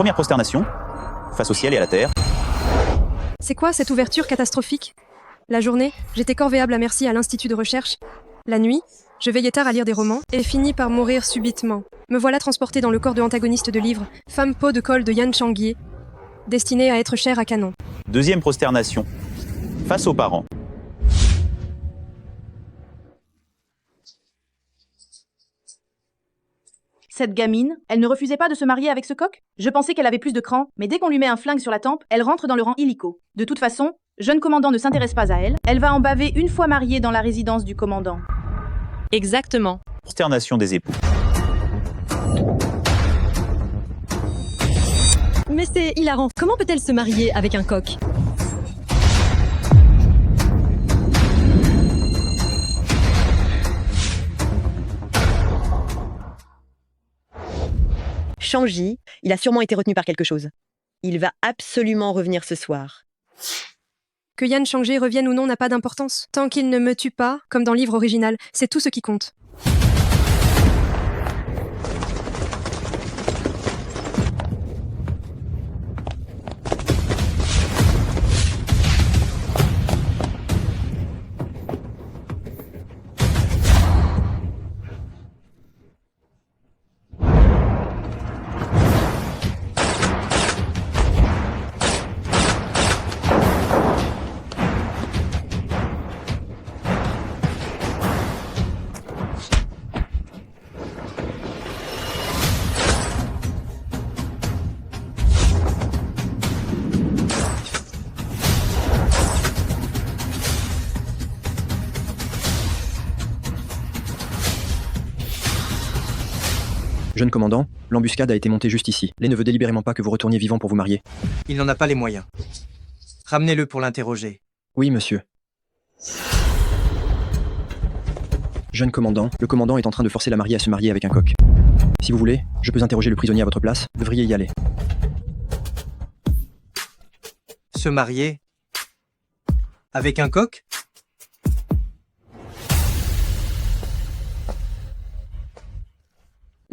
Première prosternation, face au ciel et à la terre. C'est quoi cette ouverture catastrophique? La journée, j'étais corvéable à merci à l'institut de recherche. La nuit, je veillais tard à lire des romans et finis par mourir subitement. Me voilà transporté dans le corps de antagoniste de livre, Femme peau de colle de Yan Changyi, destinée à être chair à canon. Deuxième prosternation, face aux parents. Cette gamine, elle ne refusait pas de se marier avec ce coq? Je pensais qu'elle avait plus de cran, mais dès qu'on lui met un flingue sur la tempe, elle rentre dans le rang illico. De toute façon, jeune commandant ne s'intéresse pas à elle, elle va en baver une fois mariée dans la résidence du commandant. Exactement. Prosternation des époux. Mais c'est hilarant. Comment peut-elle se marier avec un coq? Changyi, il a sûrement été retenu par quelque chose. Il va absolument revenir ce soir. Que Yan Changyi revienne ou non n'a pas d'importance. Tant qu'il ne me tue pas, comme dans le livre original, c'est tout ce qui compte. Jeune commandant, l'embuscade a été montée juste ici. Lé ne veut délibérément pas que vous retourniez vivant pour vous marier. Il n'en a pas les moyens. Ramenez-le pour l'interroger. Oui, monsieur. Jeune commandant, le commandant est en train de forcer la mariée à se marier avec un coq. Si vous voulez, je peux interroger le prisonnier à votre place. Vous devriez y aller. Se marier avec un coq?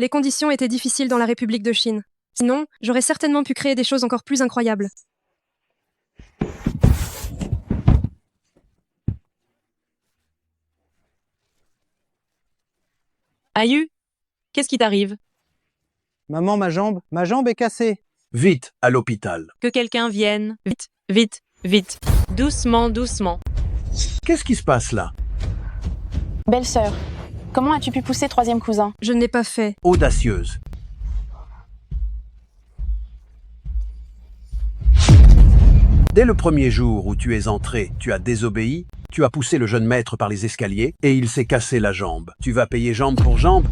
Les conditions étaient difficiles dans la République de Chine. Sinon, j'aurais certainement pu créer des choses encore plus incroyables. Aïe, qu'est-ce qui t'arrive? Maman, ma jambe est cassée. Vite, à l'hôpital. Que quelqu'un vienne. Vite, vite, vite. Doucement, doucement. Qu'est-ce qui se passe là? Belle-sœur, comment as-tu pu pousser troisième cousin? Je ne l'ai pas fait. Audacieuse. Dès le premier jour où tu es entré, tu as désobéi, tu as poussé le jeune maître par les escaliers et il s'est cassé la jambe. Tu vas payer jambe pour jambe?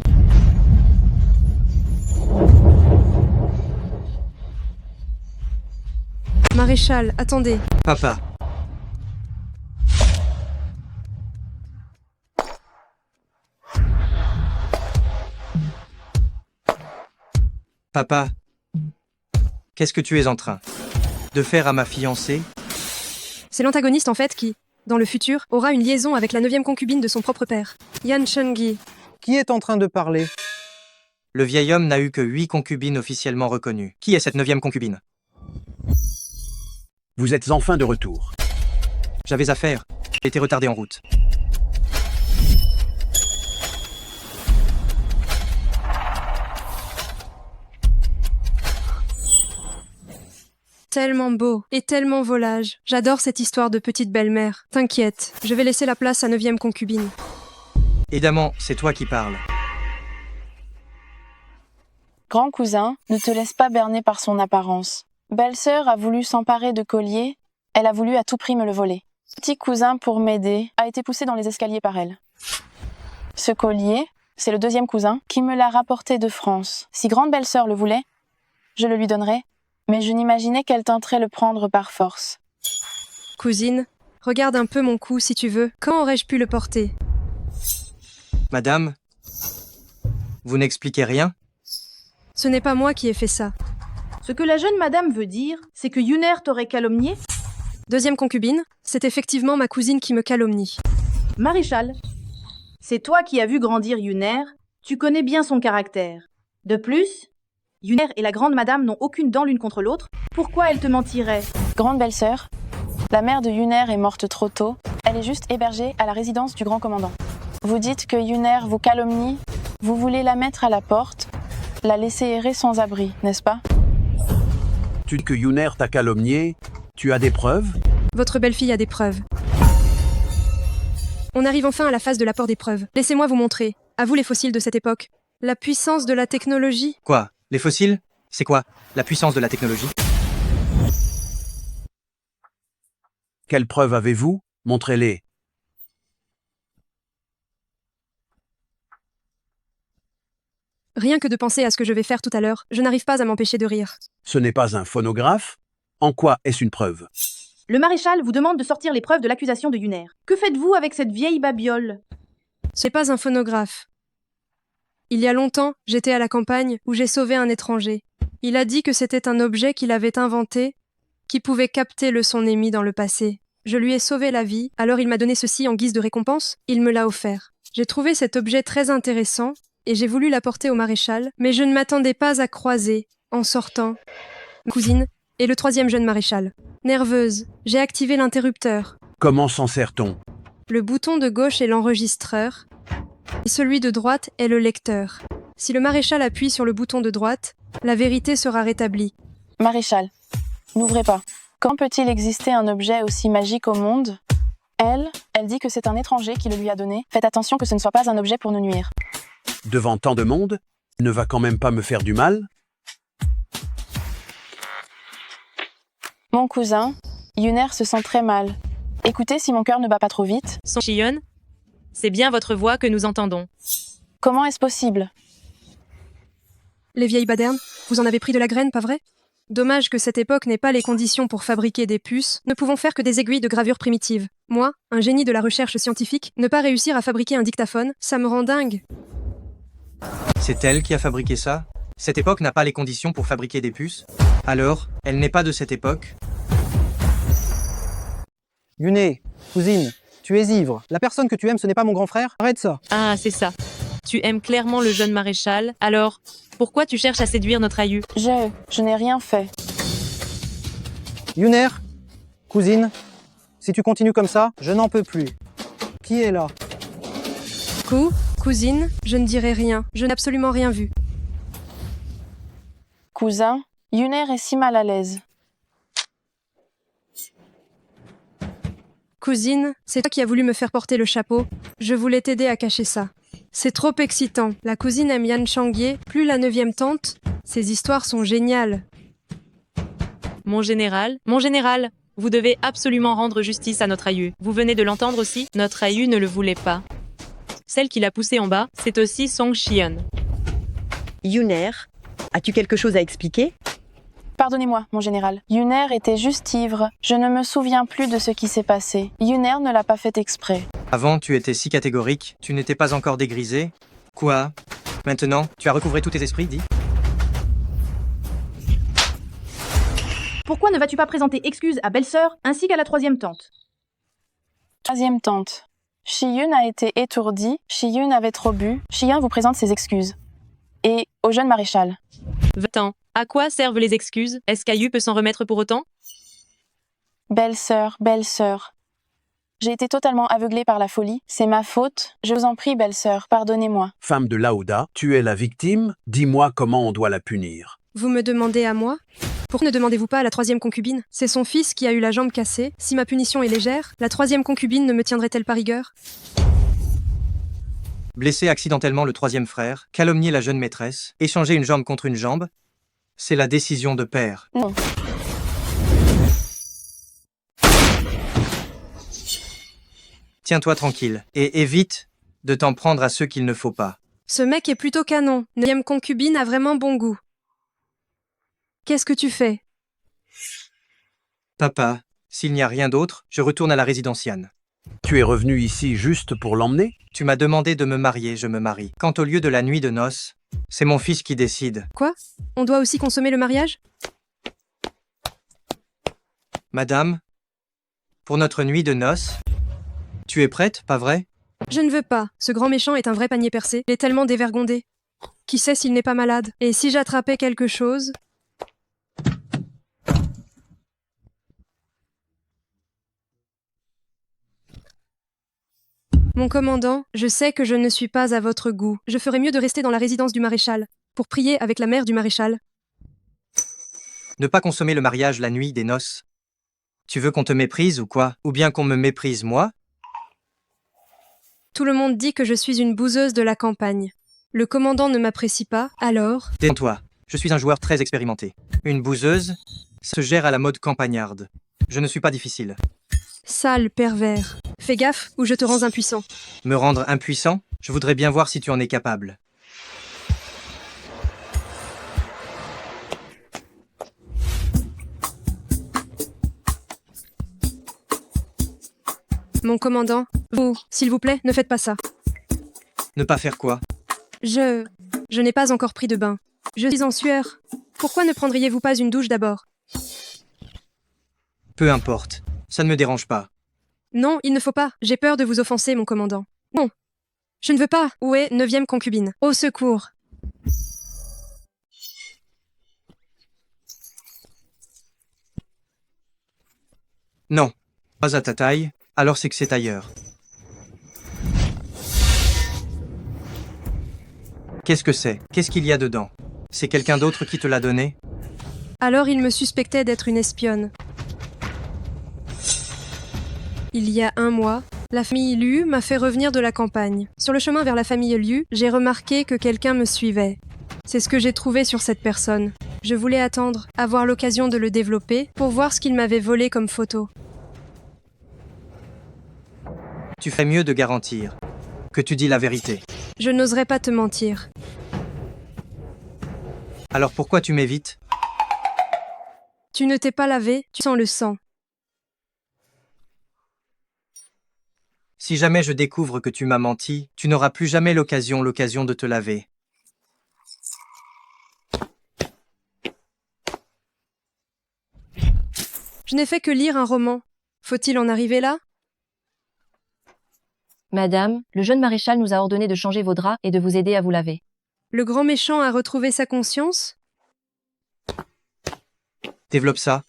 Maréchal, attendez. Papa. Papa, qu'est-ce que tu es en train de faire à ma fiancée? C'est l'antagoniste en fait qui, dans le futur, aura une liaison avec la 9e concubine de son propre père, Yan Changyi. Qui est en train de parler? Le vieil homme n'a eu que 8 concubines officiellement reconnues. Qui est cette 9e concubine? Vous êtes enfin de retour. J'avais affaire. J'ai été retardé en route. Tellement beau et tellement volage. J'adore cette histoire de petite belle-mère. T'inquiète, je vais laisser la place à 9e concubine. Évidemment, c'est toi qui parles. Grand cousin, ne te laisse pas berner par son apparence. Belle-sœur a voulu s'emparer de collier, elle a voulu à tout prix me le voler. Petit cousin, pour m'aider, a été poussé dans les escaliers par elle. Ce collier, c'est le 2e cousin qui me l'a rapporté de France. Si grande belle-sœur le voulait, je le lui donnerais, mais je n'imaginais qu'elle tenterait le prendre par force. Cousine, regarde un peu mon cou si tu veux. Quand aurais-je pu le porter? Madame, vous n'expliquez rien? Ce n'est pas moi qui ai fait ça. Ce que la jeune madame veut dire, c'est que Yuner t'aurait calomnié? 2e concubine, c'est effectivement ma cousine qui me calomnie. Maréchal, c'est toi qui as vu grandir Yuner, tu connais bien son caractère. De plus, Yuner et la grande madame n'ont aucune dent l'une contre l'autre. Pourquoi elle te mentirait? Grande belle-sœur, la mère de Yuner est morte trop tôt. Elle est juste hébergée à la résidence du grand commandant. Vous dites que Yuner vous calomnie. Vous voulez la mettre à la porte, la laisser errer sans abri, n'est-ce pas? Tu dis que Yuner t'a calomnié. Tu as des preuves? Votre belle-fille a des preuves. On arrive enfin à la phase de l'apport des preuves. Laissez-moi vous montrer. À vous les fossiles de cette époque. La puissance de la technologie. Quoi? Les fossiles? C'est quoi? La puissance de la technologie? Quelles preuves avez-vous? Montrez-les. Rien que de penser à ce que je vais faire tout à l'heure, je n'arrive pas à m'empêcher de rire. Ce n'est pas un phonographe? En quoi est-ce une preuve? Le maréchal vous demande de sortir les preuves de l'accusation de Yuner. Que faites-vous avec cette vieille babiole? Ce n'est pas un phonographe. Il y a longtemps, j'étais à la campagne où j'ai sauvé un étranger. Il a dit que c'était un objet qu'il avait inventé, qui pouvait capter le son émis dans le passé. Je lui ai sauvé la vie, alors il m'a donné ceci en guise de récompense, il me l'a offert. J'ai trouvé cet objet très intéressant, et j'ai voulu l'apporter au maréchal, mais je ne m'attendais pas à croiser, en sortant, ma cousine et le troisième jeune maréchal. Nerveuse, j'ai activé l'interrupteur. Comment s'en sert-on? Le bouton de gauche est l'enregistreur, et celui de droite est le lecteur. Si le maréchal appuie sur le bouton de droite, la vérité sera rétablie. Maréchal, n'ouvrez pas. Quand peut-il exister un objet aussi magique au monde? Elle dit que c'est un étranger qui le lui a donné. Faites attention que ce ne soit pas un objet pour nous nuire. Devant tant de monde, ne va quand même pas me faire du mal? Mon cousin, Yuner se sent très mal. Écoutez si mon cœur ne bat pas trop vite. Son Shion, c'est bien votre voix que nous entendons. Comment est-ce possible? Les vieilles badernes, vous en avez pris de la graine, pas vrai? Dommage que cette époque n'ait pas les conditions pour fabriquer des puces, ne pouvons faire que des aiguilles de gravure primitives. Moi, un génie de la recherche scientifique, ne pas réussir à fabriquer un dictaphone, ça me rend dingue. C'est elle qui a fabriqué ça? Cette époque n'a pas les conditions pour fabriquer des puces? Alors, elle n'est pas de cette époque? Yuné, cousine, tu es ivre. La personne que tu aimes, ce n'est pas mon grand frère? Arrête ça. Ah, c'est ça. Tu aimes clairement le jeune maréchal, alors pourquoi tu cherches à séduire notre aïeux? Je n'ai rien fait. Yuner, cousine, si tu continues comme ça, je n'en peux plus. Qui est là? Cousine, je ne dirai rien, je n'ai absolument rien vu. Cousin, Yuner est si mal à l'aise. Cousine, c'est toi qui as voulu me faire porter le chapeau. Je voulais t'aider à cacher ça. C'est trop excitant. La cousine aime Yan Changye, plus la 9e tante. Ces histoires sont géniales. Mon général, vous devez absolument rendre justice à notre aïeux. Vous venez de l'entendre aussi, notre aïeux ne le voulait pas. Celle qui l'a poussé en bas, c'est aussi Song Shion. Yuner, as-tu quelque chose à expliquer? Pardonnez-moi, mon général. Yuner était juste ivre. Je ne me souviens plus de ce qui s'est passé. Yuner ne l'a pas fait exprès. Avant, tu étais si catégorique, tu n'étais pas encore dégrisé. Quoi? Maintenant, tu as recouvré tous tes esprits, dis? Pourquoi ne vas-tu pas présenter excuses à belle-sœur ainsi qu'à la troisième tante? Troisième tante. Shiyun a été étourdi, Shiyun avait trop bu. Shiyun vous présente ses excuses. Et au jeune maréchal. 20 ans. À quoi servent les excuses? Est-ce qu'Aïu peut s'en remettre pour autant? Belle-sœur. J'ai été totalement aveuglée par la folie. C'est ma faute. Je vous en prie, belle-sœur, pardonnez-moi. Femme de Laoda, tu es la victime, dis-moi comment on doit la punir. Vous me demandez à moi? Pourquoi ne demandez-vous pas à la troisième concubine? C'est son fils qui a eu la jambe cassée. Si ma punition est légère, la troisième concubine ne me tiendrait-elle pas rigueur? Blesser accidentellement le troisième frère, calomnier la jeune maîtresse, échanger une jambe contre une jambe, c'est la décision de père. Non. Tiens-toi tranquille, et évite de t'en prendre à ceux qu'il ne faut pas. Ce mec est plutôt canon. 9e concubine a vraiment bon goût. Qu'est-ce que tu fais? Papa, s'il n'y a rien d'autre, je retourne à la résidence Yan. Tu es revenu ici juste pour l'emmener? Tu m'as demandé de me marier, je me marie. Quant au lieu de la nuit de noces, c'est mon fils qui décide. Quoi? On doit aussi consommer le mariage? Madame, pour notre nuit de noces, tu es prête, pas vrai? Je ne veux pas. Ce grand méchant est un vrai panier percé. Il est tellement dévergondé. Qui sait s'il n'est pas malade? Et si j'attrapais quelque chose? Mon commandant, je sais que je ne suis pas à votre goût. Je ferais mieux de rester dans la résidence du maréchal, pour prier avec la mère du maréchal. Ne pas consommer le mariage la nuit des noces. Tu veux qu'on te méprise ou quoi? Ou bien qu'on me méprise moi? Tout le monde dit que je suis une bouseuse de la campagne. Le commandant ne m'apprécie pas, alors? Tais-toi, je suis un joueur très expérimenté. Une bouseuse se gère à la mode campagnarde. Je ne suis pas difficile. Sale pervers. Fais gaffe ou je te rends impuissant. Me rendre impuissant? Je voudrais bien voir si tu en es capable. Mon commandant, vous, s'il vous plaît, ne faites pas ça. Ne pas faire quoi? Je n'ai pas encore pris de bain. Je suis en sueur. Pourquoi ne prendriez-vous pas une douche d'abord? Peu importe. Ça ne me dérange pas. Non, il ne faut pas. J'ai peur de vous offenser, mon commandant. Non. Je ne veux pas. Où est 9e concubine? Au secours. Non. Pas à ta taille, alors c'est que c'est ailleurs. Qu'est-ce que c'est? Qu'est-ce qu'il y a dedans? C'est quelqu'un d'autre qui te l'a donné? Alors il me suspectait d'être une espionne. Il y a 1 mois, la famille Liu m'a fait revenir de la campagne. Sur le chemin vers la famille Liu, j'ai remarqué que quelqu'un me suivait. C'est ce que j'ai trouvé sur cette personne. Je voulais attendre, avoir l'occasion de le développer, pour voir ce qu'il m'avait volé comme photo. Tu ferais mieux de garantir que tu dis la vérité. Je n'oserais pas te mentir. Alors pourquoi tu m'évites? Tu ne t'es pas lavé, tu sens le sang. Si jamais je découvre que tu m'as menti, tu n'auras plus jamais l'occasion de te laver. Je n'ai fait que lire un roman. Faut-il en arriver là? Madame, le jeune maréchal nous a ordonné de changer vos draps et de vous aider à vous laver. Le grand méchant a retrouvé sa conscience? Développe ça.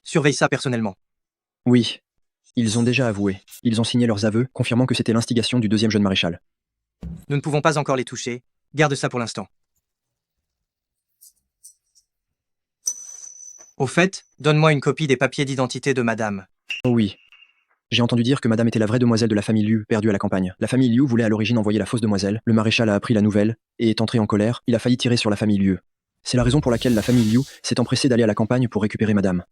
Surveille ça personnellement. Oui. Ils ont déjà avoué. Ils ont signé leurs aveux, confirmant que c'était l'instigation du 2e jeune maréchal. Nous ne pouvons pas encore les toucher. Garde ça pour l'instant. Au fait, donne-moi une copie des papiers d'identité de madame. Oh oui. J'ai entendu dire que madame était la vraie demoiselle de la famille Liu, perdue à la campagne. La famille Liu voulait à l'origine envoyer la fausse demoiselle. Le maréchal a appris la nouvelle, et est entré en colère, il a failli tirer sur la famille Liu. C'est la raison pour laquelle la famille Liu s'est empressée d'aller à la campagne pour récupérer madame.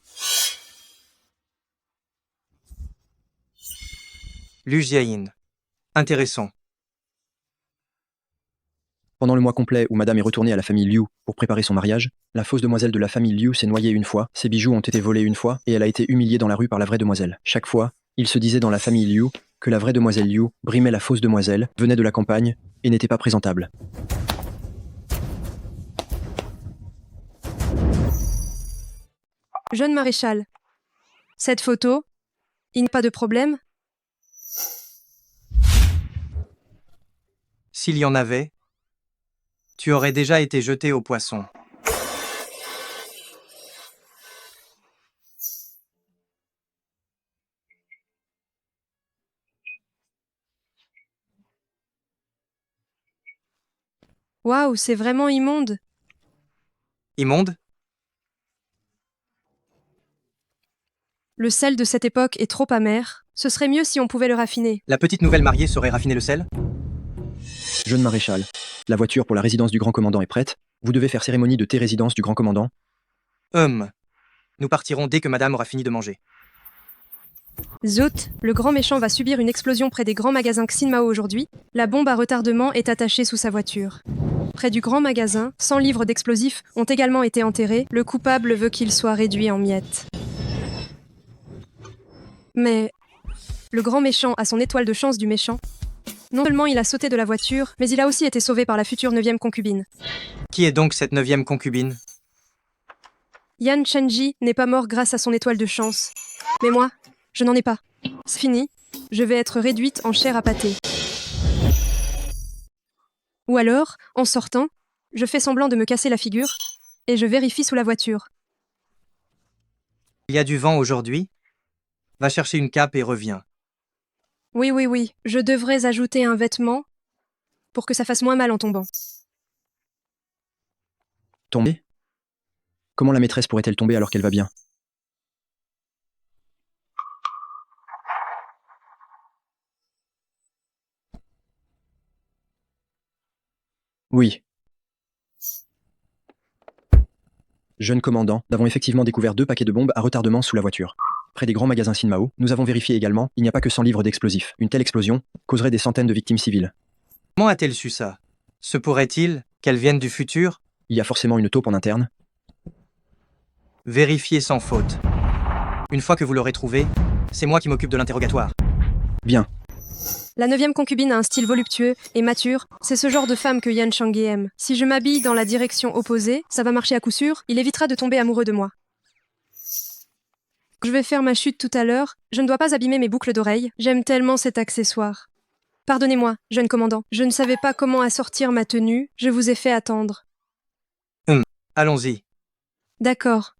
Liu Jiayin. Intéressant. Pendant le mois complet où madame est retournée à la famille Liu pour préparer son mariage, la fausse demoiselle de la famille Liu s'est noyée une fois, ses bijoux ont été volés une fois, et elle a été humiliée dans la rue par la vraie demoiselle. Chaque fois, il se disait dans la famille Liu que la vraie demoiselle Liu brimait la fausse demoiselle, venait de la campagne, et n'était pas présentable. Jeune maréchal. Cette photo, il n'y a pas de problème? S'il y en avait, tu aurais déjà été jeté au poisson. Waouh, c'est vraiment immonde. Immonde? Le sel de cette époque est trop amer. Ce serait mieux si on pouvait le raffiner. La petite nouvelle mariée saurait raffiner le sel? Jeune maréchal, la voiture pour la résidence du grand commandant est prête. Vous devez faire cérémonie de thé résidence du grand commandant. Nous partirons dès que madame aura fini de manger. Zut, le grand méchant va subir une explosion près des grands magasins Xinmao aujourd'hui. La bombe à retardement est attachée sous sa voiture. Près du grand magasin, 100 livres d'explosifs ont également été enterrés. Le coupable veut qu'il soit réduit en miettes. Mais le grand méchant a son étoile de chance du méchant. Non seulement il a sauté de la voiture, mais il a aussi été sauvé par la future 9e concubine. Qui est donc cette 9e concubine? Yan Chenji n'est pas mort grâce à son étoile de chance. Mais moi, je n'en ai pas. C'est fini. Je vais être réduite en chair à pâté. Ou alors, en sortant, je fais semblant de me casser la figure et je vérifie sous la voiture. Il y a du vent aujourd'hui? Va chercher une cape et reviens. Oui, je devrais ajouter un vêtement pour que ça fasse moins mal en tombant. Tomber? Comment la maîtresse pourrait-elle tomber alors qu'elle va bien? Oui. Jeune commandant, nous avons effectivement découvert 2 paquets de bombes à retardement sous la voiture. Près des grands magasins Sinmao, nous avons vérifié également, il n'y a pas que 100 livres d'explosifs. Une telle explosion causerait des centaines de victimes civiles. Comment a-t-elle su ça? Se pourrait-il qu'elle vienne du futur? Il y a forcément une taupe en interne. Vérifiez sans faute. Une fois que vous l'aurez trouvé, c'est moi qui m'occupe de l'interrogatoire. Bien. La 9e concubine a un style voluptueux et mature. C'est ce genre de femme que Yan Changyi aime. Si je m'habille dans la direction opposée, ça va marcher à coup sûr. Il évitera de tomber amoureux de moi. Je vais faire ma chute tout à l'heure. Je ne dois pas abîmer mes boucles d'oreilles. J'aime tellement cet accessoire. Pardonnez-moi, jeune commandant. Je ne savais pas comment assortir ma tenue. Je vous ai fait attendre. Allons-y. D'accord.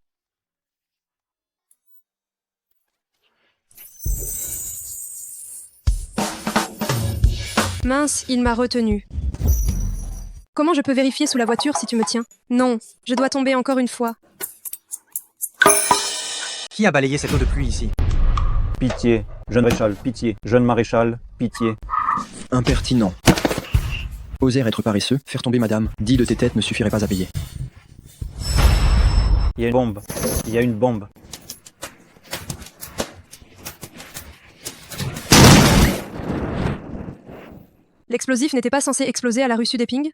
Mince, il m'a retenu. Comment je peux vérifier sous la voiture si tu me tiens? Non, je dois tomber encore une fois. Qui a balayé cette eau de pluie ici? Pitié, jeune maréchal, pitié. Jeune maréchal, pitié. Impertinent. Oser être paresseux, faire tomber madame, 10 de tes têtes ne suffirait pas à payer. Il y a une bombe. Il y a une bombe. L'explosif n'était pas censé exploser à la rue Sudeping?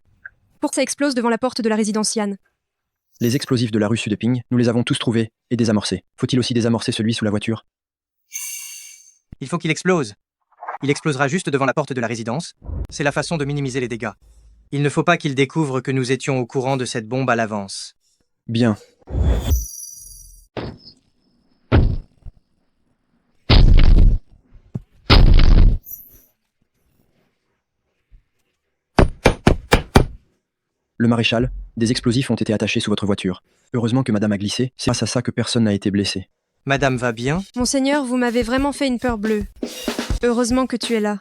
Pour que ça explose devant la porte de la résidence Yan. Les explosifs de la rue Sudeping, nous les avons tous trouvés et désamorcés. Faut-il aussi désamorcer celui sous la voiture? Il faut qu'il explose. Il explosera juste devant la porte de la résidence. C'est la façon de minimiser les dégâts. Il ne faut pas qu'il découvre que nous étions au courant de cette bombe à l'avance. Bien. Le maréchal, des explosifs ont été attachés sous votre voiture. Heureusement que madame a glissé, c'est grâce à ça que personne n'a été blessé. Madame va bien? Monseigneur, vous m'avez vraiment fait une peur bleue. Heureusement que tu es là.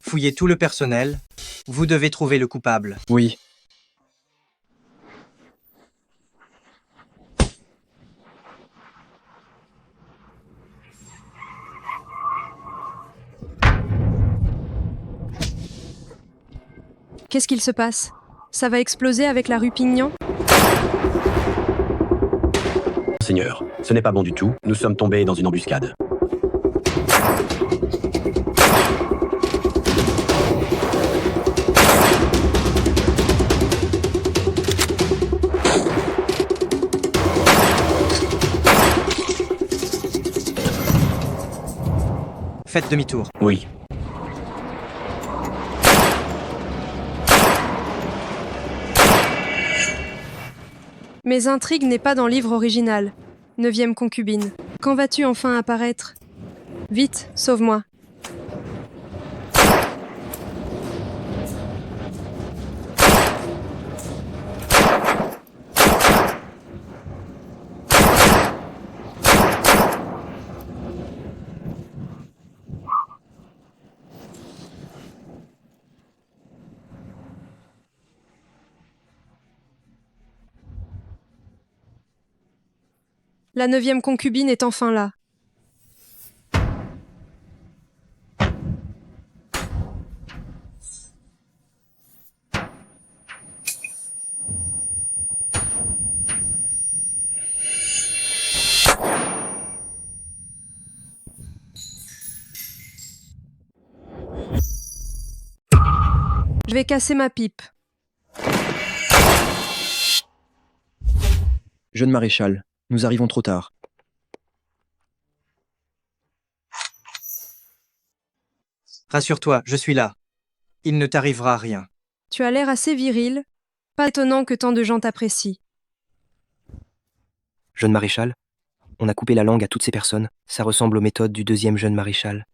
Fouillez tout le personnel. Vous devez trouver le coupable. Oui. Qu'est-ce qu'il se passe? Ça va exploser avec la rue Pignan? Seigneur, ce n'est pas bon du tout. Nous sommes tombés dans une embuscade. Faites demi-tour. Oui. Mes intrigues n'est pas dans le livre original. 9e concubine. Quand vas-tu enfin apparaître? Vite, sauve-moi. La 9e concubine est enfin là. Je vais casser ma pipe. Jeune maréchal, nous arrivons trop tard. Rassure-toi, je suis là. Il ne t'arrivera rien. Tu as l'air assez viril. Pas étonnant que tant de gens t'apprécient. Jeune maréchal, on a coupé la langue à toutes ces personnes. Ça ressemble aux méthodes du 2e jeune maréchal.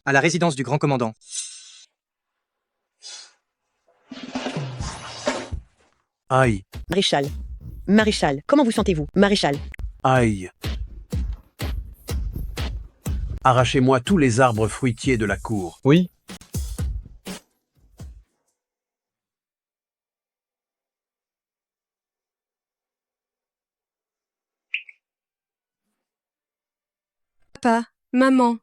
À la résidence du grand commandant. Aïe, Maréchal. Maréchal, comment vous sentez-vous, Maréchal? aïe. Arrachez-moi tous les arbres fruitiers de la cour. Oui. Papa, maman,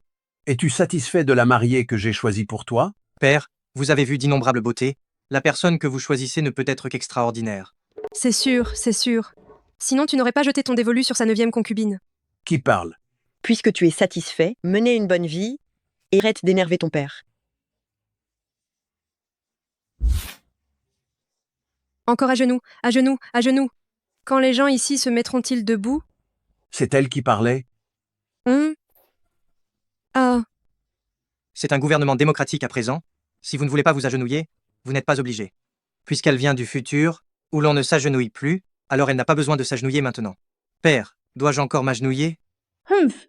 Es-tu satisfait de la mariée que j'ai choisie pour toi? Père, vous avez vu d'innombrables beautés. La personne que vous choisissez ne peut être qu'extraordinaire. c'est sûr, c'est sûr. Sinon tu n'aurais pas jeté ton dévolu sur sa 9e concubine. Qui parle? Puisque tu es satisfait, menez une bonne vie et arrête d'énerver ton père. Encore à genoux, à genoux, à genoux. Quand les gens ici se mettront-ils debout? C'est elle qui parlait? Ah, C'est un gouvernement démocratique à présent. Si vous ne voulez pas vous agenouiller, vous n'êtes pas obligé. Puisqu'elle vient du futur, où l'on ne s'agenouille plus, alors elle n'a pas besoin de s'agenouiller maintenant. Père, dois-je encore m'agenouiller? Humph.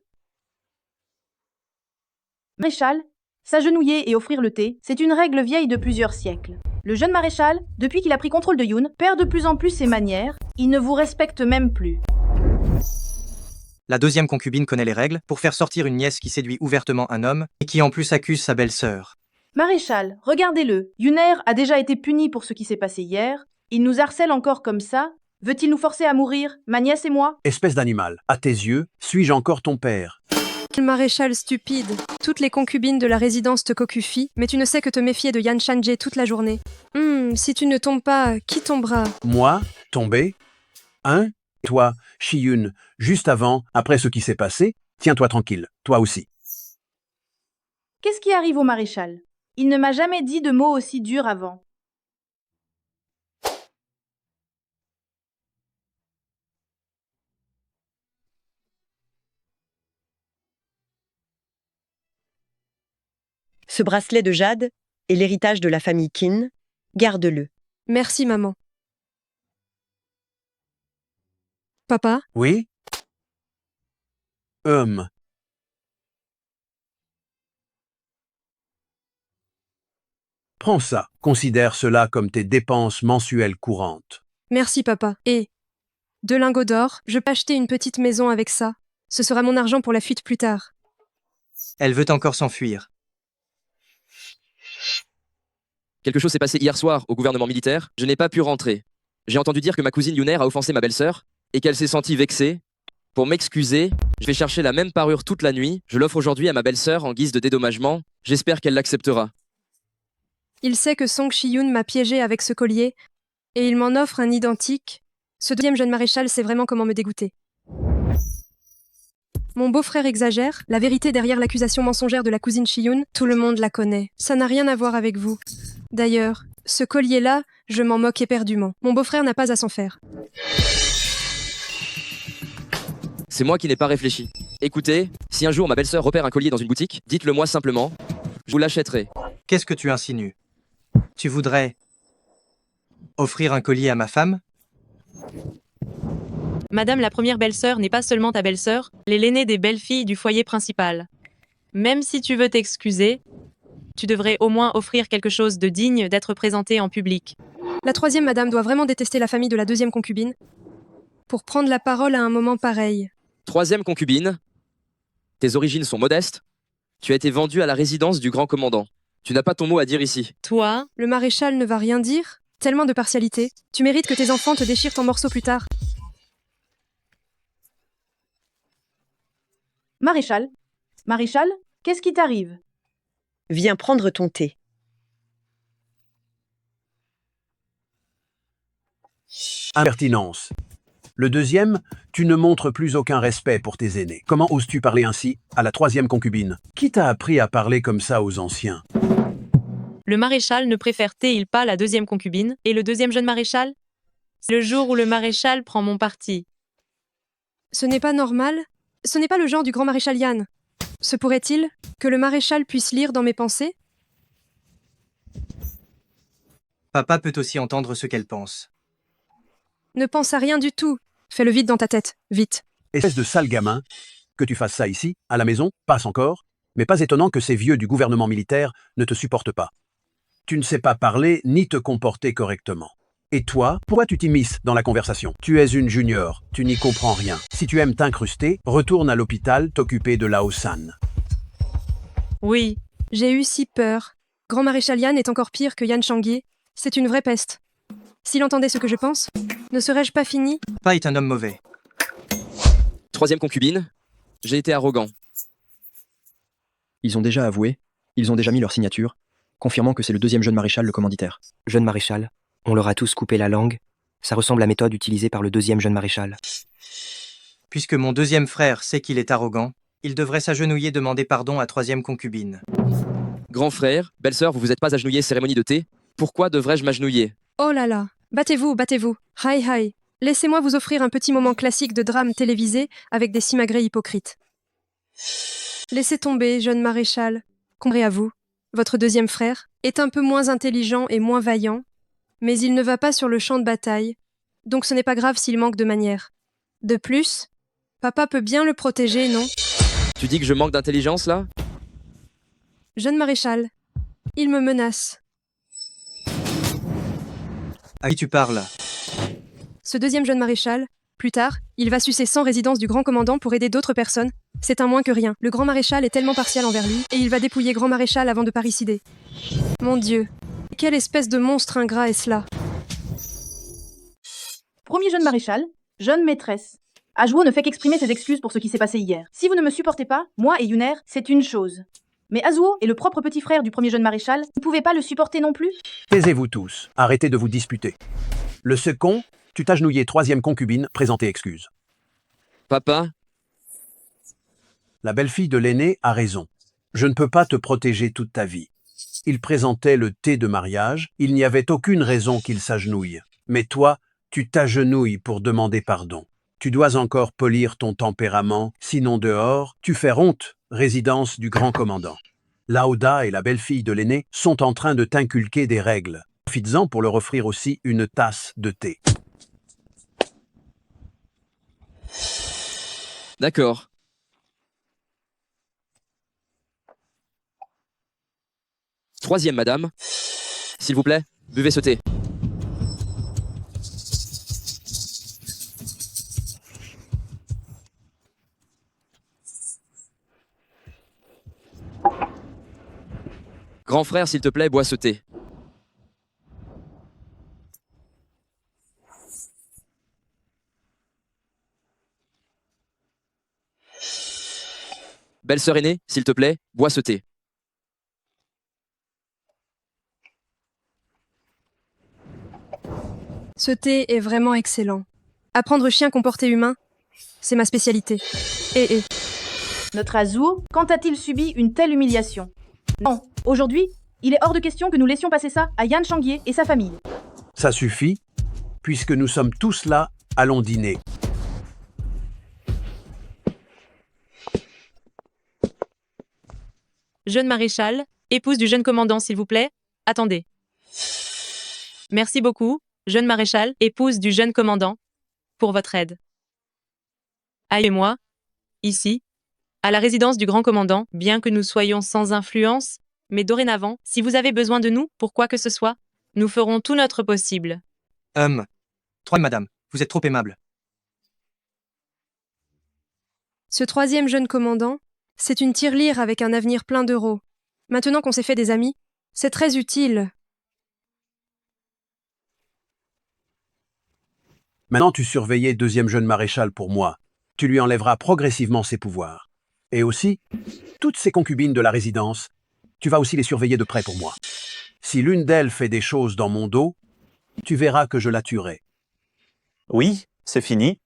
Maréchal, s'agenouiller et offrir le thé, c'est une règle vieille de plusieurs siècles. Le jeune maréchal, depuis qu'il a pris contrôle de Yoon, perd de plus en plus ses manières, il ne vous respecte même plus. La 2e concubine connaît les règles pour faire sortir une nièce qui séduit ouvertement un homme et qui en plus accuse sa belle-sœur. Maréchal, regardez-le. Yuner a déjà été puni pour ce qui s'est passé hier. Il nous harcèle encore comme ça. Veut-il nous forcer à mourir, ma nièce et moi? Espèce d'animal, à tes yeux, suis-je encore ton père? quel maréchal stupide. Toutes les concubines de la résidence te cocufient, mais tu ne sais que te méfier de Yan Shanjie toute la journée. Si tu ne tombes pas, qui tombera? Moi? Tomber? Hein? Toi, Shiyun, juste avant, après ce qui s'est passé, tiens-toi tranquille, toi aussi. Qu'est-ce qui arrive au maréchal? Il ne m'a jamais dit de mots aussi durs avant. Ce bracelet de jade est l'héritage de la famille Qin. Garde-le. Merci, maman. Papa? Oui? Prends ça, considère cela comme tes dépenses mensuelles courantes. Merci, papa. Et 2 lingots d'or, je peux acheter une petite maison avec ça. Ce sera mon argent pour la fuite plus tard. Elle veut encore s'enfuir. Quelque chose s'est passé hier soir au gouvernement militaire. Je n'ai pas pu rentrer. J'ai entendu dire que ma cousine Yuner a offensé ma belle-sœur et qu'elle s'est sentie vexée. Pour m'excuser, je vais chercher la même parure toute la nuit. Je l'offre aujourd'hui à ma belle-sœur en guise de dédommagement. J'espère qu'elle l'acceptera. Il sait que Song Shi-yoon m'a piégé avec ce collier, et il m'en offre un identique. Ce 2e jeune maréchal sait vraiment comment me dégoûter. Mon beau-frère exagère, la vérité derrière l'accusation mensongère de la cousine Shi-yoon, tout le monde la connaît. Ça n'a rien à voir avec vous. D'ailleurs, ce collier-là, je m'en moque éperdument. Mon beau-frère n'a pas à s'en faire. C'est moi qui n'ai pas réfléchi. Écoutez, si un jour ma belle-sœur repère un collier dans une boutique, dites-le moi simplement. Je vous l'achèterai. Qu'est-ce que tu insinues? Tu voudrais offrir un collier à ma femme? Madame la première belle-sœur n'est pas seulement ta belle-sœur, elle est l'aînée des belles-filles du foyer principal. Même si tu veux t'excuser, tu devrais au moins offrir quelque chose de digne d'être présenté en public. La 3e madame doit vraiment détester la famille de la 2e concubine pour prendre la parole à un moment pareil. 3e concubine. Tes origines sont modestes. Tu as été vendue à la résidence du grand commandant. Tu n'as pas ton mot à dire ici. Toi, le maréchal ne va rien dire? Tellement de partialité. Tu mérites que tes enfants te déchirent en morceaux plus tard. Maréchal? Maréchal, qu'est-ce qui t'arrive? Viens prendre ton thé. Impertinence. Le 2e, tu ne montres plus aucun respect pour tes aînés. Comment oses-tu parler ainsi à la 3e concubine? Qui t'a appris à parler comme ça aux anciens? Le maréchal ne préfère-t-il pas la 2e concubine et le 2e jeune maréchal? C'est le jour où le maréchal prend mon parti. Ce n'est pas normal. Ce n'est pas le genre du grand maréchal Yan. Se pourrait-il que le maréchal puisse lire dans mes pensées? Papa peut aussi entendre ce qu'elle pense. Ne pense à rien du tout. Fais-le vite dans ta tête, vite. Espèce de sale gamin, que tu fasses ça ici, à la maison, passe encore, mais pas étonnant que ces vieux du gouvernement militaire ne te supportent pas. Tu ne sais pas parler ni te comporter correctement. Et toi, pourquoi tu t'immisces dans la conversation? Tu es une junior, tu n'y comprends rien. Si tu aimes t'incruster, retourne à l'hôpital t'occuper de Lao San. Oui, J'ai eu si peur. Grand maréchal Yan est encore pire que Yan Shangye. C'est une vraie peste. S'il entendait ce que je pense, ne serais-je pas fini? Pas est un homme mauvais. Troisième concubine, j'ai été arrogant. Ils ont déjà avoué, ils ont déjà mis leur signature, confirmant que c'est le deuxième jeune maréchal le commanditaire. Jeune maréchal, on leur a tous coupé la langue. Ça ressemble à la méthode utilisée par le deuxième jeune maréchal. Puisque mon deuxième frère sait qu'il est arrogant, il devrait s'agenouiller demander pardon à troisième concubine. Grand frère, belle-sœur, vous vous êtes pas agenouillé cérémonie de thé? Pourquoi devrais-je m'agenouiller? Oh là là, battez-vous, battez-vous. Hi hi. Laissez-moi vous offrir un petit moment classique de drame télévisé avec des simagrées hypocrites. Laissez tomber, jeune maréchal. Comparé à vous, votre deuxième frère est un peu moins intelligent et moins vaillant, mais il ne va pas sur le champ de bataille, donc ce n'est pas grave s'il manque de manières. De plus, papa peut bien le protéger, non? Tu dis que je manque d'intelligence là? Jeune maréchal, il me menace. À qui tu parles? Ce deuxième jeune maréchal, plus tard, il va sucer 100 résidences du grand commandant pour aider d'autres personnes. C'est un moins que rien. Le grand maréchal est tellement partial envers lui, et il va dépouiller grand maréchal avant de parricider. Mon Dieu, quelle espèce de monstre ingrat est-ce là? Premier jeune maréchal, jeune maîtresse. Ajuo ne fait qu'exprimer ses excuses pour ce qui s'est passé hier. Si vous ne me supportez pas, moi et Yuner, c'est une chose. Mais Azuo est le propre petit frère du premier jeune maréchal, vous ne pouvez pas le supporter non plus? Taisez-vous tous, arrêtez de vous disputer. Le second, tu t'agenouillais troisième concubine, présentez excuse. Papa, La belle-fille de l'aîné a raison. Je ne peux pas te protéger toute ta vie. Il présentait le thé de mariage, il n'y avait aucune raison qu'il s'agenouille. Mais toi, tu t'agenouilles pour demander pardon. Tu dois encore polir ton tempérament, sinon dehors, tu fais honte, résidence du grand commandant. Laoda et la belle-fille de l'aîné sont en train de t'inculquer des règles. Profites-en pour leur offrir aussi une tasse de thé. d'accord. Troisième madame, s'il vous plaît, buvez ce thé. Grand frère, s'il te plaît, bois ce thé. Belle-sœur aînée, s'il te plaît, bois ce thé. Ce thé est vraiment excellent. Apprendre chien comporté humain, c'est ma spécialité. Et Notre Azuo, quand a-t-il subi une telle humiliation? Non, aujourd'hui, il est hors de question que nous laissions passer ça à Yan Shangye et sa famille. Ça suffit, puisque nous sommes tous là, allons dîner. Jeune maréchal, épouse du jeune commandant, s'il vous plaît. Attendez. Merci beaucoup, jeune maréchal, épouse du jeune commandant, pour votre aide. Aïe et moi, ici, à la résidence du grand commandant, bien que nous soyons sans influence, mais dorénavant, si vous avez besoin de nous, pour quoi que ce soit, nous ferons tout notre possible. Trois madame, vous êtes trop aimable. ce troisième jeune commandant, c'est une tirelire avec un avenir plein d'euros. Maintenant qu'on s'est fait des amis, c'est très utile. Maintenant tu surveillais deuxième jeune maréchal pour moi. Tu lui enlèveras progressivement ses pouvoirs. Et aussi, toutes ces concubines de la résidence, tu vas aussi les surveiller de près pour moi. Si l'une d'elles fait des choses dans mon dos, tu verras que je la tuerai. Oui, c'est fini.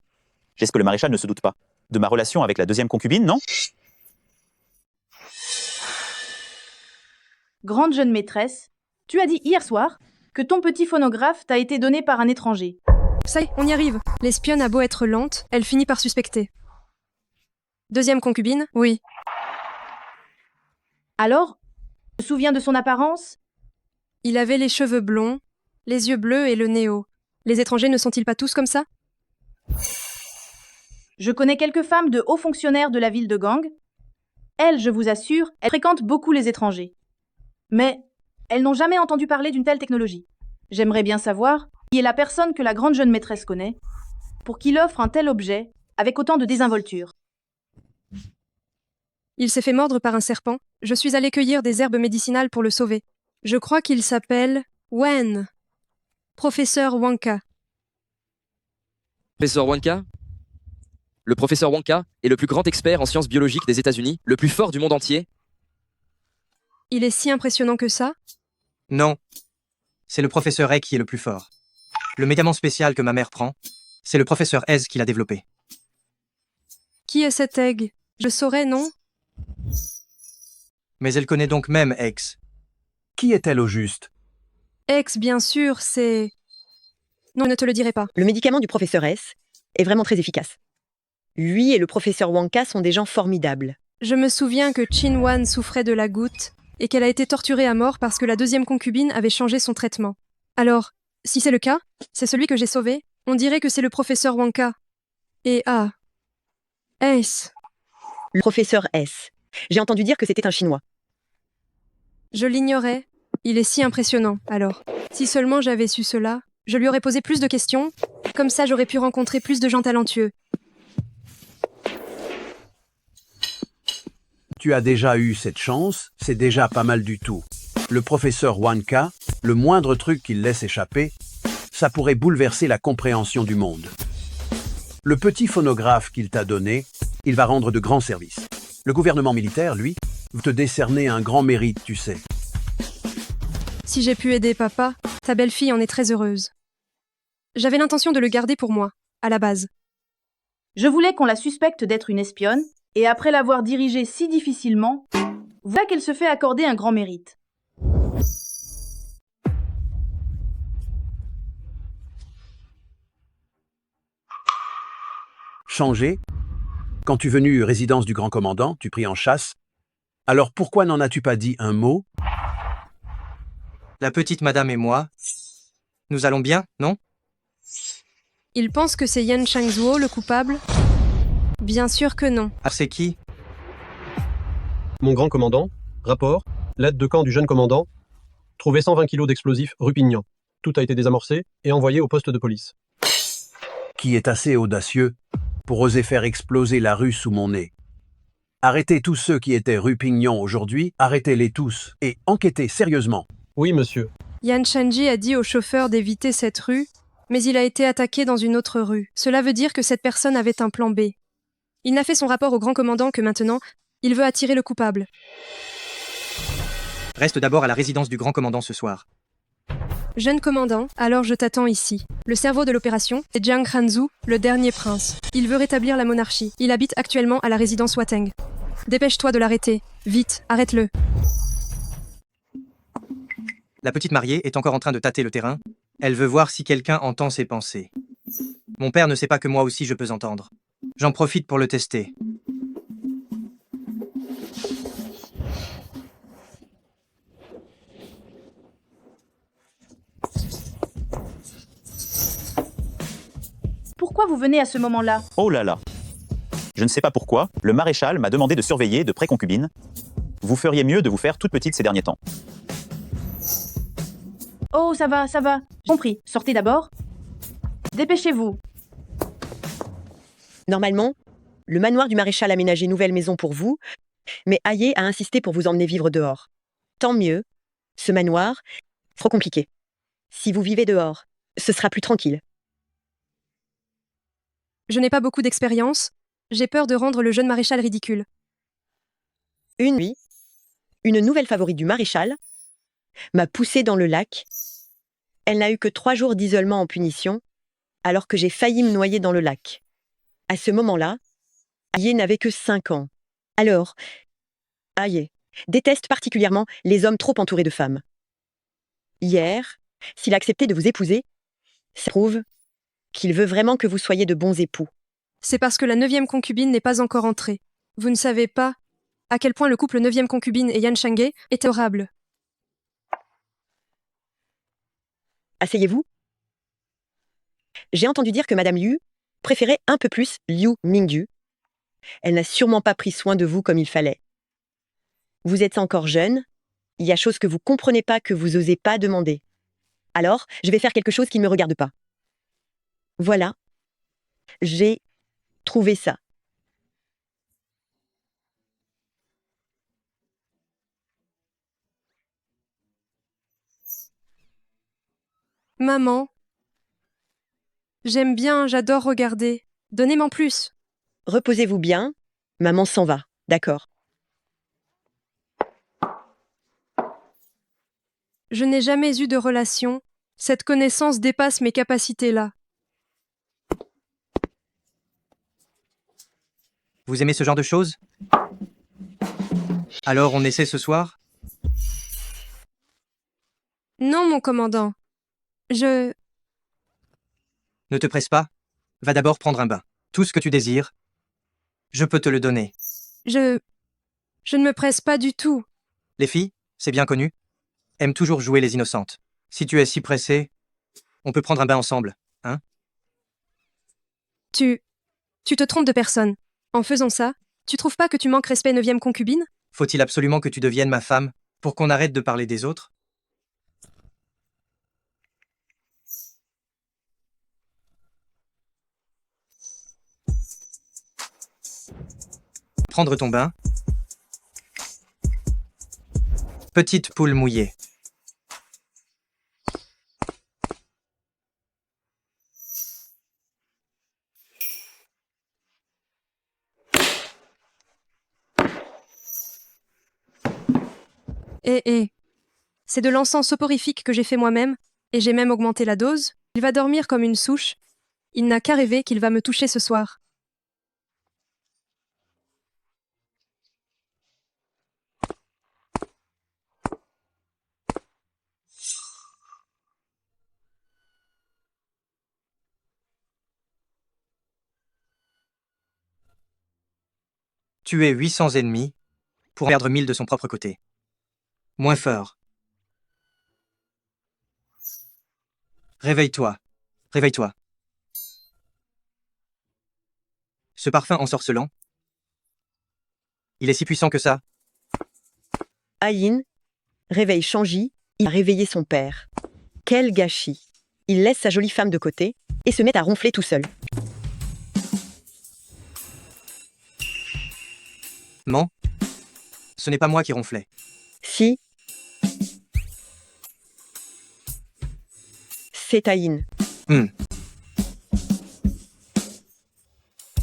J'espère que le maréchal ne se doute pas de ma relation avec la deuxième concubine, non? Grande jeune maîtresse, tu as dit hier soir que ton petit phonographe t'a été donné par un étranger. Ça y est, on y arrive. L'espionne a beau être lente, elle finit par suspecter. Deuxième concubine, oui. Alors, tu te souviens de son apparence? Il avait les cheveux blonds, les yeux bleus et le nez haut. Les étrangers ne sont-ils pas tous comme ça? Je connais quelques femmes de hauts fonctionnaires de la ville de Gang. Elles, je vous assure, elles fréquentent beaucoup les étrangers. Mais elles n'ont jamais entendu parler d'une telle technologie. J'aimerais bien savoir Qui est la personne que la grande jeune maîtresse connaît pour qu'il offre un tel objet avec autant de désinvolture? Il s'est fait mordre par un serpent. Je suis allée cueillir des herbes médicinales pour le sauver. Je crois qu'il s'appelle Wen. Professeur Wonka. Professeur Wonka? Le professeur Wonka est le plus grand expert en sciences biologiques des États-Unis, le plus fort du monde entier. Il est si impressionnant que ça? Non. C'est le professeur Egg qui est le plus fort. Le médicament spécial que ma mère prend, c'est le professeur Ez qui l'a développé. Qui est cet Egg? Je saurais, non? Mais elle connaît donc même Eggs. Qui est-elle au juste? Ex, bien sûr, c'est... Non, je ne te le dirai pas. Le médicament du professeur S est vraiment très efficace. Lui et le professeur Wonka sont des gens formidables. Je me souviens que Chin-Wan souffrait de la goutte et qu'elle a été torturée à mort parce que la deuxième concubine avait changé son traitement. Alors, si c'est le cas, c'est celui que j'ai sauvé, on dirait que c'est le professeur Wonka. Et S. Le professeur S. J'ai entendu dire que c'était un Chinois. Je l'ignorais. Il est si impressionnant, alors. Si seulement j'avais su cela, je lui aurais posé plus de questions. Comme ça, j'aurais pu rencontrer plus de gens talentueux. Tu as déjà eu cette chance, c'est déjà pas mal du tout. Le professeur Wonka, le moindre truc qu'il laisse échapper, ça pourrait bouleverser la compréhension du monde. Le petit phonographe qu'il t'a donné, il va rendre de grands services. Le gouvernement militaire, lui, veut te décerner un grand mérite, tu sais. Si j'ai pu aider papa, ta belle-fille en est très heureuse. J'avais l'intention de le garder pour moi, à la base. Je voulais qu'on la suspecte d'être une espionne, et après l'avoir dirigée si difficilement, voilà qu'elle se fait accorder un grand mérite. Changer? Quand tu venu résidence du grand commandant, tu pris en chasse. Alors pourquoi n'en as-tu pas dit un mot? La petite madame et moi, nous allons bien, non? Il pense que c'est Yan Changzuo le coupable? Bien sûr que non. Ah, c'est qui? Mon grand commandant, rapport, l'aide de camp du jeune commandant, trouvé 120 kilos d'explosifs rue Pignan. Tout a été désamorcé et envoyé au poste de police. Qui est assez audacieux pour oser faire exploser la rue sous mon nez. Arrêtez tous ceux qui étaient rue Pignon aujourd'hui, arrêtez-les tous, et enquêtez sérieusement. Oui, monsieur. Yan Shanji a dit au chauffeur d'éviter cette rue, mais il a été attaqué dans une autre rue. Cela veut dire que cette personne avait un plan B. Il n'a fait son rapport au grand commandant que maintenant, il veut attirer le coupable. Reste d'abord à la résidence du grand commandant ce soir. Jeune commandant, alors je t'attends ici. Le cerveau de l'opération est Jiang Hanzu, le dernier prince. Il veut rétablir la monarchie. Il habite actuellement à la résidence Wateng. Dépêche-toi de l'arrêter. Vite, arrête-le. La petite mariée est encore en train de tâter le terrain. Elle veut voir si quelqu'un entend ses pensées. Mon père ne sait pas que moi aussi je peux entendre. J'en profite pour le tester. Pourquoi vous venez à ce moment-là? Oh là là. Je ne sais pas pourquoi, le maréchal m'a demandé de surveiller de près concubine. Vous feriez mieux de vous faire toute petite ces derniers temps. Oh, ça va. Compris. Sortez d'abord. Dépêchez-vous. Normalement, le manoir du maréchal a aménagé une nouvelle maison pour vous, mais Aye a insisté pour vous emmener vivre dehors. Tant mieux. Ce manoir, trop compliqué. Si vous vivez dehors, ce sera plus tranquille. Je n'ai pas beaucoup d'expérience. J'ai peur de rendre le jeune maréchal ridicule. Une nuit, une nouvelle favorite du maréchal m'a poussée dans le lac. Elle n'a eu que 3 jours d'isolement en punition, alors que j'ai failli me noyer dans le lac. À ce moment-là, Aye n'avait que 5 ans. Alors, Aye déteste particulièrement les hommes trop entourés de femmes. Hier, s'il a accepté de vous épouser, ça prouve qu'il veut vraiment que vous soyez de bons époux. C'est parce que la 9e concubine n'est pas encore entrée. Vous ne savez pas à quel point le couple 9e concubine et Yan Changge est adorable. Asseyez-vous. J'ai entendu dire que Madame Liu préférait un peu plus Liu Mingyu. Elle n'a sûrement pas pris soin de vous comme il fallait. Vous êtes encore jeune, il y a choses que vous comprenez pas que vous osez pas demander. Alors, je vais faire quelque chose qui ne me regarde pas. Voilà. J'ai trouvé ça. Maman. J'aime bien, j'adore regarder. Donnez-m'en plus. Reposez-vous bien. Maman s'en va. D'accord. Je n'ai jamais eu de relation. Cette connaissance dépasse mes capacités là. Vous aimez ce genre de choses? Alors on essaie ce soir? Non, mon commandant. Je... Ne te presse pas. Va d'abord prendre un bain. Tout ce que tu désires, je peux te le donner. Je ne me presse pas du tout. Les filles, c'est bien connu, aiment toujours jouer les innocentes. Si tu es si pressé, on peut prendre un bain ensemble, hein? Tu te trompes de personne. En faisant ça, tu trouves pas que tu manques respect 9e concubine? Faut-il absolument que tu deviennes ma femme pour qu'on arrête de parler des autres? Prendre ton bain. Petite poule mouillée. C'est de l'encens soporifique que j'ai fait moi-même, et j'ai même augmenté la dose. Il va dormir comme une souche. Il n'a qu'à rêver qu'il va me toucher ce soir. Tuer 800 ennemis pour perdre 1000 de son propre côté. Moins fort. Réveille-toi. Réveille-toi. Ce parfum ensorcelant, il est si puissant que ça. Aïn réveille Shanji, il a réveillé son père. Quel gâchis. Il laisse sa jolie femme de côté et se met à ronfler tout seul. Ment. Ce n'est pas moi qui ronflais. Si. C'est Aïn.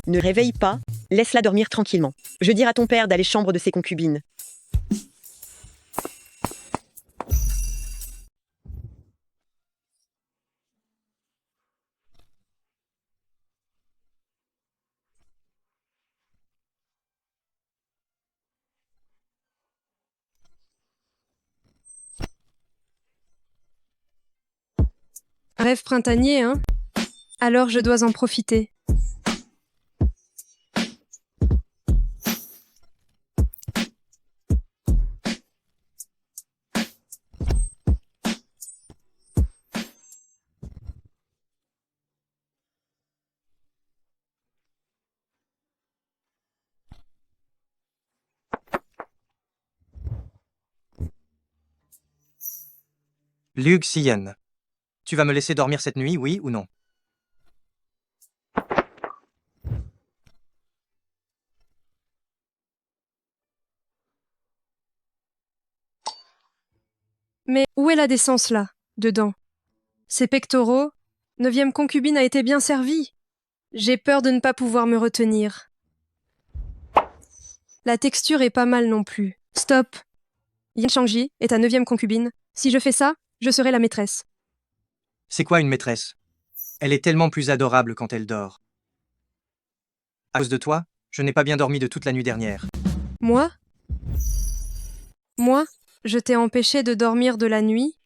Ne réveille pas, laisse-la dormir tranquillement. Je dirai à ton père d'aller chambre de ses concubines. Rêve printanier, hein? Alors je dois en profiter. Liu Xian. Tu vas me laisser dormir cette nuit, oui ou non? Mais où est la décence là, dedans? Ces pectoraux, 9e concubine a été bien servie. J'ai peur de ne pas pouvoir me retenir. La texture est pas mal non plus. Stop. Yin Shangji est ta 9e concubine. Si je fais ça, je serai la maîtresse. C'est quoi une maîtresse? Elle est tellement plus adorable quand elle dort. À cause de toi, je n'ai pas bien dormi de toute la nuit dernière. Moi? Moi? Je t'ai empêché de dormir de la nuit?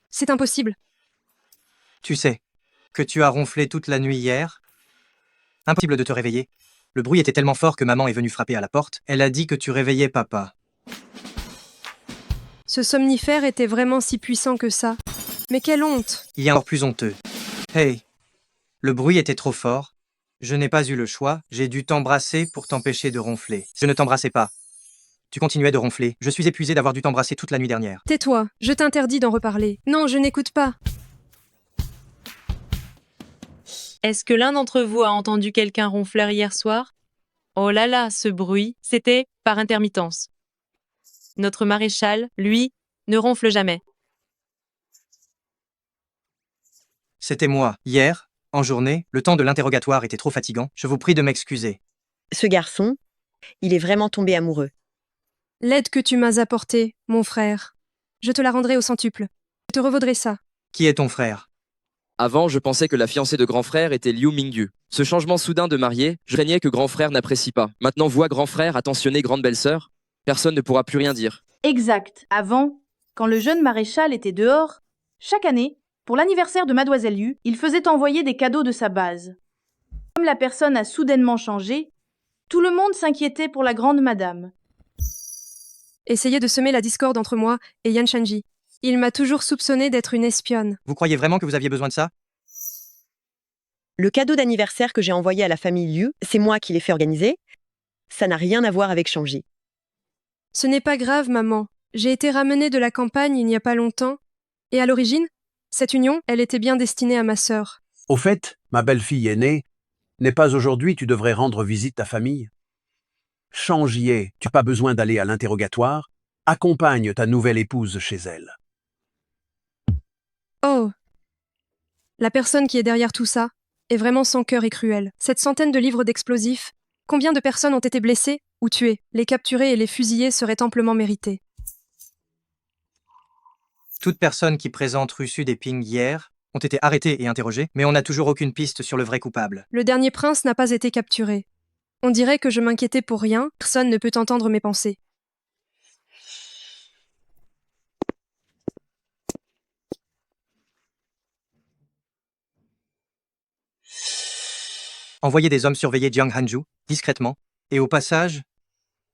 C'est impossible. Tu sais que tu as ronflé toute la nuit hier? Impossible de te réveiller. Le bruit était tellement fort que maman est venue frapper à la porte. Elle a dit que tu réveillais papa. Ce somnifère était vraiment si puissant que ça. Mais quelle honte! Il y a encore plus honteux. Hey, le bruit était trop fort. Je n'ai pas eu le choix. J'ai dû t'embrasser pour t'empêcher de ronfler. Je ne t'embrassais pas. Tu continuais de ronfler. Je suis épuisé d'avoir dû t'embrasser toute la nuit dernière. Tais-toi, je t'interdis d'en reparler. Non, je n'écoute pas. Est-ce que l'un d'entre vous a entendu quelqu'un ronfler hier soir? Oh là là, ce bruit, c'était par intermittence. Notre maréchal, lui, ne ronfle jamais. C'était moi. Hier, en journée, le temps de l'interrogatoire était trop fatigant. Je vous prie de m'excuser. Ce garçon, il est vraiment tombé amoureux. L'aide que tu m'as apportée, mon frère, je te la rendrai au centuple. Je te revaudrai ça. Qui est ton frère? Avant, je pensais que la fiancée de grand frère était Liu Mingyu. Ce changement soudain de mariée, je craignais que grand frère n'apprécie pas. Maintenant, vois grand frère attentionner grande belle-sœur, personne ne pourra plus rien dire. Exact. Avant, quand le jeune maréchal était dehors, chaque année, pour l'anniversaire de Mademoiselle Liu, il faisait envoyer des cadeaux de sa base. Comme la personne a soudainement changé, tout le monde s'inquiétait pour la grande madame. Essayez de semer la discorde entre moi et Yan Shanji. Il m'a toujours soupçonné d'être une espionne. Vous croyez vraiment que vous aviez besoin de ça? Le cadeau d'anniversaire que j'ai envoyé à la famille Liu, c'est moi qui l'ai fait organiser. Ça n'a rien à voir avec Shanji. Ce n'est pas grave, maman. J'ai été ramenée de la campagne il n'y a pas longtemps. Et à l'origine, cette union, elle était bien destinée à ma sœur. Au fait, ma belle-fille aînée, n'est pas aujourd'hui tu devrais rendre visite ta famille? Changier, tu n'as pas besoin d'aller à l'interrogatoire. Accompagne ta nouvelle épouse chez elle. Oh! La personne qui est derrière tout ça est vraiment sans cœur et cruelle. Cette centaine de livres d'explosifs, combien de personnes ont été blessées ou tuées? Les capturer et les fusiller seraient amplement mérités. Toutes personnes qui présentent rue Sud et Ping hier ont été arrêtées et interrogées, mais on n'a toujours aucune piste sur le vrai coupable. Le dernier prince n'a pas été capturé. On dirait que je m'inquiétais pour rien, personne ne peut entendre mes pensées. Envoyez des hommes surveiller Jiang Hanju, discrètement, et au passage,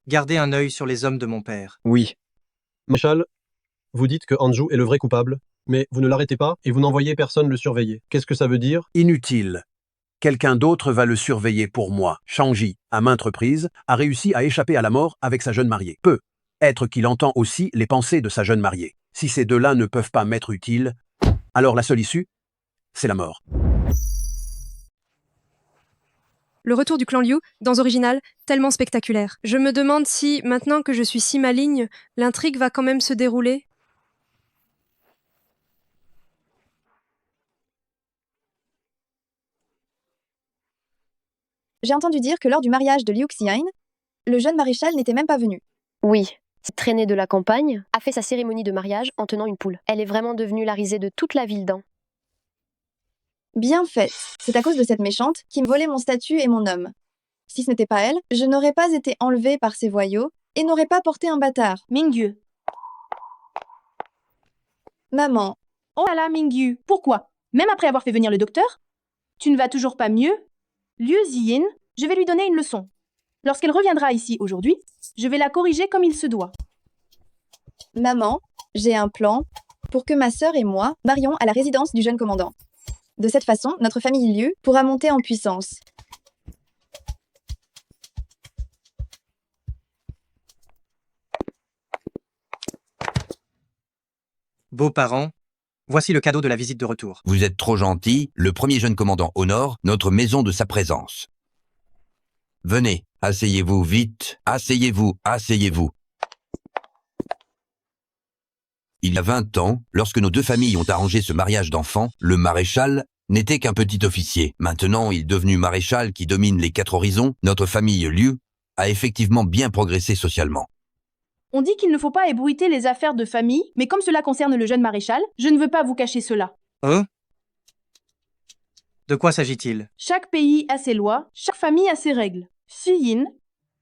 gardez un œil sur les hommes de mon père. Oui. Maréchal, vous dites que Anju est le vrai coupable, mais vous ne l'arrêtez pas et vous n'envoyez personne le surveiller. Qu'est-ce que ça veut dire? Inutile. Quelqu'un d'autre va le surveiller pour moi. Shanji, à maintes reprises, a réussi à échapper à la mort avec sa jeune mariée. Peut être qu'il entend aussi les pensées de sa jeune mariée. Si ces deux-là ne peuvent pas m'être utiles, alors la seule issue, c'est la mort. Le retour du clan Liu, dans Original, tellement spectaculaire. Je me demande si, maintenant que je suis si maligne, l'intrigue va quand même se dérouler. J'ai entendu dire que lors du mariage de Liu Xian, le jeune maréchal n'était même pas venu. Oui, cette traînée de la campagne a fait sa cérémonie de mariage en tenant une poule. Elle est vraiment devenue la risée de toute la ville d'An. Bien fait. C'est à cause de cette méchante qui me volait mon statut et mon homme. Si ce n'était pas elle, je n'aurais pas été enlevée par ces voyous et n'aurais pas porté un bâtard. Mingyu. Maman. Oh là là, Mingyu. Pourquoi? Même après avoir fait venir le docteur? Tu ne vas toujours pas mieux? Liu Ziyin, je vais lui donner une leçon. Lorsqu'elle reviendra ici aujourd'hui, je vais la corriger comme il se doit. Maman, j'ai un plan pour que ma sœur et moi marions à la résidence du jeune commandant. De cette façon, notre famille Liu pourra monter en puissance. Beaux-parents, voici le cadeau de la visite de retour. Vous êtes trop gentil, le premier jeune commandant honore notre maison de sa présence. Venez, asseyez-vous vite, asseyez-vous, asseyez-vous. Il y a 20 ans, lorsque nos deux familles ont arrangé ce mariage d'enfants, le maréchal n'était qu'un petit officier. Maintenant, il est devenu maréchal qui domine les 4 horizons. Notre famille Liu a effectivement bien progressé socialement. On dit qu'il ne faut pas ébruiter les affaires de famille, mais comme cela concerne le jeune maréchal, je ne veux pas vous cacher cela. Hein? De quoi s'agit-il? Chaque pays a ses lois, chaque famille a ses règles. Xiyin,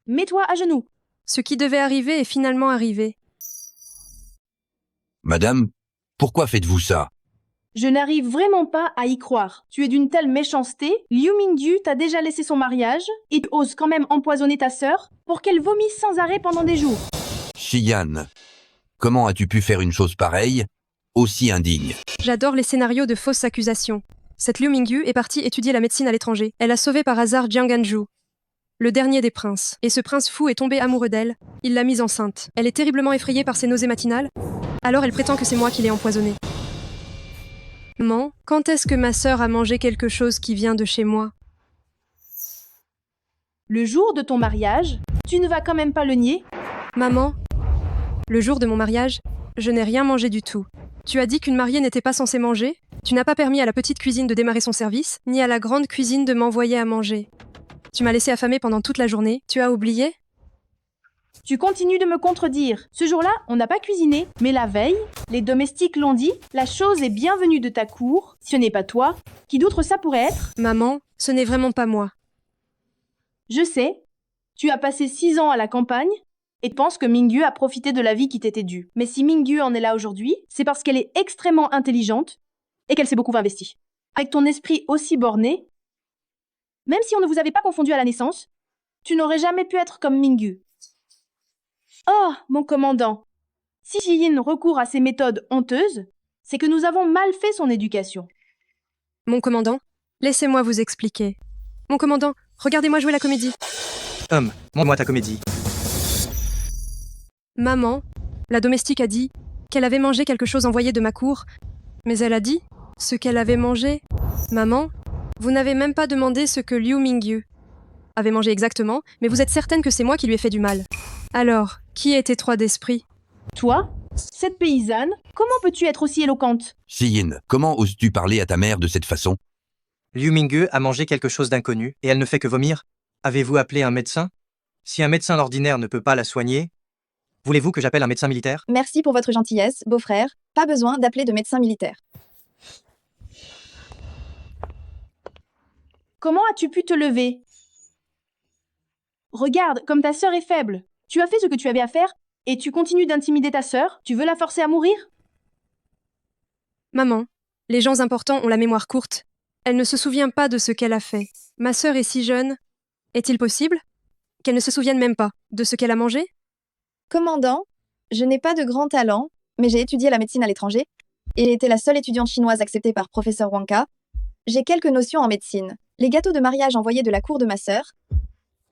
mets-toi à genoux. Ce qui devait arriver est finalement arrivé. Madame, pourquoi faites-vous ça? Je n'arrive vraiment pas à y croire. Tu es d'une telle méchanceté, Liu Mingyu t'a déjà laissé son mariage, et tu oses quand même empoisonner ta sœur pour qu'elle vomisse sans arrêt pendant des jours. Xiyan, comment as-tu pu faire une chose pareille, aussi indigne? J'adore les scénarios de fausses accusations. Cette Liu Mingyu est partie étudier la médecine à l'étranger. Elle a sauvé par hasard Jiang Hanju. le dernier des princes. Et ce prince fou est tombé amoureux d'elle. Il l'a mise enceinte. Elle est terriblement effrayée par ses nausées matinales. Alors elle prétend que c'est moi qui l'ai empoisonnée. Maman, quand est-ce que ma sœur a mangé quelque chose qui vient de chez moi? Le jour de ton mariage, tu ne vas quand même pas le nier? Maman, le jour de mon mariage, je n'ai rien mangé du tout. Tu as dit qu'une mariée n'était pas censée manger? Tu n'as pas permis à la petite cuisine de démarrer son service, ni à la grande cuisine de m'envoyer à manger. Tu m'as laissé affamée pendant toute la journée. Tu as oublié? Tu continues de me contredire. Ce jour-là, on n'a pas cuisiné, mais la veille, les domestiques l'ont dit, la chose est bienvenue de ta cour. Ce n'est pas toi. Qui d'autre ça pourrait être? Maman, ce n'est vraiment pas moi. Je sais. Tu as passé 6 ans à la campagne et penses que Mingyu a profité de la vie qui t'était due. Mais si Mingyu en est là aujourd'hui, c'est parce qu'elle est extrêmement intelligente et qu'elle s'est beaucoup investie. Avec ton esprit aussi borné, même si on ne vous avait pas confondu à la naissance, tu n'aurais jamais pu être comme Mingyu. Oh, mon commandant, si Jiyin recourt à ces méthodes honteuses, c'est que nous avons mal fait son éducation. Mon commandant, laissez-moi vous expliquer. Mon commandant, regardez-moi jouer la comédie. Montre-moi ta comédie. Maman, la domestique a dit qu'elle avait mangé quelque chose envoyé de ma cour, mais elle a dit ce qu'elle avait mangé. Maman, vous n'avez même pas demandé ce que Liu Mingyu avait mangé exactement, mais vous êtes certaine que c'est moi qui lui ai fait du mal. Alors, qui est étroit d'esprit? Toi, cette paysanne, comment peux-tu être aussi éloquente? Yin, comment oses-tu parler à ta mère de cette façon? Liu Mingyu a mangé quelque chose d'inconnu et elle ne fait que vomir. Avez-vous appelé un médecin? Si un médecin ordinaire ne peut pas la soigner, voulez-vous que j'appelle un médecin militaire? Merci pour votre gentillesse, beau-frère. Pas besoin d'appeler de médecin militaire. Comment as-tu pu te lever? Regarde, comme ta sœur est faible. Tu as fait ce que tu avais à faire et tu continues d'intimider ta sœur? Tu veux la forcer à mourir? Maman, les gens importants ont la mémoire courte. Elle ne se souvient pas de ce qu'elle a fait. Ma sœur est si jeune. Est-il possible qu'elle ne se souvienne même pas de ce qu'elle a mangé? Commandant, je n'ai pas de grand talent, mais j'ai étudié la médecine à l'étranger et j'ai été la seule étudiante chinoise acceptée par professeur Wangka. J'ai quelques notions en médecine. Les gâteaux de mariage envoyés de la cour de ma sœur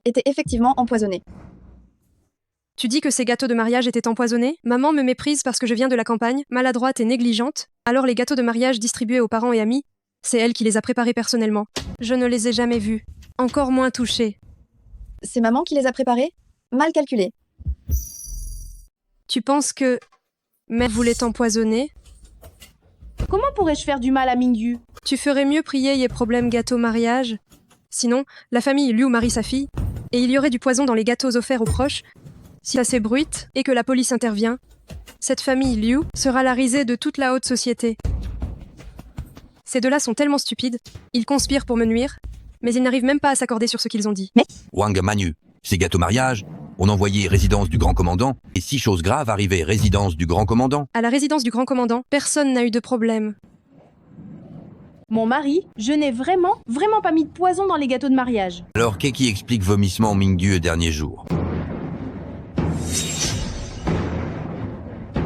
étaient effectivement empoisonnés. Tu dis que ces gâteaux de mariage étaient empoisonnés? Maman me méprise parce que je viens de la campagne, maladroite et négligente. Alors les gâteaux de mariage distribués aux parents et amis, c'est elle qui les a préparés personnellement. Je ne les ai jamais vus, encore moins touchés. C'est maman qui les a préparés? Mal calculé. Tu penses que mère voulait t'empoisonner? Comment pourrais-je faire du mal à Mingyu? Tu ferais mieux prier y ait problème gâteau mariage. Sinon, la famille Liu marie sa fille, et il y aurait du poison dans les gâteaux offerts aux proches. Si ça s'ébruite et que la police intervient, cette famille Liu sera la risée de toute la haute société. Ces deux-là sont tellement stupides, ils conspirent pour me nuire, mais ils n'arrivent même pas à s'accorder sur ce qu'ils ont dit. Wang Manu, ces gâteaux mariage, on envoyait résidence du grand commandant, et si chose grave arrivait, résidence du grand commandant. À la résidence du grand commandant, personne n'a eu de problème. Mon mari, je n'ai vraiment pas mis de poison dans les gâteaux de mariage. Alors, qu'est-ce qui explique vomissement Mingyu le dernier jour?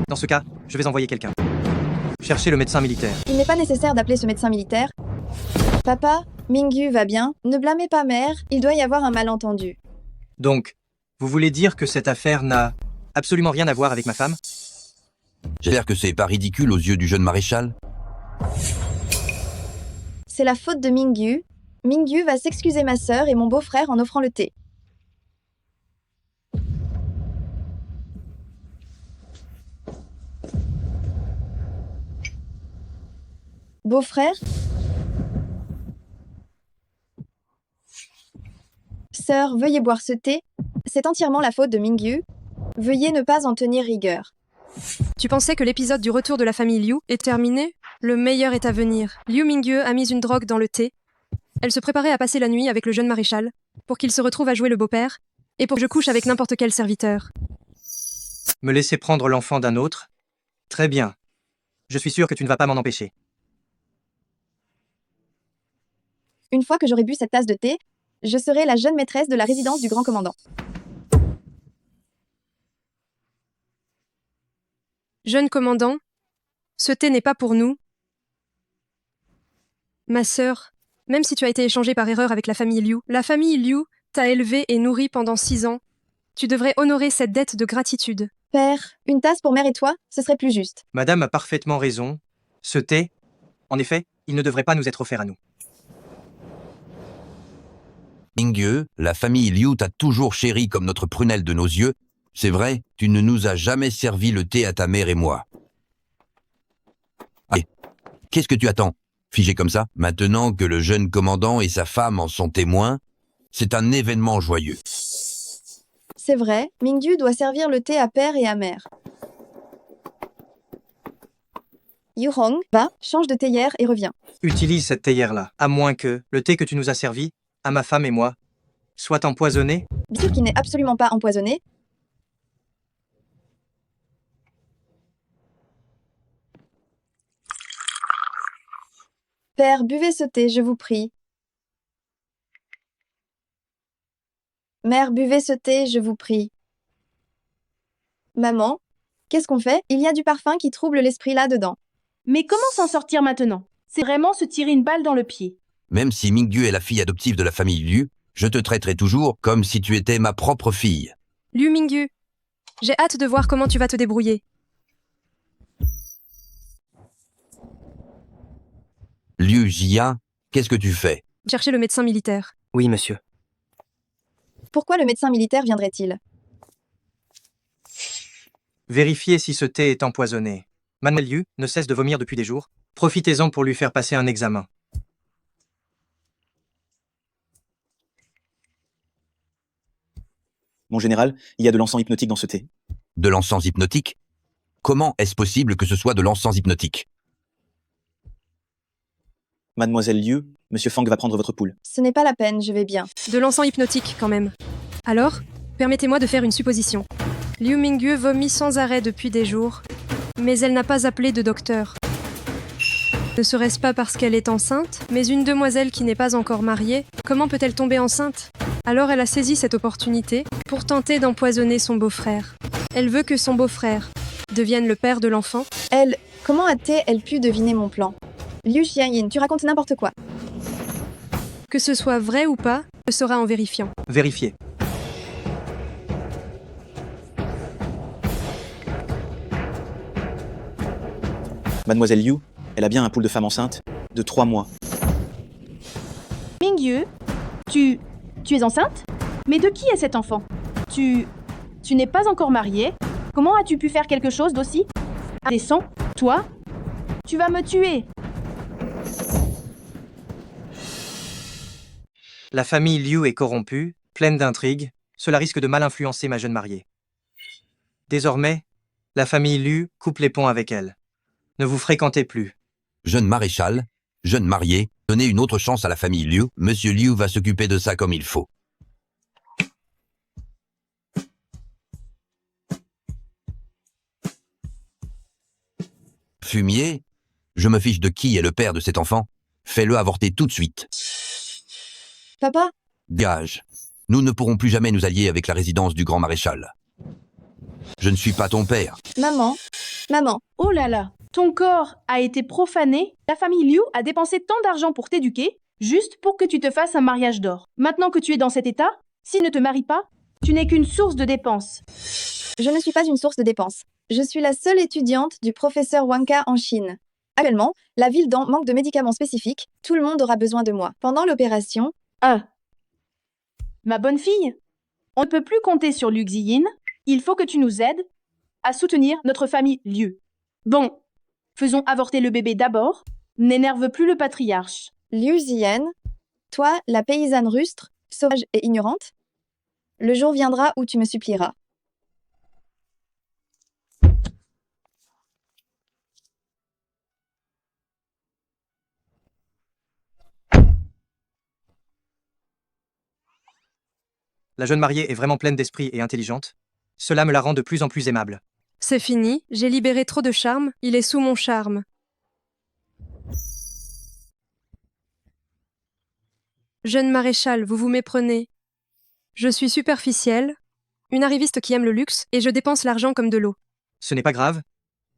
Dans ce cas, je vais envoyer quelqu'un. Chercher le médecin militaire. Il n'est pas nécessaire d'appeler ce médecin militaire. Papa, Mingyu va bien. Ne blâmez pas mère, il doit y avoir un malentendu. Donc, vous voulez dire que cette affaire n'a absolument rien à voir avec ma femme? J'espère que c'est pas ridicule aux yeux du jeune maréchal. C'est la faute de Mingyu. Mingyu va s'excuser ma sœur et mon beau-frère en offrant le thé. Beau-frère? Sœur, veuillez boire ce thé. C'est entièrement la faute de Mingyu. Veuillez ne pas en tenir rigueur. Tu pensais que l'épisode du retour de la famille Liu est terminé? Le meilleur est à venir. Liu Mingyu a mis une drogue dans le thé. Elle se préparait à passer la nuit avec le jeune maréchal, pour qu'il se retrouve à jouer le beau-père, et pour que je couche avec n'importe quel serviteur. Me laisser prendre l'enfant d'un autre? Très bien. Je suis sûr que tu ne vas pas m'en empêcher. Une fois que j'aurai bu cette tasse de thé, je serai la jeune maîtresse de la résidence du grand commandant. Jeune commandant, ce thé n'est pas pour nous. Ma sœur, même si tu as été échangée par erreur avec la famille Liu t'a élevé et nourri pendant 6 ans. Tu devrais honorer cette dette de gratitude. Père, une tasse pour mère et toi, ce serait plus juste. Madame a parfaitement raison. Ce thé, en effet, il ne devrait pas nous être offert à nous. Mingyu, la famille Liu t'a toujours chéri comme notre prunelle de nos yeux. C'est vrai, tu ne nous as jamais servi le thé à ta mère et moi. Allez, qu'est-ce que tu attends? Figé comme ça, maintenant que le jeune commandant et sa femme en sont témoins, c'est un événement joyeux. C'est vrai, Mingyu doit servir le thé à père et à mère. Yuhong, va, change de théière et reviens. Utilise cette théière-là, à moins que le thé que tu nous as servi, à ma femme et moi, soit empoisonné. Bien sûr qu'il n'est absolument pas empoisonné. Père, buvez ce thé, je vous prie. Mère, buvez ce thé, je vous prie. Maman, qu'est-ce qu'on fait? Il y a du parfum qui trouble l'esprit là-dedans. Mais comment s'en sortir maintenant? C'est vraiment se tirer une balle dans le pied. Même si Mingyu est la fille adoptive de la famille Liu, je te traiterai toujours comme si tu étais ma propre fille. Liu Mingyu, j'ai hâte de voir comment tu vas te débrouiller. Liu Jia, qu'est-ce que tu fais? Chercher le médecin militaire. Oui, monsieur. Pourquoi le médecin militaire viendrait-il? Vérifiez si ce thé est empoisonné. Mademoiselle Liu ne cesse de vomir depuis des jours. Profitez-en pour lui faire passer un examen. Mon général, il y a de l'encens hypnotique dans ce thé. De l'encens hypnotique? Comment est-ce possible que ce soit de l'encens hypnotique? Mademoiselle Liu, Monsieur Fang va prendre votre poule. Ce n'est pas la peine, je vais bien. De l'encens hypnotique, quand même. Alors, permettez-moi de faire une supposition. Liu Mingyu vomit sans arrêt depuis des jours, mais elle n'a pas appelé de docteur. Ne serait-ce pas parce qu'elle est enceinte? Mais une demoiselle qui n'est pas encore mariée, comment peut-elle tomber enceinte? Alors elle a saisi cette opportunité pour tenter d'empoisonner son beau-frère. Elle veut que son beau-frère devienne le père de l'enfant. Comment a-t-elle pu deviner mon plan? Liu Xianyin, tu racontes n'importe quoi. Que ce soit vrai ou pas, le saura en vérifiant. Vérifiez. Mademoiselle Liu, elle a bien un poule de femme enceinte de 3 mois. Mingyu, tu es enceinte? Mais de qui est cet enfant? Tu n'es pas encore mariée? Comment as-tu pu faire quelque chose d'aussi indécent? Toi? Tu vas me tuer! La famille Liu est corrompue, pleine d'intrigues. Cela risque de mal influencer ma jeune mariée. Désormais, la famille Liu coupe les ponts avec elle. Ne vous fréquentez plus. Jeune maréchal, jeune marié, donnez une autre chance à la famille Liu. Monsieur Liu va s'occuper de ça comme il faut. Fumier, je me fiche de qui est le père de cet enfant. Fais-le avorter tout de suite. Papa? Gage. Nous ne pourrons plus jamais nous allier avec la résidence du grand maréchal. Je ne suis pas ton père. Maman? Oh là là! Ton corps a été profané. La famille Liu a dépensé tant d'argent pour t'éduquer, juste pour que tu te fasses un mariage d'or. Maintenant que tu es dans cet état, s'il ne te marie pas, tu n'es qu'une source de dépenses. Je ne suis pas une source de dépenses. Je suis la seule étudiante du professeur Wanka en Chine. Actuellement, la ville manque de médicaments spécifiques. Tout le monde aura besoin de moi. Pendant l'opération... Ma bonne fille, on ne peut plus compter sur Liu Xiyin. Il faut que tu nous aides à soutenir notre famille Liu. Bon, faisons avorter le bébé d'abord. N'énerve plus le patriarche. Liu Xiyan, toi, la paysanne rustre, sauvage et ignorante, le jour viendra où tu me supplieras. La jeune mariée est vraiment pleine d'esprit et intelligente. Cela me la rend de plus en plus aimable. C'est fini, j'ai libéré trop de charme, il est sous mon charme. Jeune maréchal, vous vous méprenez. Je suis superficielle, une arriviste qui aime le luxe, et je dépense l'argent comme de l'eau. Ce n'est pas grave.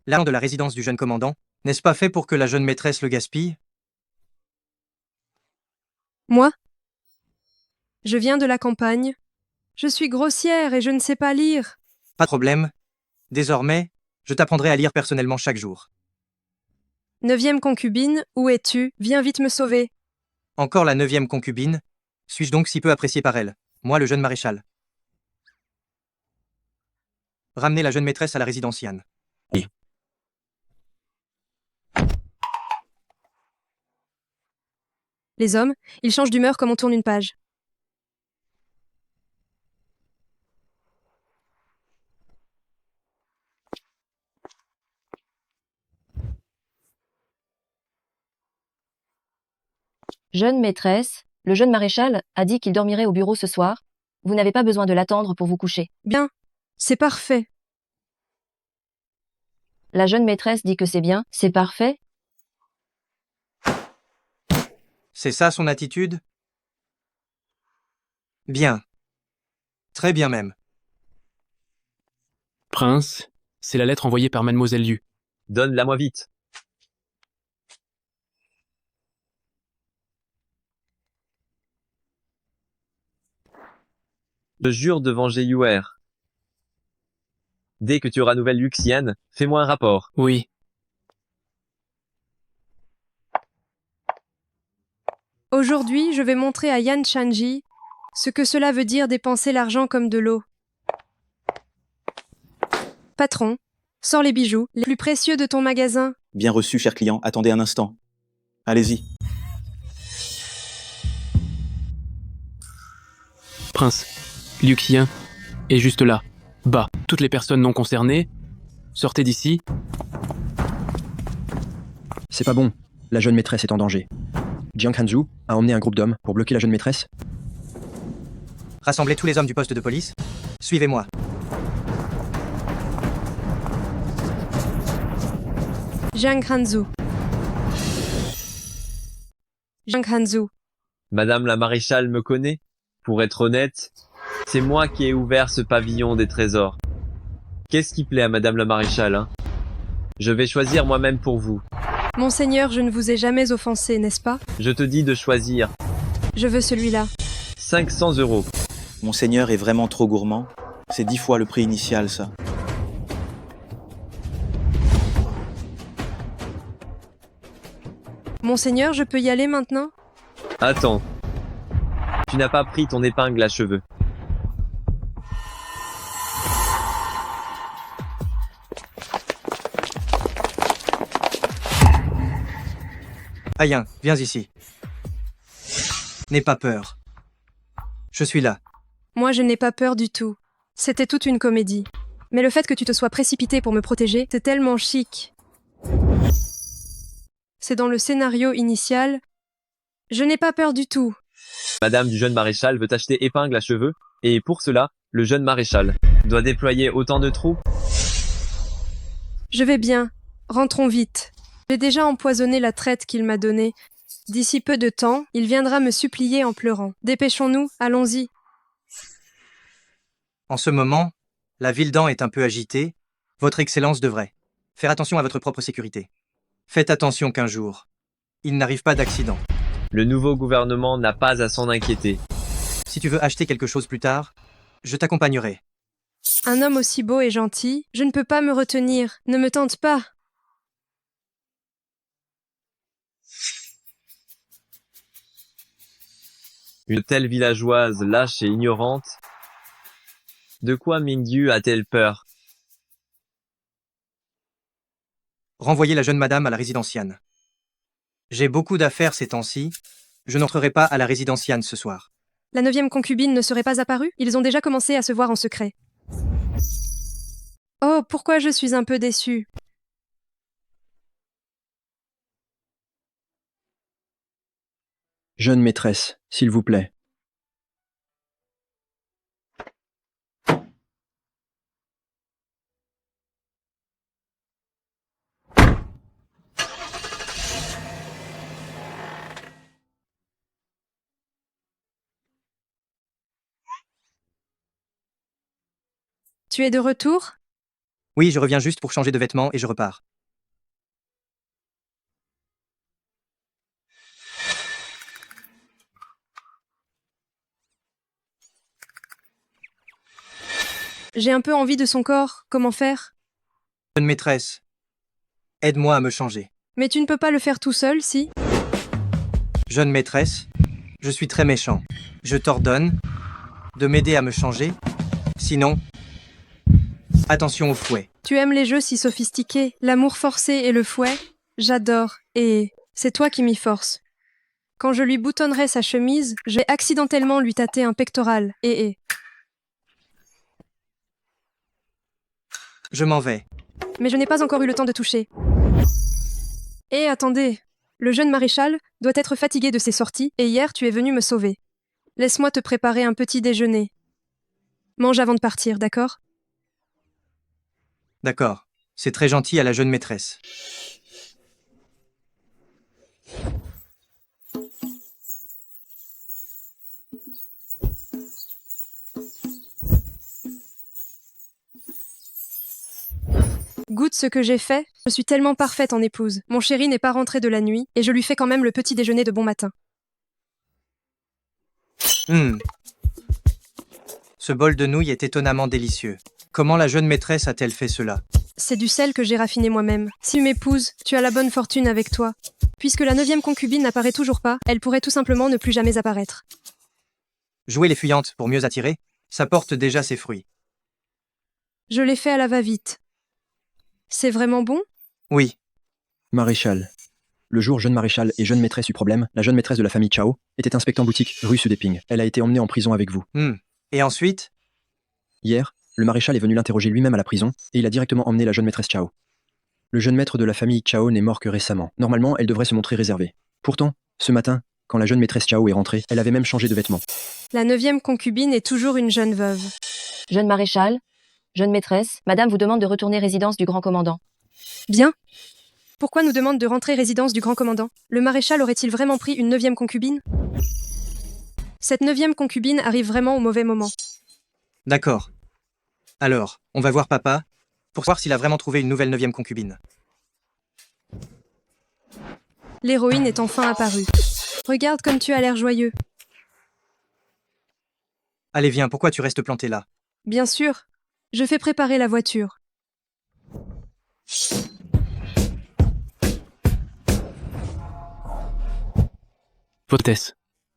L'argent de la résidence du jeune commandant, n'est-ce pas fait pour que la jeune maîtresse le gaspille? Moi? Je viens de la campagne. Je suis grossière et je ne sais pas lire. Pas de problème. Désormais, je t'apprendrai à lire personnellement chaque jour. 9e concubine, où es-tu? Viens vite me sauver. Encore la 9e concubine. Suis-je donc si peu apprécié par elle, moi le jeune maréchal? Ramenez la jeune maîtresse à la résidence Yann. Oui. Les hommes, ils changent d'humeur comme on tourne une page. Jeune maîtresse, le jeune maréchal a dit qu'il dormirait au bureau ce soir. Vous n'avez pas besoin de l'attendre pour vous coucher. Bien, c'est parfait. La jeune maîtresse dit que c'est bien, c'est parfait. C'est ça son attitude? Bien. Très bien même. Prince, c'est la lettre envoyée par Mademoiselle Liu. Donne-la-moi vite. Je jure devant G.U.R. Dès que tu auras nouvelle Luxiane, fais-moi un rapport. Oui. Aujourd'hui, je vais montrer à Yan Chanji ce que cela veut dire dépenser l'argent comme de l'eau. Patron, sors les bijoux, les plus précieux de ton magasin. Bien reçu, cher client. Attendez un instant. Allez-y. Prince, Liu Xian est juste là. Bas. Toutes les personnes non concernées, sortez d'ici. C'est pas bon. La jeune maîtresse est en danger. Jiang Hanzhu a emmené un groupe d'hommes pour bloquer la jeune maîtresse. Rassemblez tous les hommes du poste de police. Suivez-moi. Jiang Hanzhu. Jiang Hanzhu. Madame la maréchale me connaît. Pour être honnête, c'est moi qui ai ouvert ce pavillon des trésors. Qu'est-ce qui plaît à Madame la maréchale, hein? Je vais choisir moi-même pour vous. Monseigneur, je ne vous ai jamais offensé, n'est-ce pas? Je te dis de choisir. Je veux celui-là. 500 €. Monseigneur est vraiment trop gourmand. C'est 10 fois le prix initial, ça. Monseigneur, je peux y aller maintenant? Attends. Tu n'as pas pris ton épingle à cheveux. Ayen, viens ici. N'aie pas peur. Je suis là. Moi, je n'ai pas peur du tout. C'était toute une comédie. Mais le fait que tu te sois précipité pour me protéger, c'est tellement chic. C'est dans le scénario initial. Je n'ai pas peur du tout. Madame du jeune maréchal veut acheter épingle à cheveux, et pour cela, le jeune maréchal doit déployer autant de troupes. Je vais bien. Rentrons vite. J'ai déjà empoisonné la traite qu'il m'a donnée. D'ici peu de temps, il viendra me supplier en pleurant. Dépêchons-nous, allons-y. En ce moment, la ville d'An est un peu agitée. Votre Excellence devrait faire attention à votre propre sécurité. Faites attention qu'un jour, il n'arrive pas d'accident. Le nouveau gouvernement n'a pas à s'en inquiéter. Si tu veux acheter quelque chose plus tard, je t'accompagnerai. Un homme aussi beau et gentil, je ne peux pas me retenir. Ne me tente pas. Une telle villageoise lâche et ignorante. De quoi Mingyu a-t-elle peur? Renvoyez la jeune madame à la résidence Yann. J'ai beaucoup d'affaires ces temps-ci. Je n'entrerai pas à la résidence Yann ce soir. La 9e concubine ne serait pas apparue? Ils ont déjà commencé à se voir en secret. Oh, pourquoi je suis un peu déçue. Jeune maîtresse, s'il vous plaît. Tu es de retour? Oui, je reviens juste pour changer de vêtements et je repars. J'ai un peu envie de son corps, comment faire? Jeune maîtresse, aide-moi à me changer. Mais tu ne peux pas le faire tout seul, si? Jeune maîtresse, je suis très méchant. Je t'ordonne de m'aider à me changer. Sinon, attention au fouet. Tu aimes les jeux si sophistiqués, l'amour forcé et le fouet? J'adore, et c'est toi qui m'y forces. Quand je lui boutonnerai sa chemise, je vais accidentellement lui tâter un pectoral, et... Je m'en vais. Mais je n'ai pas encore eu le temps de toucher. Et attendez, le jeune maréchal doit être fatigué de ses sorties, et hier tu es venu me sauver. Laisse-moi te préparer un petit déjeuner. Mange avant de partir, d'accord? D'accord. C'est très gentil à la jeune maîtresse. Goûte ce que j'ai fait, je suis tellement parfaite en épouse. Mon chéri n'est pas rentré de la nuit, et je lui fais quand même le petit déjeuner de bon matin. Ce bol de nouilles est étonnamment délicieux. Comment la jeune maîtresse a-t-elle fait cela? C'est du sel que j'ai raffiné moi-même. Si tu m'épouses, tu as la bonne fortune avec toi. Puisque la 9e concubine n'apparaît toujours pas, elle pourrait tout simplement ne plus jamais apparaître. Jouer les fuyantes pour mieux attirer, ça porte déjà ses fruits. Je l'ai fait à la va-vite. C'est vraiment bon? Oui. Maréchal. Le jour jeune maréchal et jeune maîtresse eu problème, la jeune maîtresse de la famille Chao était inspectant boutique rue Sudéping. Elle a été emmenée en prison avec vous. Et ensuite? Hier, le maréchal est venu l'interroger lui-même à la prison et il a directement emmené la jeune maîtresse Chao. Le jeune maître de la famille Chao n'est mort que récemment. Normalement, elle devrait se montrer réservée. Pourtant, ce matin, quand la jeune maîtresse Chao est rentrée, elle avait même changé de vêtements. La 9e concubine est toujours une jeune veuve. Jeune maréchal, jeune maîtresse, madame vous demande de retourner résidence du grand commandant. Bien. Pourquoi nous demande de rentrer résidence du grand commandant? Le maréchal aurait-il vraiment pris une 9e concubine? Cette 9e concubine arrive vraiment au mauvais moment. D'accord. Alors, on va voir papa, pour voir s'il a vraiment trouvé une nouvelle 9e concubine. L'héroïne est enfin apparue. Regarde comme tu as l'air joyeux. Allez, viens, pourquoi tu restes planté là? Bien sûr. Je fais préparer la voiture.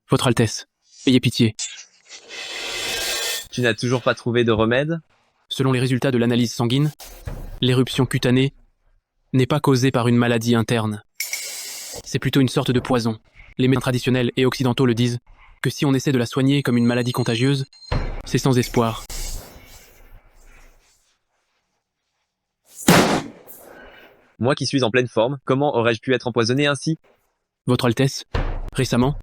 Votre Altesse, ayez pitié. Tu n'as toujours pas trouvé de remède? Selon les résultats de l'analyse sanguine, l'éruption cutanée n'est pas causée par une maladie interne. C'est plutôt une sorte de poison. Les médecins traditionnels et occidentaux le disent, que si on essaie de la soigner comme une maladie contagieuse, c'est sans espoir. Moi qui suis en pleine forme, comment aurais-je pu être empoisonné ainsi? Votre Altesse, récemment,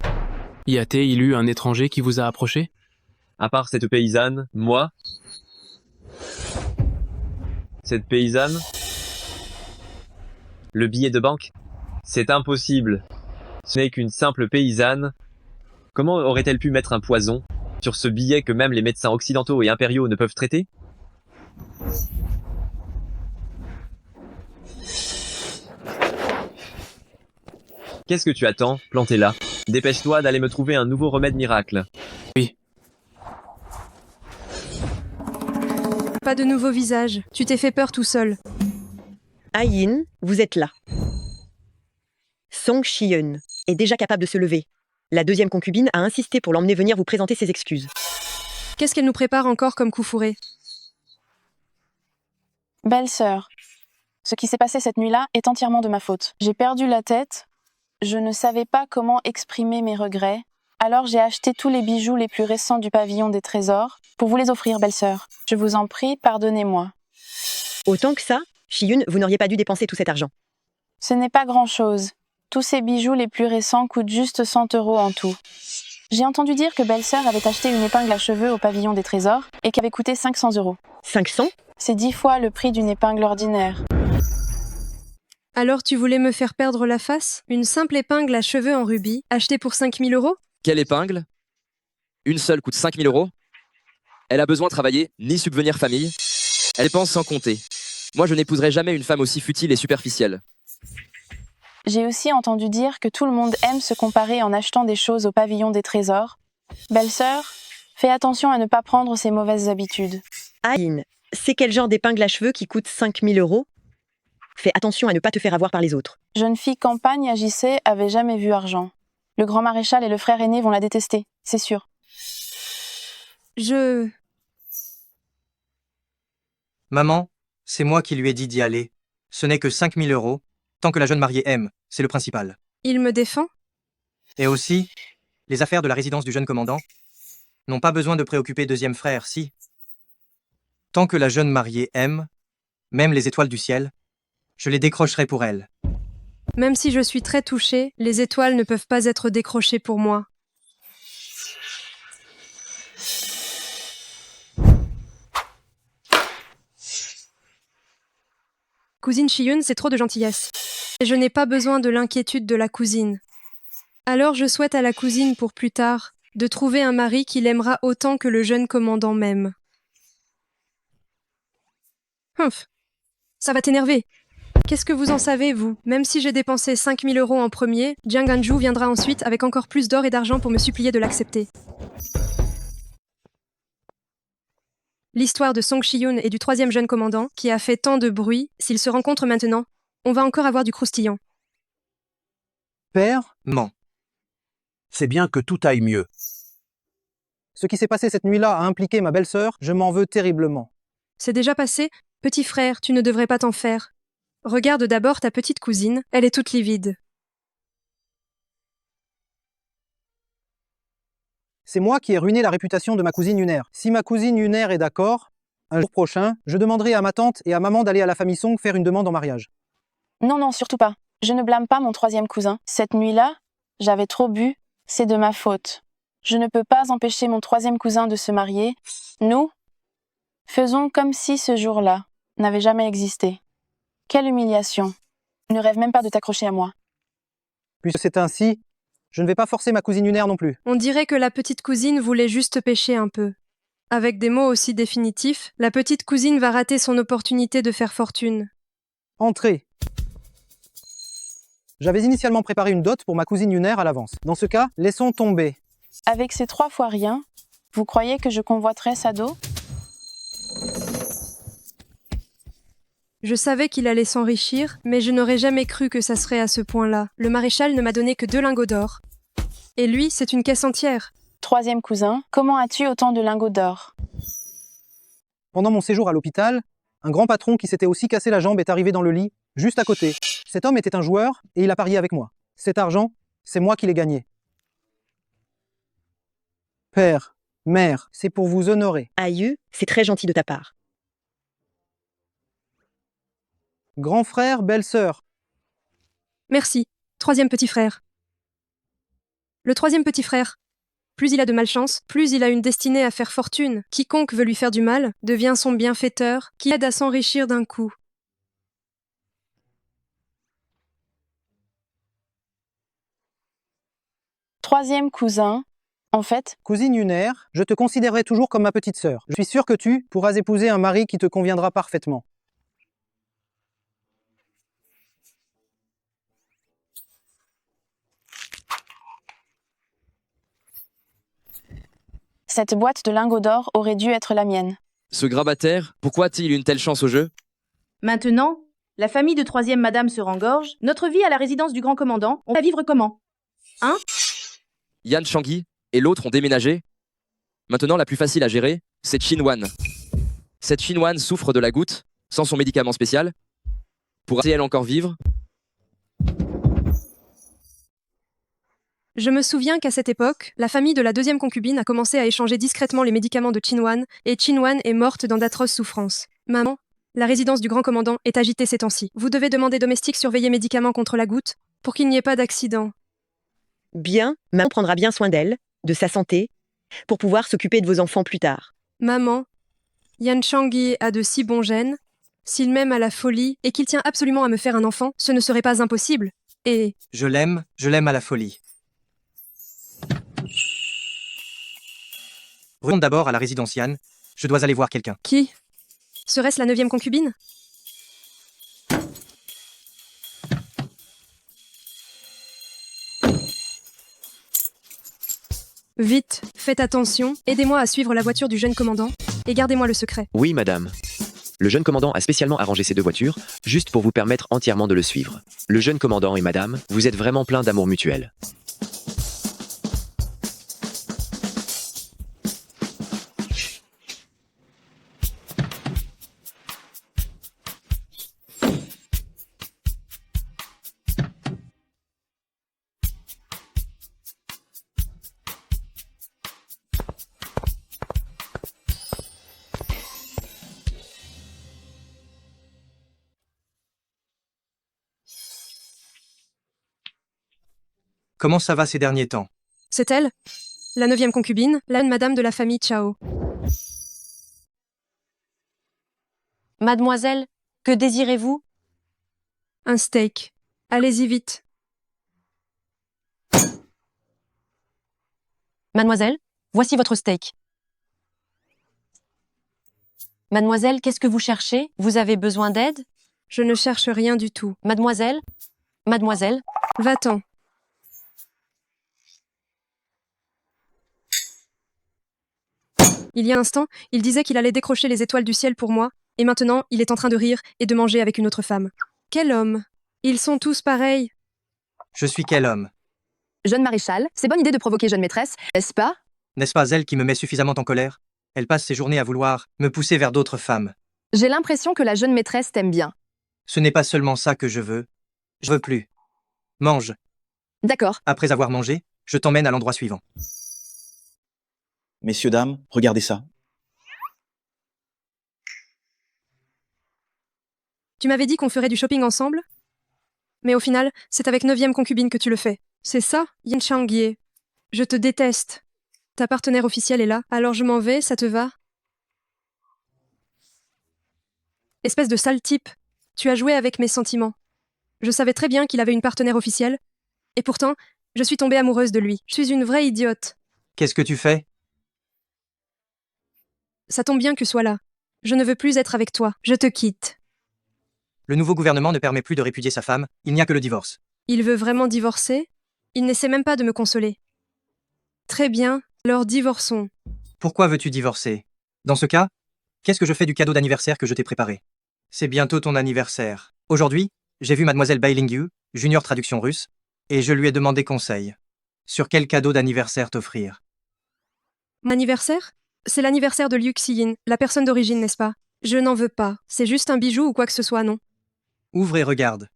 y a-t-il eu un étranger qui vous a approché? À part cette paysanne, moi? Cette paysanne? Le billet de banque? C'est impossible. Ce n'est qu'une simple paysanne. Comment aurait-elle pu mettre un poison sur ce billet que même les médecins occidentaux et impériaux ne peuvent traiter? Qu'est-ce que tu attends, planté là? Dépêche-toi d'aller me trouver un nouveau remède miracle. Oui. Pas de nouveau visage. Tu t'es fait peur tout seul. Ayin, vous êtes là. Song Shi-eun est déjà capable de se lever. La 2e concubine a insisté pour l'emmener venir vous présenter ses excuses. Qu'est-ce qu'elle nous prépare encore comme coup fourré? Belle-sœur, ce qui s'est passé cette nuit-là est entièrement de ma faute. J'ai perdu la tête, je ne savais pas comment exprimer mes regrets, alors j'ai acheté tous les bijoux les plus récents du pavillon des trésors pour vous les offrir, belle-sœur. Je vous en prie, pardonnez-moi. Autant que ça, Shi-eun, vous n'auriez pas dû dépenser tout cet argent. Ce n'est pas grand-chose. Tous ces bijoux les plus récents coûtent juste 100 € en tout. J'ai entendu dire que belle-sœur avait acheté une épingle à cheveux au pavillon des trésors et qu'elle avait coûté 500 €. 500? C'est 10 fois le prix d'une épingle ordinaire. Alors tu voulais me faire perdre la face? Une simple épingle à cheveux en rubis, achetée pour 5 000 €? Quelle épingle? Une seule coûte 5 000 €. Elle a besoin de travailler, ni subvenir famille. Elle pense sans compter. Moi, je n'épouserai jamais une femme aussi futile et superficielle. J'ai aussi entendu dire que tout le monde aime se comparer en achetant des choses au pavillon des trésors. Belle-sœur, fais attention à ne pas prendre ces mauvaises habitudes. Aïn, c'est quel genre d'épingle à cheveux qui coûte 5000 euros? Fais attention à ne pas te faire avoir par les autres. Jeune fille campagne agissait, avait jamais vu argent. Le grand maréchal et le frère aîné vont la détester, c'est sûr. Maman, c'est moi qui lui ai dit d'y aller. Ce n'est que 5000 euros. Tant que la jeune mariée aime, c'est le principal. Il me défend? Et aussi, les affaires de la résidence du jeune commandant n'ont pas besoin de préoccuper deuxième frère, si. Tant que la jeune mariée aime, même les étoiles du ciel, je les décrocherai pour elle. Même si je suis très touchée, les étoiles ne peuvent pas être décrochées pour moi. Cousine Chiyun, c'est trop de gentillesse. Et je n'ai pas besoin de l'inquiétude de la cousine. Alors je souhaite à la cousine pour plus tard de trouver un mari qui l'aimera autant que le jeune commandant m'aime. Humph, ça va t'énerver. Qu'est-ce que vous en savez, vous? Même si j'ai dépensé 5000 euros en premier, Jiang Ganju viendra ensuite avec encore plus d'or et d'argent pour me supplier de l'accepter. L'histoire de Song Shiyun et du troisième jeune commandant, qui a fait tant de bruit, s'ils se rencontrent maintenant, on va encore avoir du croustillant. Père, Ment. C'est bien que tout aille mieux. ce qui s'est passé cette nuit-là a impliqué ma belle-sœur, je m'en veux terriblement. C'est déjà passé? Petit frère, tu ne devrais pas t'en faire. Regarde d'abord ta petite cousine, elle est toute livide. C'est moi qui ai ruiné la réputation de ma cousine Yuner. Si ma cousine Yuner est d'accord, un jour prochain, je demanderai à ma tante et à maman d'aller à la famille Song faire une demande en mariage. Non, non, surtout pas. Je ne blâme pas mon troisième cousin. Cette nuit-là, j'avais trop bu, c'est de ma faute. Je ne peux pas empêcher mon troisième cousin de se marier. Nous, faisons comme si ce jour-là n'avait jamais existé. Quelle humiliation. Je ne rêve même pas de t'accrocher à moi. Puisque c'est ainsi, je ne vais pas forcer ma cousine Yuner non plus. On dirait que la petite cousine voulait juste pêcher un peu. Avec des mots aussi définitifs, la petite cousine va rater son opportunité de faire fortune. Entrez. J'avais initialement préparé une dot pour ma cousine Yuner à l'avance. Dans ce cas, laissons tomber. Avec ces 3 fois rien, vous croyez que je convoiterais sa dot? Je savais qu'il allait s'enrichir, mais je n'aurais jamais cru que ça serait à ce point-là. Le maréchal ne m'a donné que 2 lingots d'or. Et lui, c'est une caisse entière. Troisième cousin, comment as-tu autant de lingots d'or? Pendant mon séjour à l'hôpital, un grand patron qui s'était aussi cassé la jambe est arrivé dans le lit, juste à côté. Cet homme était un joueur et il a parié avec moi. Cet argent, c'est moi qui l'ai gagné. Père, mère, c'est pour vous honorer. Aïeux, c'est très gentil de ta part. Grand frère, belle-sœur. Merci. Troisième petit frère. Le troisième petit frère. Plus il a de malchance, plus il a une destinée à faire fortune. Quiconque veut lui faire du mal devient son bienfaiteur, qui aide à s'enrichir d'un coup. Troisième cousin, en fait, Cousine Yuner, je te considérerai toujours comme ma petite sœur. Je suis sûr que tu pourras épouser un mari qui te conviendra parfaitement. cette boîte de lingots d'or aurait dû être la mienne. Ce grabataire, pourquoi a-t-il une telle chance au jeu? Maintenant, la famille de troisième madame se rengorge. Notre vie à la résidence du grand commandant, on va vivre comment? Hein? Yan Shangyi et l'autre ont déménagé. Maintenant, la plus facile à gérer, c'est Chinwan. Cette Chinwan souffre de la goutte, sans son médicament spécial. Pourra-t-elle encore vivre? Je me souviens qu'à cette époque, la famille de la deuxième concubine a commencé à échanger discrètement les médicaments de Chinwan, et Chinwan est morte dans d'atroces souffrances. Maman, la résidence du grand commandant est agitée ces temps-ci. Vous devez demander domestiques surveiller médicaments contre la goutte, pour qu'il n'y ait pas d'accident. Bien, maman prendra bien soin d'elle, de sa santé, pour pouvoir s'occuper de vos enfants plus tard. Maman, Yan Shangyi a de si bons gènes. S'il m'aime à la folie et qu'il tient absolument à me faire un enfant, ce ne serait pas impossible. Et... Je l'aime à la folie. Revenons d'abord à la résidence Yan. Je dois aller voir quelqu'un. Qui? Serait-ce la 9e concubine? Vite, faites attention, aidez-moi à suivre la voiture du jeune commandant. et gardez-moi le secret. Oui, madame. Le jeune commandant a spécialement arrangé ces deux voitures, juste pour vous permettre entièrement de le suivre. Le jeune commandant et madame, vous êtes vraiment pleins d'amour mutuel. Comment ça va ces derniers temps? C'est elle? La 9e concubine, la madame de la famille Chao. Mademoiselle, que désirez-vous? Un steak. Allez-y vite. Mademoiselle, voici votre steak. Mademoiselle, qu'est-ce que vous cherchez? Vous avez besoin d'aide? Je ne cherche rien du tout. Mademoiselle? Mademoiselle? Va-t'en. Il y a un instant, il disait qu'il allait décrocher les étoiles du ciel pour moi, et maintenant, il est en train de rire et de manger avec une autre femme. Quel homme! Ils sont tous pareils. Je suis quel homme? Jeune maréchal, c'est bonne idée de provoquer jeune maîtresse, n'est-ce pas? N'est-ce pas elle qui me met suffisamment en colère? Elle passe ses journées à vouloir me pousser vers d'autres femmes. J'ai l'impression que la jeune maîtresse t'aime bien. Ce n'est pas seulement ça que je veux. Je veux plus. Mange. D'accord. Après avoir mangé, je t'emmène à l'endroit suivant. Messieurs, dames, regardez ça. Tu m'avais dit qu'on ferait du shopping ensemble? Mais au final, c'est avec 9e concubine que tu le fais. C'est ça, Yin Changye. Je te déteste. Ta partenaire officielle est là, alors je m'en vais, ça te va? Espèce de sale type. Tu as joué avec mes sentiments. Je savais très bien qu'il avait une partenaire officielle. Et pourtant, je suis tombée amoureuse de lui. Je suis une vraie idiote. Qu'est-ce que tu fais? Ça tombe bien que tu sois là. Je ne veux plus être avec toi. Je te quitte. Le nouveau gouvernement ne permet plus de répudier sa femme, il n'y a que le divorce. Il veut vraiment divorcer? Il n'essaie même pas de me consoler. Très bien, alors divorçons. Pourquoi veux-tu divorcer? Dans ce cas, qu'est-ce que je fais du cadeau d'anniversaire que je t'ai préparé? C'est bientôt ton anniversaire. Aujourd'hui, j'ai vu mademoiselle Bailingyu, junior traduction russe, et je lui ai demandé conseil. Sur quel cadeau d'anniversaire t'offrir? Mon anniversaire? C'est l'anniversaire de Liu Xiyin, la personne d'origine, n'est-ce pas? Je n'en veux pas. C'est juste un bijou ou quoi que ce soit, non? Ouvre et regarde.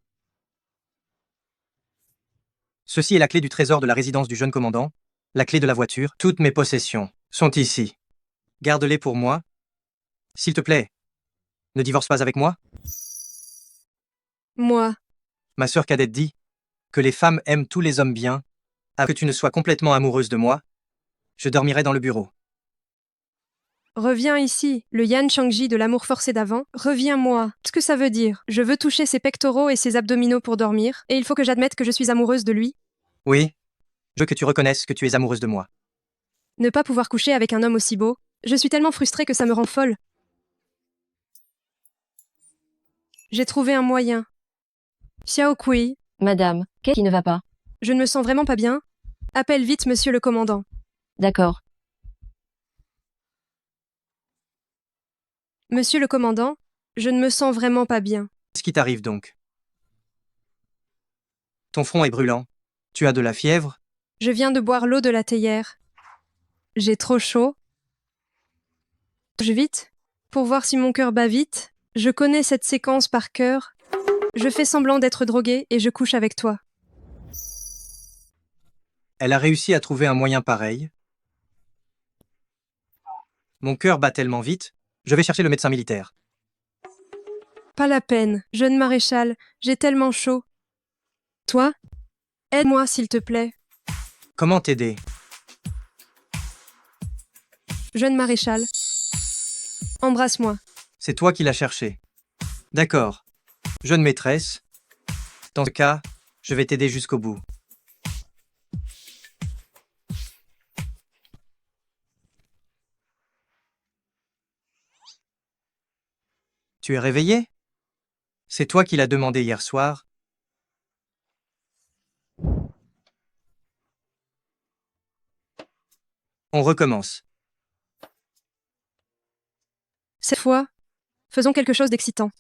Ceci est la clé du trésor de la résidence du jeune commandant, la clé de la voiture, toutes mes possessions sont ici. Garde-les pour moi. S'il te plaît, ne divorce pas avec moi. Moi. Ma sœur cadette dit que les femmes aiment tous les hommes bien, à que tu ne sois complètement amoureuse de moi. Je dormirai dans le bureau. Reviens ici, le Yan Changji de l'amour forcé d'avant. Reviens-moi. Ce que ça veut dire? Je veux toucher ses pectoraux et ses abdominaux pour dormir, et il faut que j'admette que je suis amoureuse de lui. Oui, je veux que tu reconnaisses que tu es amoureuse de moi. Ne pas pouvoir coucher avec un homme aussi beau, je suis tellement frustrée que ça me rend folle. J'ai trouvé un moyen. Xiao Kui. Madame, qu'est-ce qui ne va pas? Je ne me sens vraiment pas bien. Appelle vite monsieur le commandant. D'accord. Monsieur le commandant, je ne me sens vraiment pas bien. Qu'est-ce qui t'arrive donc? Ton front est brûlant. Tu as de la fièvre? Je viens de boire l'eau de la théière. J'ai trop chaud. Je vite, pour voir si mon cœur bat vite. Je connais cette séquence par cœur. Je fais semblant d'être droguée et je couche avec toi. Elle a réussi à trouver un moyen pareil. Mon cœur bat tellement vite, je vais chercher le médecin militaire. Pas la peine, jeune maréchal, j'ai tellement chaud. Toi? Aide-moi s'il te plaît. Comment t'aider? Jeune maréchal. Embrasse-moi. C'est toi qui l'as cherché. D'accord. Jeune maîtresse. Dans ce cas, je vais t'aider jusqu'au bout. Tu es réveillé? C'est toi qui l'as demandé hier soir. On recommence. Cette fois, faisons quelque chose d'excitant.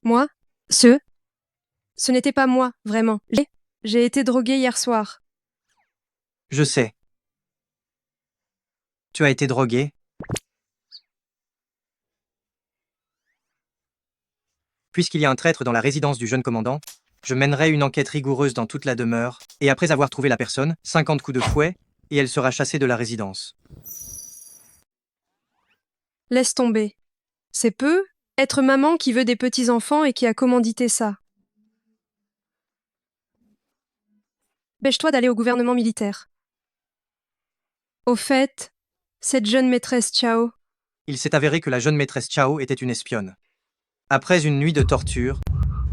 Moi? Ce n'était pas moi, vraiment. J'ai été droguée hier soir. Je sais. Tu as été drogué. Puisqu'il y a un traître dans la résidence du jeune commandant, je mènerai une enquête rigoureuse dans toute la demeure, et après avoir trouvé la personne, 50 coups de fouet, et elle sera chassée de la résidence. Laisse tomber. C'est peu être maman qui veut des petits-enfants et qui a commandité ça. Dépêche-toi d'aller au gouvernement militaire. Au fait, cette jeune maîtresse Chao, Il s'est avéré que la jeune maîtresse Chao était une espionne. Après une nuit de torture,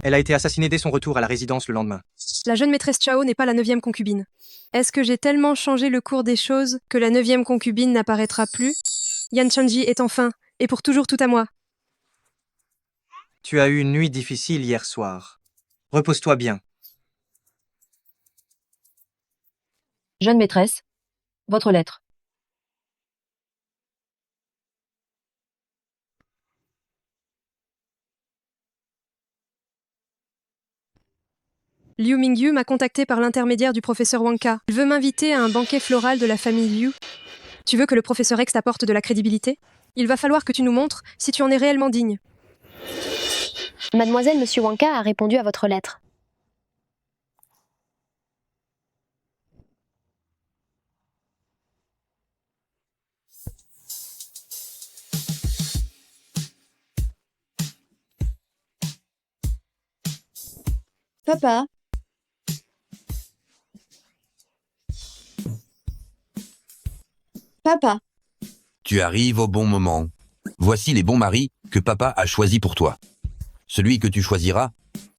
elle a été assassinée dès son retour à la résidence le lendemain. la jeune maîtresse Chao n'est pas la 9e concubine. Est-ce que j'ai tellement changé le cours des choses que la 9e concubine n'apparaîtra plus? Yan Chanji est enfin, et pour toujours tout à moi. Tu as eu une nuit difficile hier soir. Repose-toi bien. Jeune maîtresse, votre lettre. Liu Mingyu m'a contacté par l'intermédiaire du professeur Wanka. Il veut m'inviter à un banquet floral de la famille Liu. Tu veux que le professeur X t'apporte de la crédibilité? Il va falloir que tu nous montres si tu en es réellement digne. Mademoiselle, Monsieur Wanka a répondu à votre lettre. Papa, papa, Tu arrives au bon moment. Voici les bons maris que papa a choisis pour toi. Celui que tu choisiras,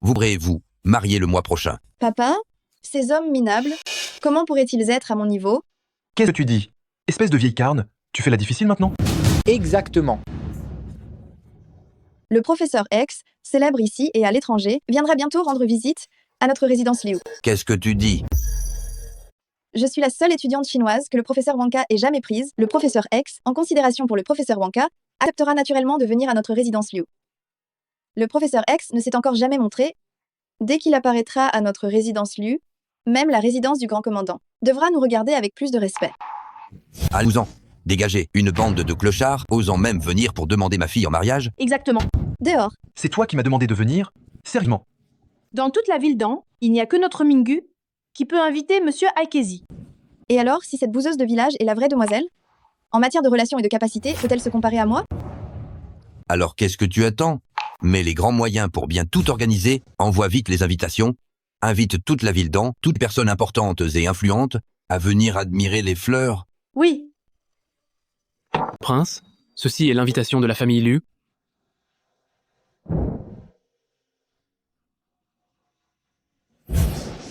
vous pourrez vous marier le mois prochain. papa, ces hommes minables, comment pourraient-ils être à mon niveau? Qu'est-ce que tu dis? Espèce de vieille carne, tu fais la difficile maintenant? Exactement. Le professeur X, célèbre ici et à l'étranger, viendra bientôt rendre visite à notre résidence Liu. Qu'est-ce que tu dis? Je suis la seule étudiante chinoise que le professeur Wanka ait jamais prise. Le professeur X, en considération pour le professeur Wanka, acceptera naturellement de venir à notre résidence Liu. Le professeur X ne s'est encore jamais montré. Dès qu'il apparaîtra à notre résidence Liu, même la résidence du grand commandant devra nous regarder avec plus de respect. Allons-en. Dégagez une bande de clochards osant même venir pour demander ma fille en mariage. Exactement. Dehors. C'est toi qui m'as demandé de venir? Sérieusement? Dans toute la ville d'An, il n'y a que notre Mingu qui peut inviter Monsieur Aikezi. Et alors, si cette bouseuse de village est la vraie demoiselle? En matière de relations et de capacité, peut-elle se comparer à moi? Alors qu'est-ce que tu attends? Mets les grands moyens pour bien tout organiser, envoie vite les invitations, invite toute la ville d'An, toute personne importante et influente, à venir admirer les fleurs. Oui. Prince, ceci est l'invitation de la famille Liu.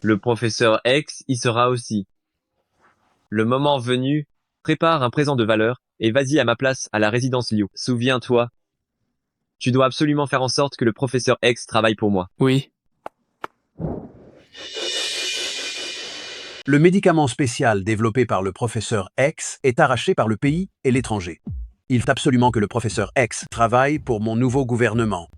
Le professeur X y sera aussi. Le moment venu, prépare un présent de valeur et vas-y à ma place à la résidence Liu. Souviens-toi. Tu dois absolument faire en sorte que le professeur X travaille pour moi. Oui. Le médicament spécial développé par le professeur X est arraché par le pays et l'étranger. Il faut absolument que le professeur X travaille pour mon nouveau gouvernement.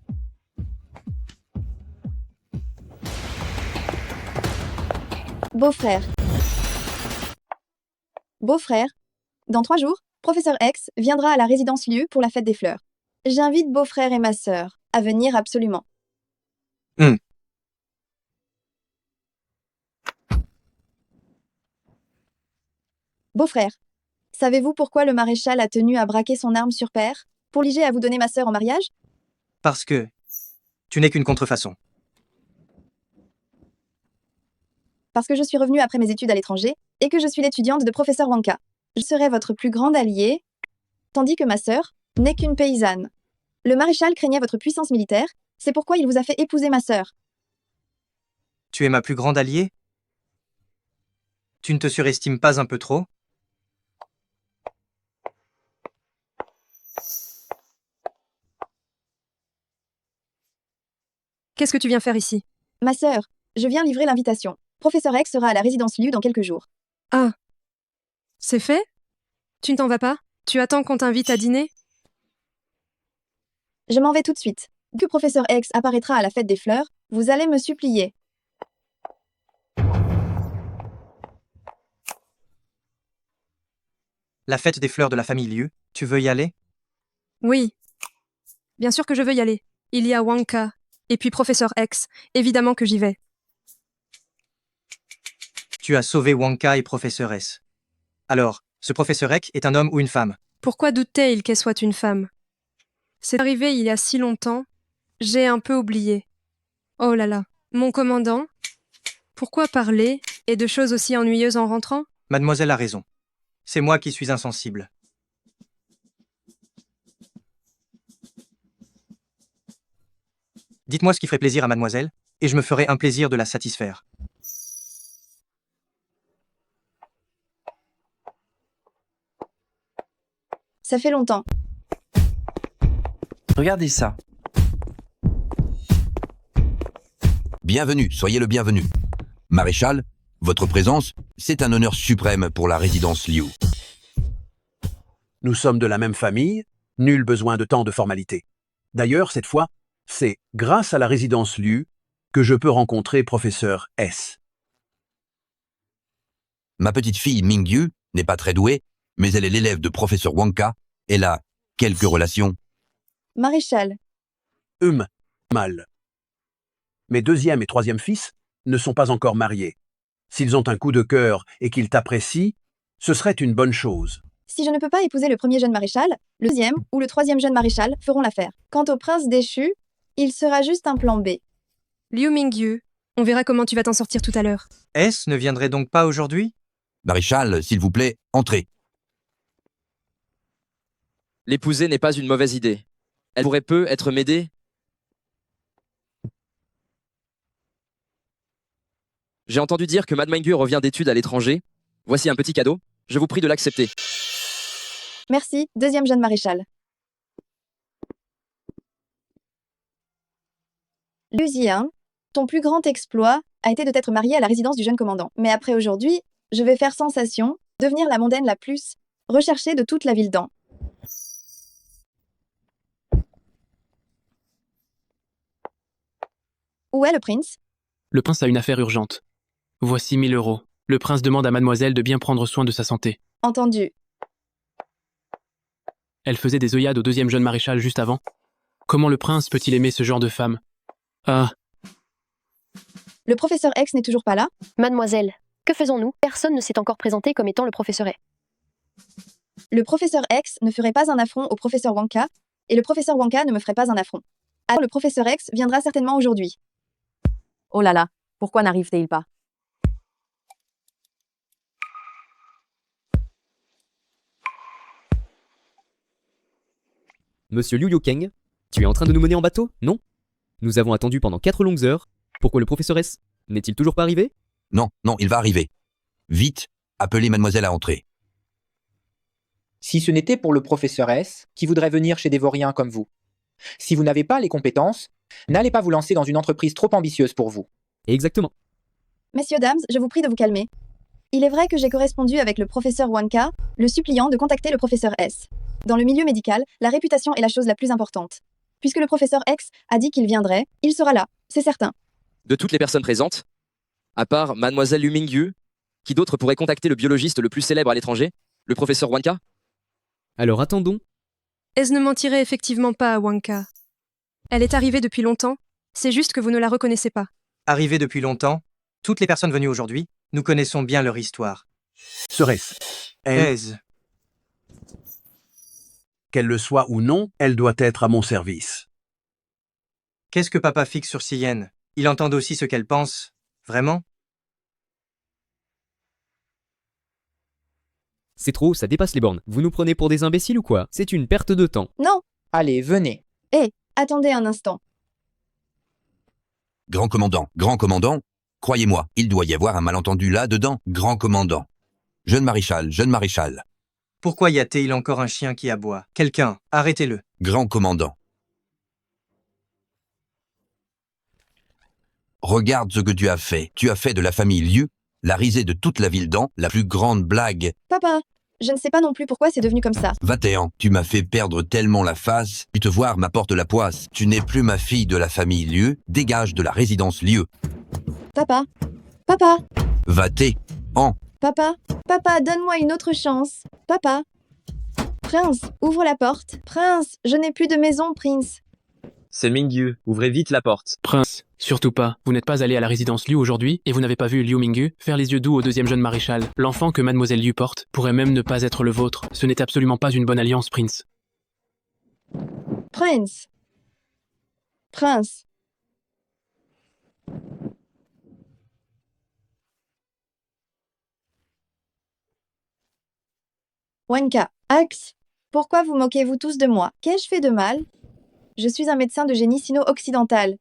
Beau-frère. Beau-frère. Dans 3 jours, professeur X viendra à la résidence Liu pour la fête des fleurs. J'invite beau-frère et ma sœur à venir absolument. Beau-frère. Savez-vous pourquoi le maréchal a tenu à braquer son arme sur père pour l'obliger à vous donner ma sœur en mariage? Parce que tu n'es qu'une contrefaçon. Parce que je suis revenue après mes études à l'étranger et que je suis l'étudiante de professeur Wanka. Je serai votre plus grande alliée, tandis que ma sœur n'est qu'une paysanne. Le maréchal craignait votre puissance militaire, c'est pourquoi il vous a fait épouser ma sœur. Tu es ma plus grande alliée? Tu ne te surestimes pas un peu trop? Qu'est-ce que tu viens faire ici? Ma sœur, je viens livrer l'invitation. Professeur X sera à la résidence Liu dans quelques jours. Ah. C'est fait? Tu ne t'en vas pas? Tu attends qu'on t'invite à dîner? Je m'en vais tout de suite. Dès que professeur X apparaîtra à la fête des fleurs, vous allez me supplier. La fête des fleurs de la famille Liu, tu veux y aller? Oui. Bien sûr que je veux y aller. Il y a Wonka. Et puis professeur X. Évidemment que j'y vais. Tu as sauvé Wonka et professeur S. Alors, ce professeur X est un homme ou une femme? Pourquoi doutait-il qu'elle soit une femme? C'est arrivé il y a si longtemps. J'ai un peu oublié. Oh là là. Mon commandant? Pourquoi parler, et de choses aussi ennuyeuses en rentrant? Mademoiselle a raison. C'est moi qui suis insensible. Dites-moi ce qui ferait plaisir à mademoiselle, et je me ferai un plaisir de la satisfaire. Ça fait longtemps. Regardez ça. Bienvenue, soyez le bienvenu. Maréchal, votre présence, c'est un honneur suprême pour la résidence Liu. Nous sommes de la même famille, nul besoin de tant de formalités. D'ailleurs, cette fois, c'est grâce à la résidence Liu que je peux rencontrer professeur S. Ma petite fille Mingyu n'est pas très douée, mais elle est l'élève de professeur Wonka. Elle a quelques relations. Maréchal, Mal. Mes deuxième et troisième fils ne sont pas encore mariés. S'ils ont un coup de cœur et qu'ils t'apprécient, ce serait une bonne chose. si je ne peux pas épouser le premier jeune maréchal, le deuxième ou le troisième jeune maréchal feront l'affaire. Quant au prince déchu, il sera juste un plan B. Liu Mingyu, on verra comment tu vas t'en sortir tout à l'heure. S ne viendrait donc pas aujourd'hui? Maréchal, s'il vous plaît, entrez. L'épouser n'est pas une mauvaise idée. Elle pourrait peu être m'aider. J'ai entendu dire que Mad Mingyu revient d'études à l'étranger. Voici un petit cadeau. Je vous prie de l'accepter. Merci, deuxième jeune maréchal. Liu Ziyan, ton plus grand exploit a été de t'être marié à la résidence du jeune commandant. Mais après aujourd'hui, je vais faire sensation, devenir la mondaine la plus recherchée de toute la ville d'An. Où est le prince? Le prince a une affaire urgente. Voici 1000 euros. Le prince demande à mademoiselle de bien prendre soin de sa santé. Entendu. Elle faisait des œillades au deuxième jeune maréchal juste avant. Comment le prince peut-il aimer ce genre de femme? Ah, Le professeur X n'est toujours pas là? Mademoiselle, que faisons-nous? Personne ne s'est encore présenté comme étant le professeur X. Le professeur X ne ferait pas un affront au professeur Wonka, et le professeur Wonka ne me ferait pas un affront. Alors le professeur X viendra certainement aujourd'hui. Oh là là, pourquoi n'arrive-t-il pas? Monsieur Liu Yukeng, tu es en train de nous mener en bateau, non? Nous avons attendu pendant 4 longues heures. Pourquoi le professeur S n'est-il toujours pas arrivé? Non, il va arriver. Vite, appelez mademoiselle à entrer. Si ce n'était pour le professeur S, qui voudrait venir chez des vauriens comme vous. Si vous n'avez pas les compétences, n'allez pas vous lancer dans une entreprise trop ambitieuse pour vous. Exactement. Messieurs, dames, je vous prie de vous calmer. Il est vrai que j'ai correspondu avec le professeur Wonka, le suppliant de contacter le professeur S. Dans le milieu médical, la réputation est la chose la plus importante. Puisque le professeur X a dit qu'il viendrait, il sera là, c'est certain. De toutes les personnes présentes, à part mademoiselle Liu Mingyu, qui d'autre pourrait contacter le biologiste le plus célèbre à l'étranger, le professeur Wonka? Alors attendons. Est-ce ne mentirait effectivement pas à Wonka? Elle est arrivée depuis longtemps, c'est juste que vous ne la reconnaissez pas. Arrivée depuis longtemps, toutes les personnes venues aujourd'hui, nous connaissons bien leur histoire. Serait-ce elle, qu'elle le soit ou non, elle doit être à mon service. Qu'est-ce que papa fixe sur Sienne? Il entend aussi ce qu'elle pense. Vraiment? C'est trop, ça dépasse les bornes. Vous nous prenez pour des imbéciles ou quoi? C'est une perte de temps. Non! Allez, venez. Hé, attendez un instant. Grand commandant, croyez-moi, il doit y avoir un malentendu là-dedans, grand commandant. Jeune maréchal. Pourquoi y a-t-il encore un chien qui aboie? Quelqu'un, arrêtez-le. Grand commandant. Regarde ce que tu as fait. Tu as fait de la famille Liu la risée de toute la ville d'An, la plus grande blague. Papa, Je ne sais pas non plus pourquoi c'est devenu comme ça. Va-t'en, tu m'as fait perdre tellement la face, tu te voir m'apporte la poisse. Tu n'es plus ma fille de la famille Lieu, dégage de la résidence Lieu. Papa. Papa. Va-t'en. Papa. Papa, donne-moi une autre chance. Papa. Prince, ouvre la porte. Prince, je n'ai plus de maison, Prince. C'est Mingyu, ouvrez vite la porte. Prince, surtout pas. Vous n'êtes pas allé à la résidence Liu aujourd'hui et vous n'avez pas vu Liu Mingyu faire les yeux doux au deuxième jeune maréchal. L'enfant que mademoiselle Liu porte pourrait même ne pas être le vôtre. Ce n'est absolument pas une bonne alliance, Prince. Prince. Prince. Wanka. Axe. Pourquoi vous moquez-vous tous de moi? Qu'ai-je fait de mal? Je suis un médecin de génie sino-occidental.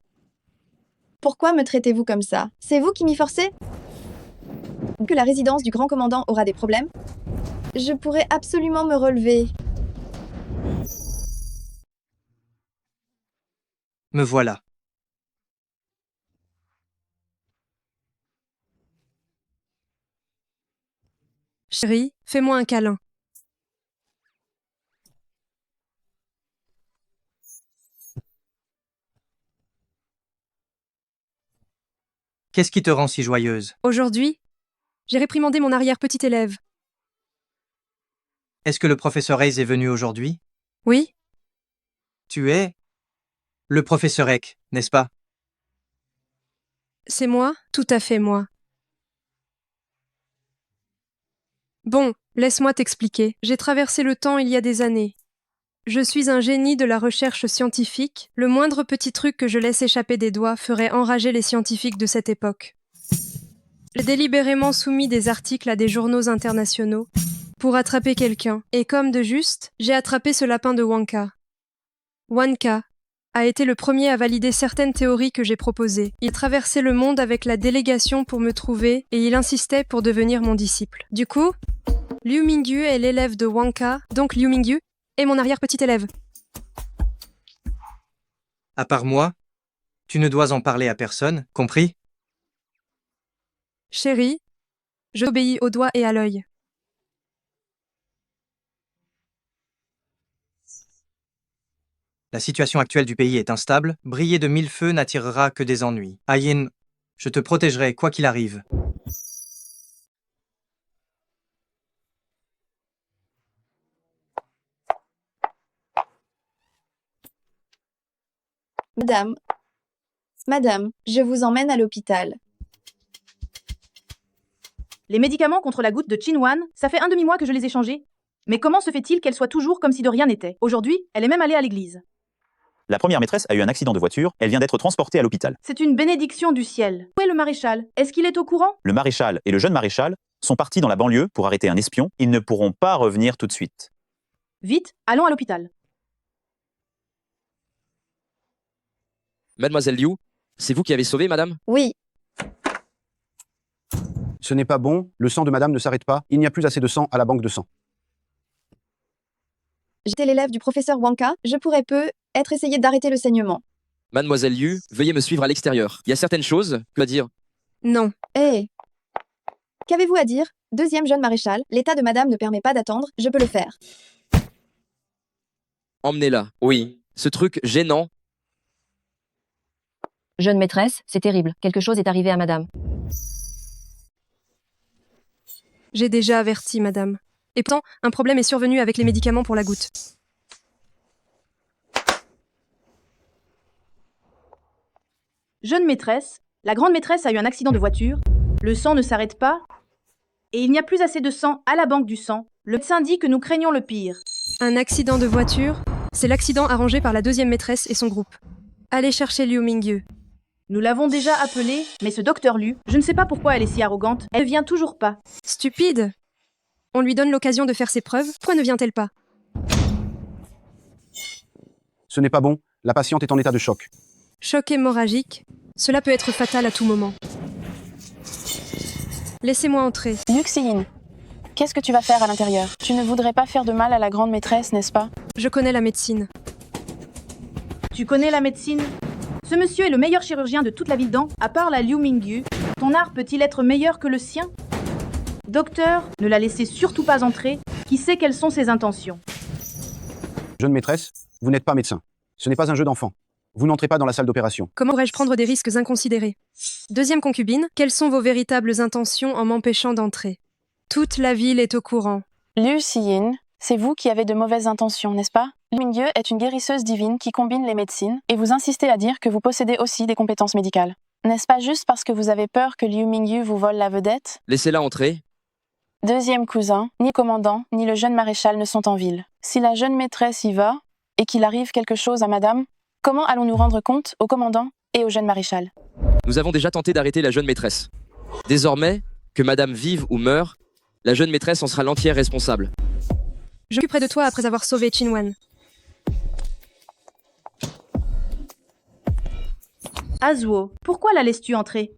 Pourquoi me traitez-vous comme ça? C'est vous qui m'y forcez? Que la résidence du grand commandant aura des problèmes? Je pourrais absolument me relever. Me voilà. Chérie, fais-moi un câlin. Qu'est-ce qui te rend si joyeuse? Aujourd'hui, j'ai réprimandé mon arrière-petit élève. Est-ce que le professeur Hayes est venu aujourd'hui? Oui? Tu es le professeur Eck, n'est-ce pas? C'est moi? Tout à fait moi. Bon, laisse-moi t'expliquer. J'ai traversé le temps il y a des années. Je suis un génie de la recherche scientifique. Le moindre petit truc que je laisse échapper des doigts ferait enrager les scientifiques de cette époque. J'ai délibérément soumis des articles à des journaux internationaux pour attraper quelqu'un. Et comme de juste, j'ai attrapé ce lapin de Wanka. Wanka a été le premier à valider certaines théories que j'ai proposées. Il traversait le monde avec la délégation pour me trouver et il insistait pour devenir mon disciple. Du coup, Liu Mingyu est l'élève de Wanka, donc Liu Mingyu est mon arrière-petit élève. À part moi, tu ne dois en parler à personne, compris? Chérie, je obéis au doigt et à l'œil. La situation actuelle du pays est instable, briller de mille feux n'attirera que des ennuis. Ayin, je te protégerai quoi qu'il arrive. Madame, je vous emmène à l'hôpital. Les médicaments contre la goutte de Chinwan, ça fait un demi-mois que je les ai changés. Mais comment se fait-il qu'elle soit toujours comme si de rien n'était? Aujourd'hui, elle est même allée à l'église. La première maîtresse a eu un accident de voiture, elle vient d'être transportée à l'hôpital. C'est une bénédiction du ciel. Où est le maréchal? Est-ce qu'il est au courant? Le maréchal et le jeune maréchal sont partis dans la banlieue pour arrêter un espion, ils ne pourront pas revenir tout de suite. Vite, allons à l'hôpital. Mademoiselle Liu, c'est vous qui avez sauvé madame? Oui. Ce n'est pas bon, le sang de madame ne s'arrête pas, il n'y a plus assez de sang à la banque de sang. J'étais l'élève du professeur Wanka, je pourrais peut-être essayer d'arrêter le saignement. Mademoiselle Liu, veuillez me suivre à l'extérieur. Il y a certaines choses à dire. Non. Hé. Qu'avez-vous à dire? Deuxième jeune maréchal, l'état de madame ne permet pas d'attendre, je peux le faire. Emmenez-la. Oui. Ce truc gênant. Jeune maîtresse, c'est terrible. Quelque chose est arrivé à madame. J'ai déjà averti, madame. Et pourtant, un problème est survenu avec les médicaments pour la goutte. Jeune maîtresse, la grande maîtresse a eu un accident de voiture, le sang ne s'arrête pas, et il n'y a plus assez de sang à la banque du sang. Le médecin dit que nous craignons le pire. Un accident de voiture? C'est l'accident arrangé par la deuxième maîtresse et son groupe. Allez chercher Liu Mingyu. Nous l'avons déjà appelée, mais ce docteur Liu, je ne sais pas pourquoi elle est si arrogante, elle ne vient toujours pas. Stupide! On lui donne l'occasion de faire ses preuves, pourquoi ne vient-elle pas? Ce n'est pas bon, la patiente est en état de choc. Choc hémorragique, cela peut être fatal à tout moment. Laissez-moi entrer. Yuxin, qu'est-ce que tu vas faire à l'intérieur? Tu ne voudrais pas faire de mal à la grande maîtresse, n'est-ce pas? Je connais la médecine. Tu connais la médecine? Ce monsieur est le meilleur chirurgien de toute la ville d'An, à part la Liu Mingyu. Ton art peut-il être meilleur que le sien? Docteur, ne la laissez surtout pas entrer. Qui sait quelles sont ses intentions? Jeune maîtresse, vous n'êtes pas médecin. Ce n'est pas un jeu d'enfant. Vous n'entrez pas dans la salle d'opération. Comment pourrais-je prendre des risques inconsidérés? Deuxième concubine, quelles sont vos véritables intentions en m'empêchant d'entrer? Toute la ville est au courant. Liu Xiyin, c'est vous qui avez de mauvaises intentions, n'est-ce pas? Liu Mingyu est une guérisseuse divine qui combine les médecines, et vous insistez à dire que vous possédez aussi des compétences médicales. N'est-ce pas juste parce que vous avez peur que Liu Mingyu vous vole la vedette? Laissez-la entrer. Deuxième cousin, ni le commandant, ni le jeune maréchal ne sont en ville. Si la jeune maîtresse y va, et qu'il arrive quelque chose à madame, comment allons-nous rendre compte au commandant et au jeune maréchal? Nous avons déjà tenté d'arrêter la jeune maîtresse. Désormais, que madame vive ou meure, la jeune maîtresse en sera l'entière responsable. Je m'occuperai de toi après avoir sauvé Qinwan. Azuo, pourquoi la laisses-tu entrer?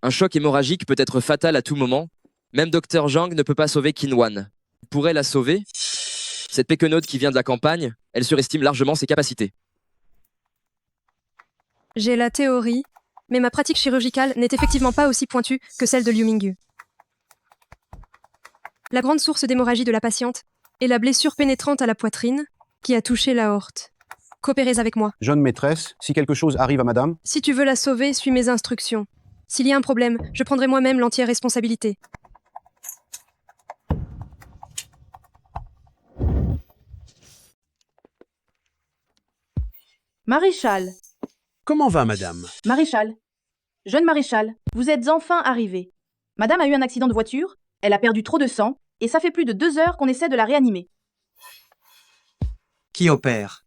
Un choc hémorragique peut être fatal à tout moment. Même Dr Zhang ne peut pas sauver Qinwan. Il pourrait la sauver. Cette péquenaude qui vient de la campagne, elle surestime largement ses capacités. J'ai la théorie, mais ma pratique chirurgicale n'est effectivement pas aussi pointue que celle de Liu Mingyu. La grande source d'hémorragie de la patiente est la blessure pénétrante à la poitrine qui a touché l'aorte. Coopérez avec moi. Jeune maîtresse, si quelque chose arrive à madame, Si tu veux la sauver, suis mes instructions. S'il y a un problème, je prendrai moi-même l'entière responsabilité. Maréchal. Comment va madame? Maréchal. Jeune maréchal, vous êtes enfin arrivé. Madame a eu un accident de voiture, elle a perdu trop de sang, et ça fait plus de 2 heures qu'on essaie de la réanimer. Qui opère?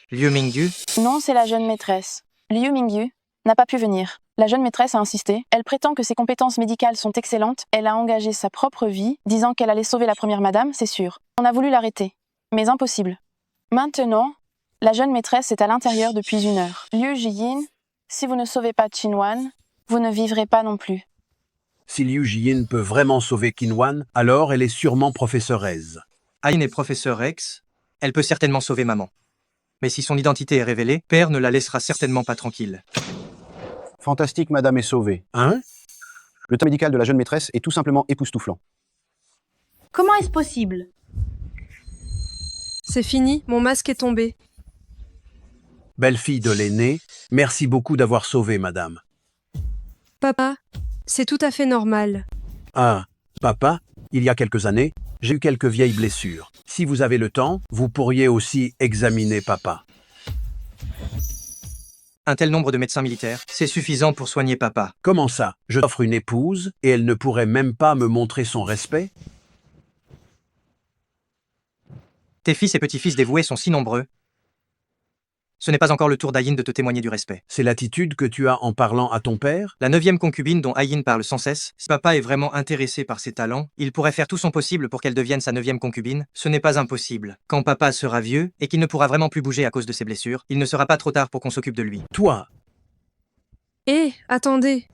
Liu Mingyu? Non, c'est la jeune maîtresse. Liu Mingyu n'a pas pu venir. La jeune maîtresse a insisté. Elle prétend que ses compétences médicales sont excellentes. Elle a engagé sa propre vie, disant qu'elle allait sauver la première madame, c'est sûr. On a voulu l'arrêter. Mais impossible. Maintenant, la jeune maîtresse est à l'intérieur depuis 1 heure. Liu Jiyin, si vous ne sauvez pas Qinwan, vous ne vivrez pas non plus. Si Liu Jiyin peut vraiment sauver Qinwan, alors elle est sûrement professeuresse. Aïn est professeur Rex. Elle peut certainement sauver maman. Mais si son identité est révélée, père ne la laissera certainement pas tranquille. fantastique, madame est sauvée. Hein? Le temps médical de la jeune maîtresse est tout simplement époustouflant. Comment est-ce possible? C'est fini, mon masque est tombé. Belle-fille de l'aîné, merci beaucoup d'avoir sauvé madame. Papa, c'est tout à fait normal. Ah, papa, il y a quelques années, j'ai eu quelques vieilles blessures. Si vous avez le temps, vous pourriez aussi examiner papa. Un tel nombre de médecins militaires, c'est suffisant pour soigner papa. Comment ça? Je t'offre une épouse et elle ne pourrait même pas me montrer son respect? Tes fils et petits-fils dévoués sont si nombreux. Ce n'est pas encore le tour d'Aïn de te témoigner du respect. C'est l'attitude que tu as en parlant à ton père? La 9e concubine dont Aïn parle sans cesse, si papa est vraiment intéressé par ses talents, il pourrait faire tout son possible pour qu'elle devienne sa 9e concubine. Ce n'est pas impossible. Quand papa sera vieux et qu'il ne pourra vraiment plus bouger à cause de ses blessures, il ne sera pas trop tard pour qu'on s'occupe de lui. Toi! Attendez.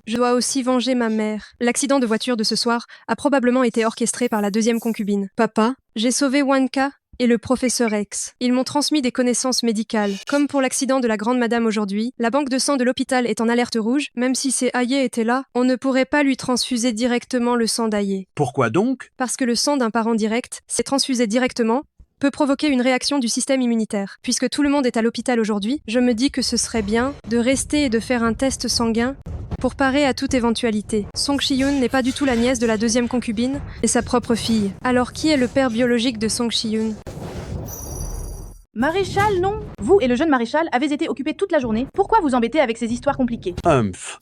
Je dois aussi venger ma mère. L'accident de voiture de ce soir a probablement été orchestré par la 2e concubine. Papa, j'ai sauvé Wanka et le professeur X. Ils m'ont transmis des connaissances médicales. Comme pour l'accident de la grande madame aujourd'hui, la banque de sang de l'hôpital est en alerte rouge. Même si c'est Aye était là, on ne pourrait pas lui transfuser directement le sang d'Aye. Pourquoi donc? Parce que le sang d'un parent direct, c'est transfusé directement, peut provoquer une réaction du système immunitaire. Puisque tout le monde est à l'hôpital aujourd'hui, je me dis que ce serait bien de rester et de faire un test sanguin pour parer à toute éventualité. Song Shiyun n'est pas du tout la nièce de la 2e concubine et sa propre fille. Alors qui est le père biologique de Song Shiyun? Maréchal, non. Vous et le jeune maréchal avez été occupés toute la journée. Pourquoi vous embêter avec ces histoires compliquées?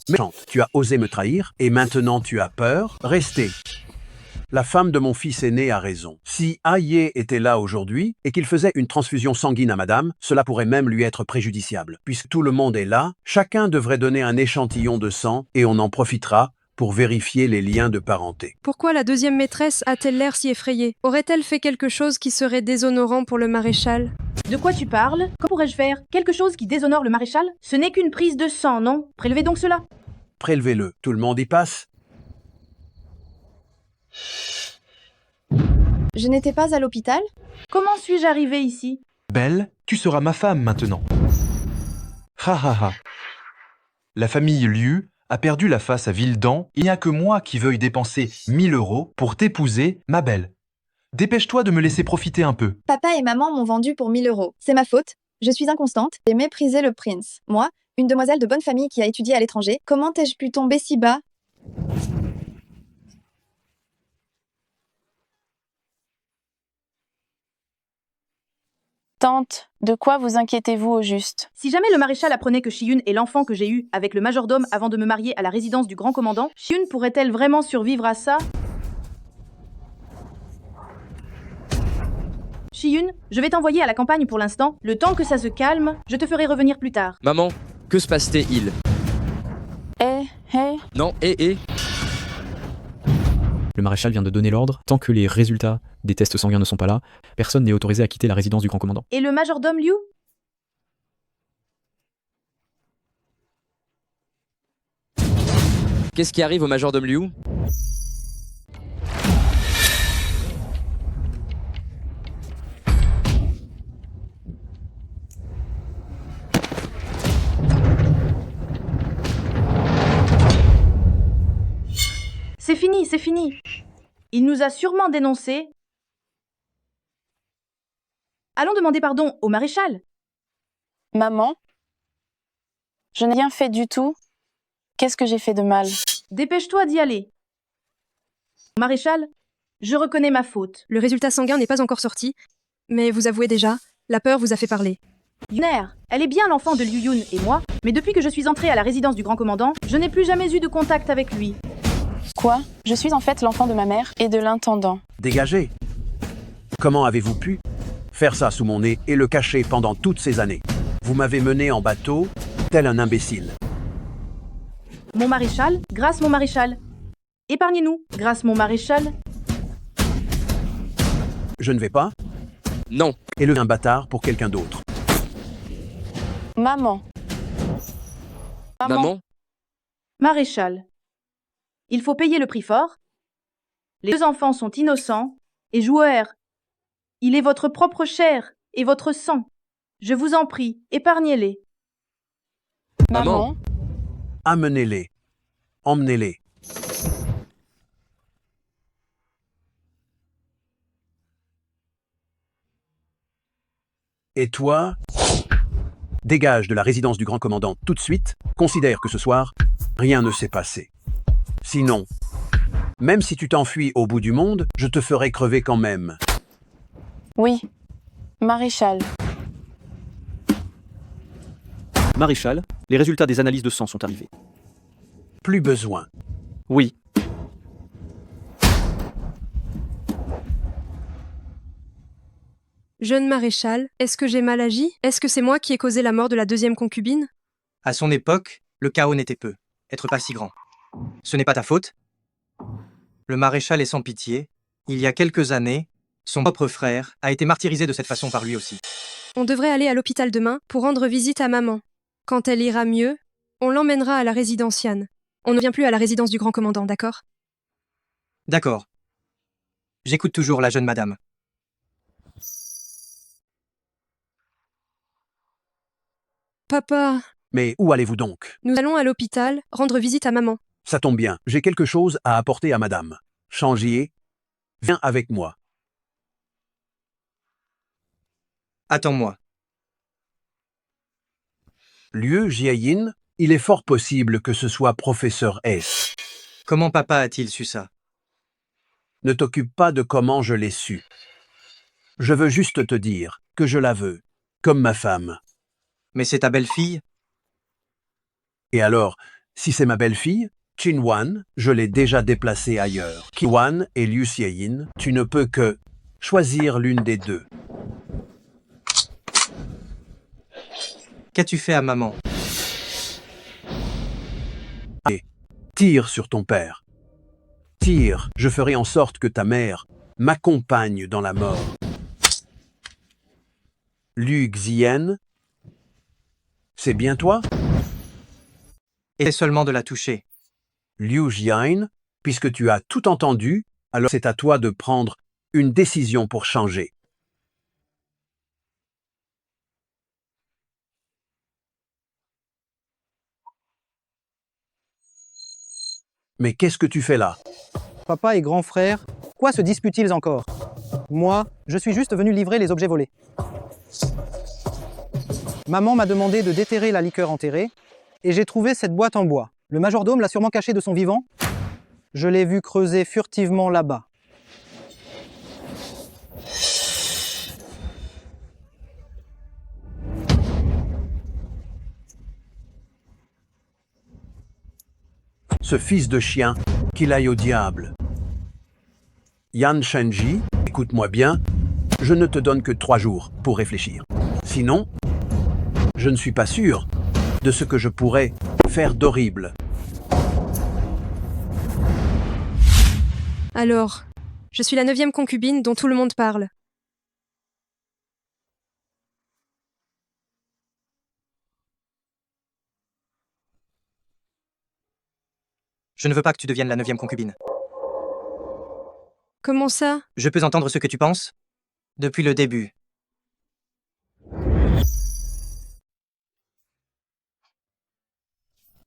Méchante, tu as osé me trahir et maintenant tu as peur? Restez. La femme de mon fils aîné a raison. Si Aye était là aujourd'hui et qu'il faisait une transfusion sanguine à madame, cela pourrait même lui être préjudiciable. Puisque tout le monde est là, chacun devrait donner un échantillon de sang et on en profitera pour vérifier les liens de parenté. Pourquoi la 2e maîtresse a-t-elle l'air si effrayée? Aurait-elle fait quelque chose qui serait déshonorant pour le maréchal? De quoi tu parles? Que pourrais-je faire? Quelque chose qui déshonore le maréchal? Ce n'est qu'une prise de sang, non? Prélevez donc cela. Prélevez-le, tout le monde y passe? Je n'étais pas à l'hôpital? Comment suis-je arrivée ici? Belle, tu seras ma femme maintenant. Ha ha ha. La famille Liu a perdu la face à Vildan. Il n'y a que moi qui veuille dépenser 1000 € pour t'épouser, ma belle. Dépêche-toi de me laisser profiter un peu. Papa et maman m'ont vendu pour 1000 euros. C'est ma faute. Je suis inconstante et méprisé le prince. Moi, une demoiselle de bonne famille qui a étudié à l'étranger, comment ai-je pu tomber si bas? Tante, de quoi vous inquiétez-vous au juste? Si jamais le maréchal apprenait que Shiyun est l'enfant que j'ai eu avec le majordome avant de me marier à la résidence du grand commandant, Shiyun pourrait-elle vraiment survivre à ça? Shiyun, je vais t'envoyer à la campagne pour l'instant. Le temps que ça se calme, je te ferai revenir plus tard. Maman, que se passe-t-il? Non, Le maréchal vient de donner l'ordre. Tant que les résultats des tests sanguins ne sont pas là, personne n'est autorisé à quitter la résidence du grand commandant. Et le majordome Liu? Qu'est-ce qui arrive au majordome Liu? C'est fini, c'est fini. Il nous a sûrement dénoncés. Allons demander pardon au maréchal. Maman? Je n'ai rien fait du tout. Qu'est-ce que j'ai fait de mal? Dépêche-toi d'y aller. Maréchal, je reconnais ma faute. Le résultat sanguin n'est pas encore sorti, mais vous avouez déjà, la peur vous a fait parler. Yuner, elle est bien l'enfant de Liu Yun et moi, mais depuis que je suis entrée à la résidence du grand commandant, je n'ai plus jamais eu de contact avec lui. Quoi? Je suis en fait l'enfant de ma mère et de l'intendant. Dégagez. Comment avez-vous pu faire ça sous mon nez et le cacher pendant toutes ces années? Vous m'avez mené en bateau, tel un imbécile. Mon maréchal, grâce mon maréchal. Épargnez-nous, grâce mon maréchal. Je ne vais pas Non. élever un bâtard pour quelqu'un d'autre. Maman. Maman? Maréchal. Il faut payer le prix fort. Les deux enfants sont innocents. Et joueur, il est votre propre chair et votre sang. Je vous en prie, épargnez-les. Maman. Amenez-les. Emmenez-les. Et toi? Dégage de la résidence du grand commandant tout de suite. Considère que ce soir, rien ne s'est passé. Sinon, même si tu t'enfuis au bout du monde, je te ferai crever quand même. Oui. Maréchal. Maréchal, les résultats des analyses de sang sont arrivés. Plus besoin. Oui. Jeune maréchal, est-ce que j'ai mal agi? Est-ce que c'est moi qui ai causé la mort de la deuxième concubine? À son époque, le chaos n'était peu, être pas si grand. Ce n'est pas ta faute. Le maréchal est sans pitié. Il y a quelques années, son propre frère a été martyrisé de cette façon par lui aussi. On devrait aller à l'hôpital demain pour rendre visite à maman. Quand elle ira mieux, on l'emmènera à la résidence Yann. On ne vient plus à la résidence du grand commandant, d'accord? D'accord. J'écoute toujours la jeune madame. Papa, Mais où allez-vous donc? nous allons à l'hôpital rendre visite à maman. Ça tombe bien, j'ai quelque chose à apporter à madame. Changier, viens avec moi. Attends-moi. Liu Jiayin, il est fort possible que ce soit professeur S. Comment papa a-t-il su ça? Ne t'occupe pas de comment je l'ai su. Je veux juste te dire que je la veux, comme ma femme. Mais c'est ta belle-fille? Et alors, si c'est ma belle-fille, Qinwan, je l'ai déjà déplacée ailleurs. Qiwan et Liu Xiayin, tu ne peux que choisir l'une des deux. Qu'as-tu fait à maman? Et tire sur ton père. Tire, je ferai en sorte que ta mère m'accompagne dans la mort. Liu Xian, c'est bien toi? Et seulement de la toucher. Liu Jian, puisque tu as tout entendu, alors c'est à toi de prendre une décision pour changer. Mais qu'est-ce que tu fais là? Papa et grand frère, quoi se disputent-ils encore? Moi, je suis juste venu livrer les objets volés. Maman m'a demandé de déterrer la liqueur enterrée, et j'ai trouvé cette boîte en bois. Le majordome l'a sûrement cachée de son vivant. Je l'ai vu creuser furtivement là-bas. Ce fils de chien, qu'il aille au diable. Yan Shenji, écoute-moi bien, je ne te donne que 3 jours pour réfléchir. Sinon, je ne suis pas sûr de ce que je pourrais faire d'horrible. Alors, je suis la 9e concubine dont tout le monde parle. Je ne veux pas que tu deviennes la 9e concubine. Comment ça? Je peux entendre ce que tu penses? Depuis le début.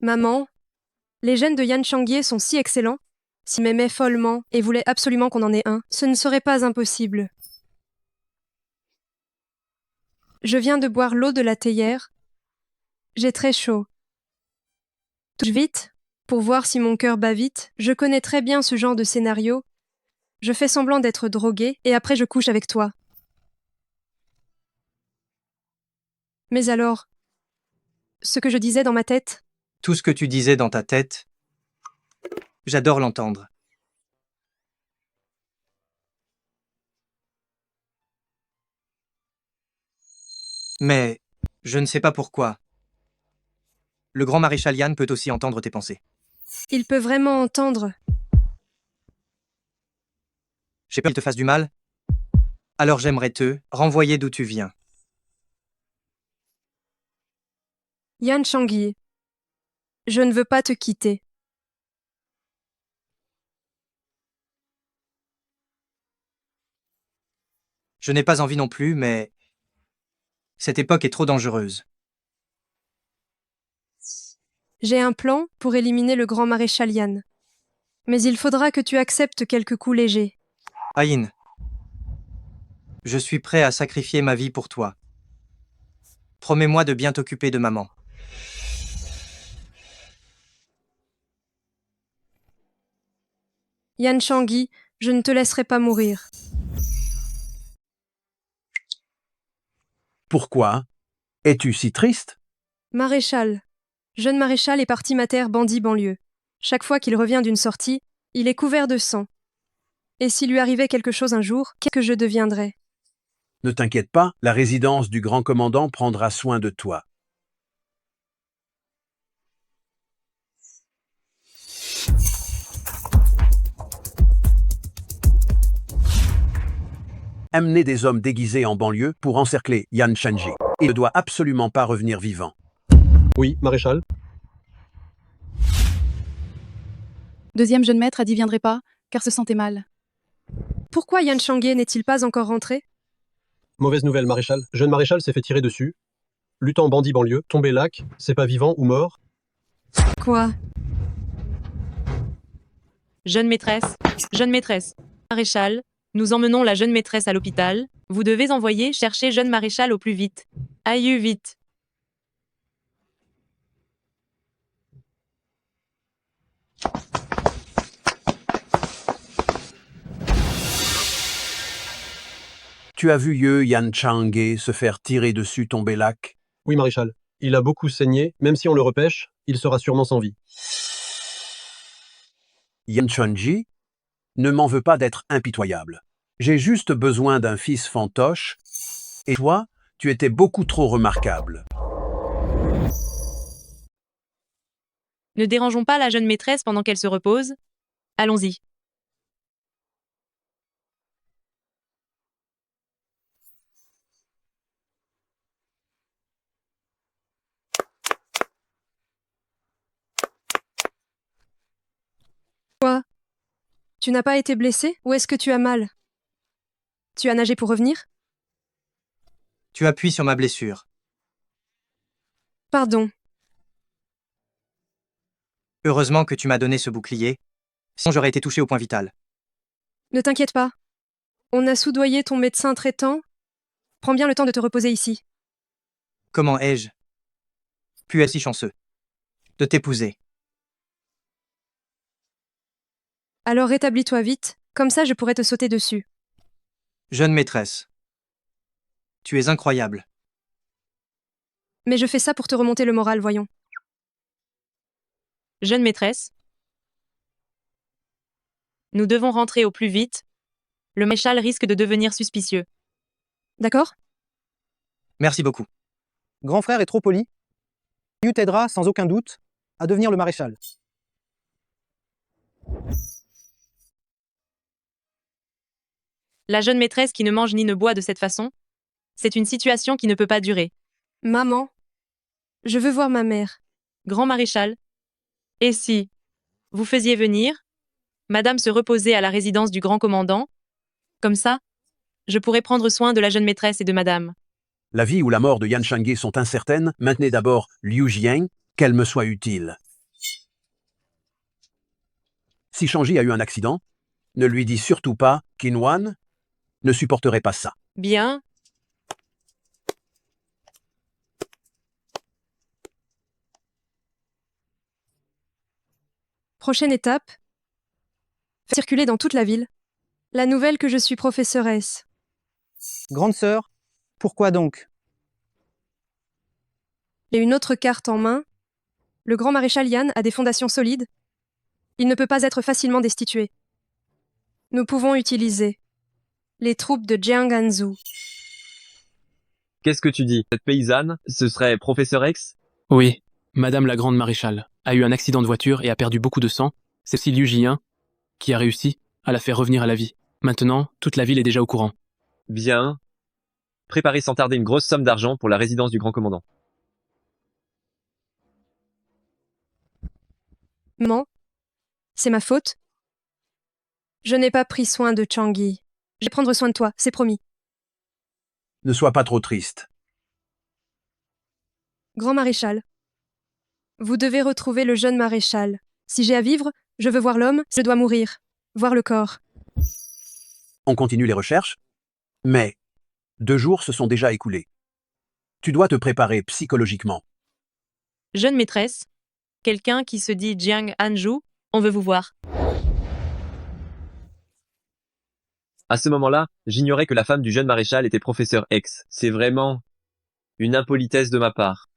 Maman, les gènes de Yan Changye sont si excellents. S'il m'aimait follement et voulait absolument qu'on en ait un, ce ne serait pas impossible. Je viens de boire l'eau de la théière. J'ai très chaud. Touche vite, pour voir si mon cœur bat vite. Je connais très bien ce genre de scénario. Je fais semblant d'être droguée et après je couche avec toi. Mais alors, ce que je disais dans ma tête, Tout ce que tu disais dans ta tête, j'adore l'entendre. Mais, je ne sais pas pourquoi. Le grand maréchal Yan peut aussi entendre tes pensées. il peut vraiment entendre. J'ai peur qu'il te fasse du mal. Alors j'aimerais te renvoyer d'où tu viens. Yan Changye, je ne veux pas te quitter. Je n'ai pas envie non plus, mais cette époque est trop dangereuse. J'ai un plan pour éliminer le grand maréchal Yan. Mais il faudra que tu acceptes quelques coups légers. Aïn, je suis prêt à sacrifier ma vie pour toi. Promets-moi de bien t'occuper de maman. Yan Changye, je ne te laisserai pas mourir. Pourquoi? Es-tu si triste? Maréchal. Jeune maréchal est parti mater bandit banlieue. Chaque fois qu'il revient d'une sortie, il est couvert de sang. Et s'il lui arrivait quelque chose un jour, qu'est-ce que je deviendrais? Ne t'inquiète pas, la résidence du grand commandant prendra soin de toi. Amener des hommes déguisés en banlieue pour encercler Yan Shenji. Il ne doit absolument pas revenir vivant. Oui, maréchal. Deuxième jeune maître a dit viendrait pas, car se sentait mal. Pourquoi Yan Changye n'est-il pas encore rentré? Mauvaise nouvelle, maréchal. Jeune maréchal s'est fait tirer dessus. Luttant bandit banlieue, tombé lac, c'est pas vivant ou mort. Quoi? Jeune maîtresse, maréchal, nous emmenons la jeune maîtresse à l'hôpital. Vous devez envoyer chercher jeune maréchal au plus vite. Aïe, vite. Tu as vu Yan Changye se faire tirer dessus tomber lac? Oui, maréchal. Il a beaucoup saigné, même si on le repêche, il sera sûrement sans vie. Yan Shenji ne m'en veut pas d'être impitoyable. J'ai juste besoin d'un fils fantoche, et toi, tu étais beaucoup trop remarquable. Ne dérangeons pas la jeune maîtresse pendant qu'elle se repose. Allons-y. Quoi? Tu n'as pas été blessé ou est-ce que tu as mal? Tu as nagé pour revenir? Tu appuies sur ma blessure. Pardon. Heureusement que tu m'as donné ce bouclier, sinon j'aurais été touché au point vital. Ne t'inquiète pas. On a soudoyé ton médecin traitant. Prends bien le temps de te reposer ici. Comment ai-je pu être si chanceux de t'épouser? Alors rétablis-toi vite, comme ça je pourrais te sauter dessus. Jeune maîtresse, tu es incroyable. Mais je fais ça pour te remonter le moral, voyons. Jeune maîtresse, nous devons rentrer au plus vite. Le maréchal risque de devenir suspicieux. D'accord? Merci beaucoup. Grand frère est trop poli. Liu t'aidera, sans aucun doute, à devenir le maréchal. La jeune maîtresse qui ne mange ni ne boit de cette façon, c'est une situation qui ne peut pas durer. Maman, je veux voir ma mère. Grand maréchal, et si vous faisiez venir Madame se reposer à la résidence du grand commandant? Comme ça, je pourrais prendre soin de la jeune maîtresse et de Madame. La vie ou la mort de Yan Shangye sont incertaines. Maintenez d'abord Liu Jiang, qu'elle me soit utile. Si Shangyi a eu un accident, ne lui dis surtout pas qu'Inwan ne supporterait pas ça. Bien. Prochaine étape. Circuler dans toute la ville. La nouvelle que je suis professeuresse. Grande sœur, pourquoi donc? Et une autre carte en main. Le grand maréchal Yan a des fondations solides. Il ne peut pas être facilement destitué. Nous pouvons utiliser les troupes de Jiang Anzhu. Qu'est-ce que tu dis? Cette paysanne, ce serait Professeur X? Oui, Madame la Grande Maréchale a eu un accident de voiture et a perdu beaucoup de sang. C'est aussi Liu Jian qui a réussi à la faire revenir à la vie. Maintenant, toute la ville est déjà au courant. Bien. Préparez sans tarder une grosse somme d'argent pour la résidence du grand commandant. Maman, c'est ma faute. Je n'ai pas pris soin de Changi. Je vais prendre soin de toi, c'est promis. Ne sois pas trop triste. Grand maréchal, vous devez retrouver le jeune maréchal. Si j'ai à vivre, je veux voir l'homme, je dois mourir. Voir le corps. On continue les recherches, mais 2 jours se sont déjà écoulés. Tu dois te préparer psychologiquement. Jeune maîtresse, quelqu'un qui se dit Jiang Anzhu, on veut vous voir. À ce moment-là, j'ignorais que la femme du jeune maréchal était Professeur X. C'est vraiment une impolitesse de ma part.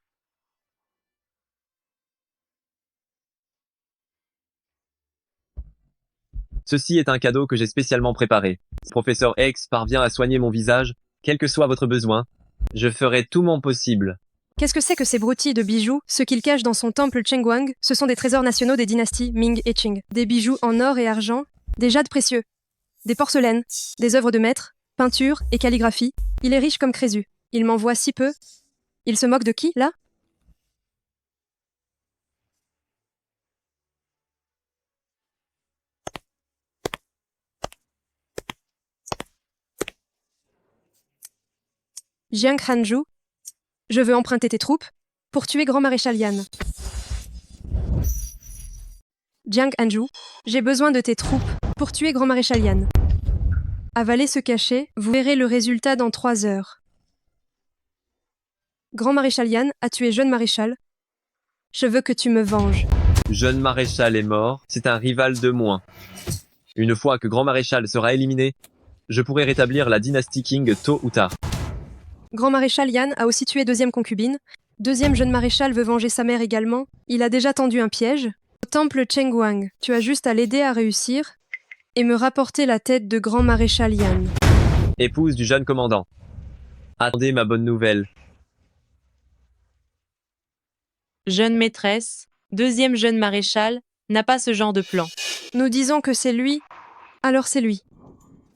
Ceci est un cadeau que j'ai spécialement préparé. Professeur X parvient à soigner mon visage, quel que soit votre besoin. Je ferai tout mon possible. Qu'est-ce que c'est que ces broutilles de bijoux? Ce qu'il cache dans son temple Chengguang, ce sont des trésors nationaux des dynasties Ming et Qing. Des bijoux en or et argent, des jades précieux, des porcelaines, des œuvres de maître, peinture et calligraphie. Il est riche comme Crésus. Il m'en voit si peu. Il se moque de qui, là? Jiang Hanzhu, je veux emprunter tes troupes pour tuer Grand Maréchal Yan. Jiang Hanzhu, j'ai besoin de tes troupes pour tuer Grand Maréchal Yan. Avalez ce cachet, vous verrez le résultat dans 3 heures. Grand Maréchal Yan a tué jeune maréchal. Je veux que tu me venges. Jeune maréchal est mort, c'est un rival de moins. Une fois que grand maréchal sera éliminé, je pourrai rétablir la dynastie Qing tôt ou tard. Grand Maréchal Yan a aussi tué deuxième concubine. Deuxième jeune maréchal veut venger sa mère également. Il a déjà tendu un piège. Au temple Chengguang, tu as juste à l'aider à réussir et me rapporter la tête de Grand Maréchal Yan. Épouse du jeune commandant. Attendez ma bonne nouvelle. Jeune maîtresse, deuxième jeune maréchal, n'a pas ce genre de plan. Nous disons que c'est lui, alors c'est lui.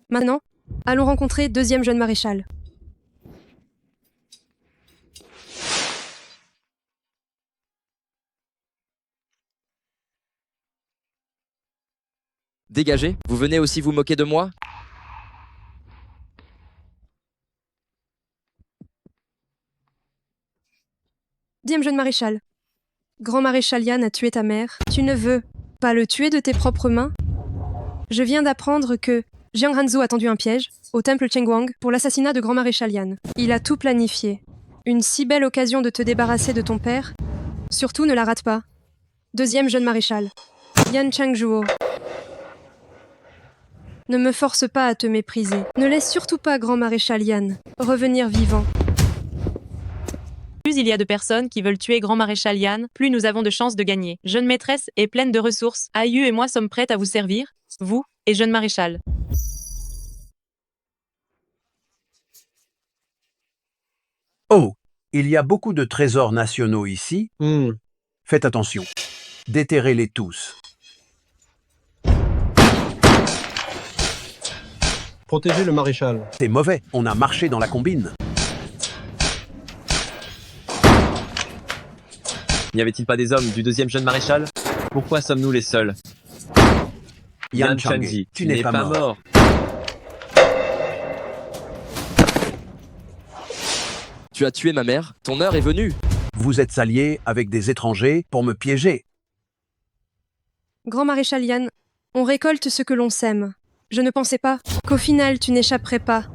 Maintenant, allons rencontrer deuxième jeune maréchal. Dégagez, vous venez aussi vous moquer de moi? Deuxième jeune maréchal. Grand maréchal Yan a tué ta mère. Tu ne veux pas le tuer de tes propres mains? Je viens d'apprendre que Jiang Hanzhou a tendu un piège, au temple Chengguang, pour l'assassinat de Grand Maréchal Yan. Il a tout planifié. Une si belle occasion de te débarrasser de ton père. Surtout ne la rate pas. Deuxième jeune maréchal. Yan Changzhuo. Ne me force pas à te mépriser. Ne laisse surtout pas Grand Maréchal Yan revenir vivant. Plus il y a de personnes qui veulent tuer Grand Maréchal Yan, plus nous avons de chances de gagner. Jeune maîtresse est pleine de ressources. Ayu et moi sommes prêtes à vous servir, vous et jeune maréchal. Oh, il y a beaucoup de trésors nationaux ici. Faites attention. Déterrez-les tous. Protégez le maréchal. C'est mauvais, on a marché dans la combine. N'y avait-il pas des hommes du deuxième jeune maréchal? Pourquoi sommes-nous les seuls? Yan Changji, Changji, tu n'es pas mort. Tu as tué ma mère, ton heure est venue. Vous êtes alliés avec des étrangers pour me piéger. Grand Maréchal Yan, on récolte ce que l'on sème. Je ne pensais pas qu'au final tu n'échapperais pas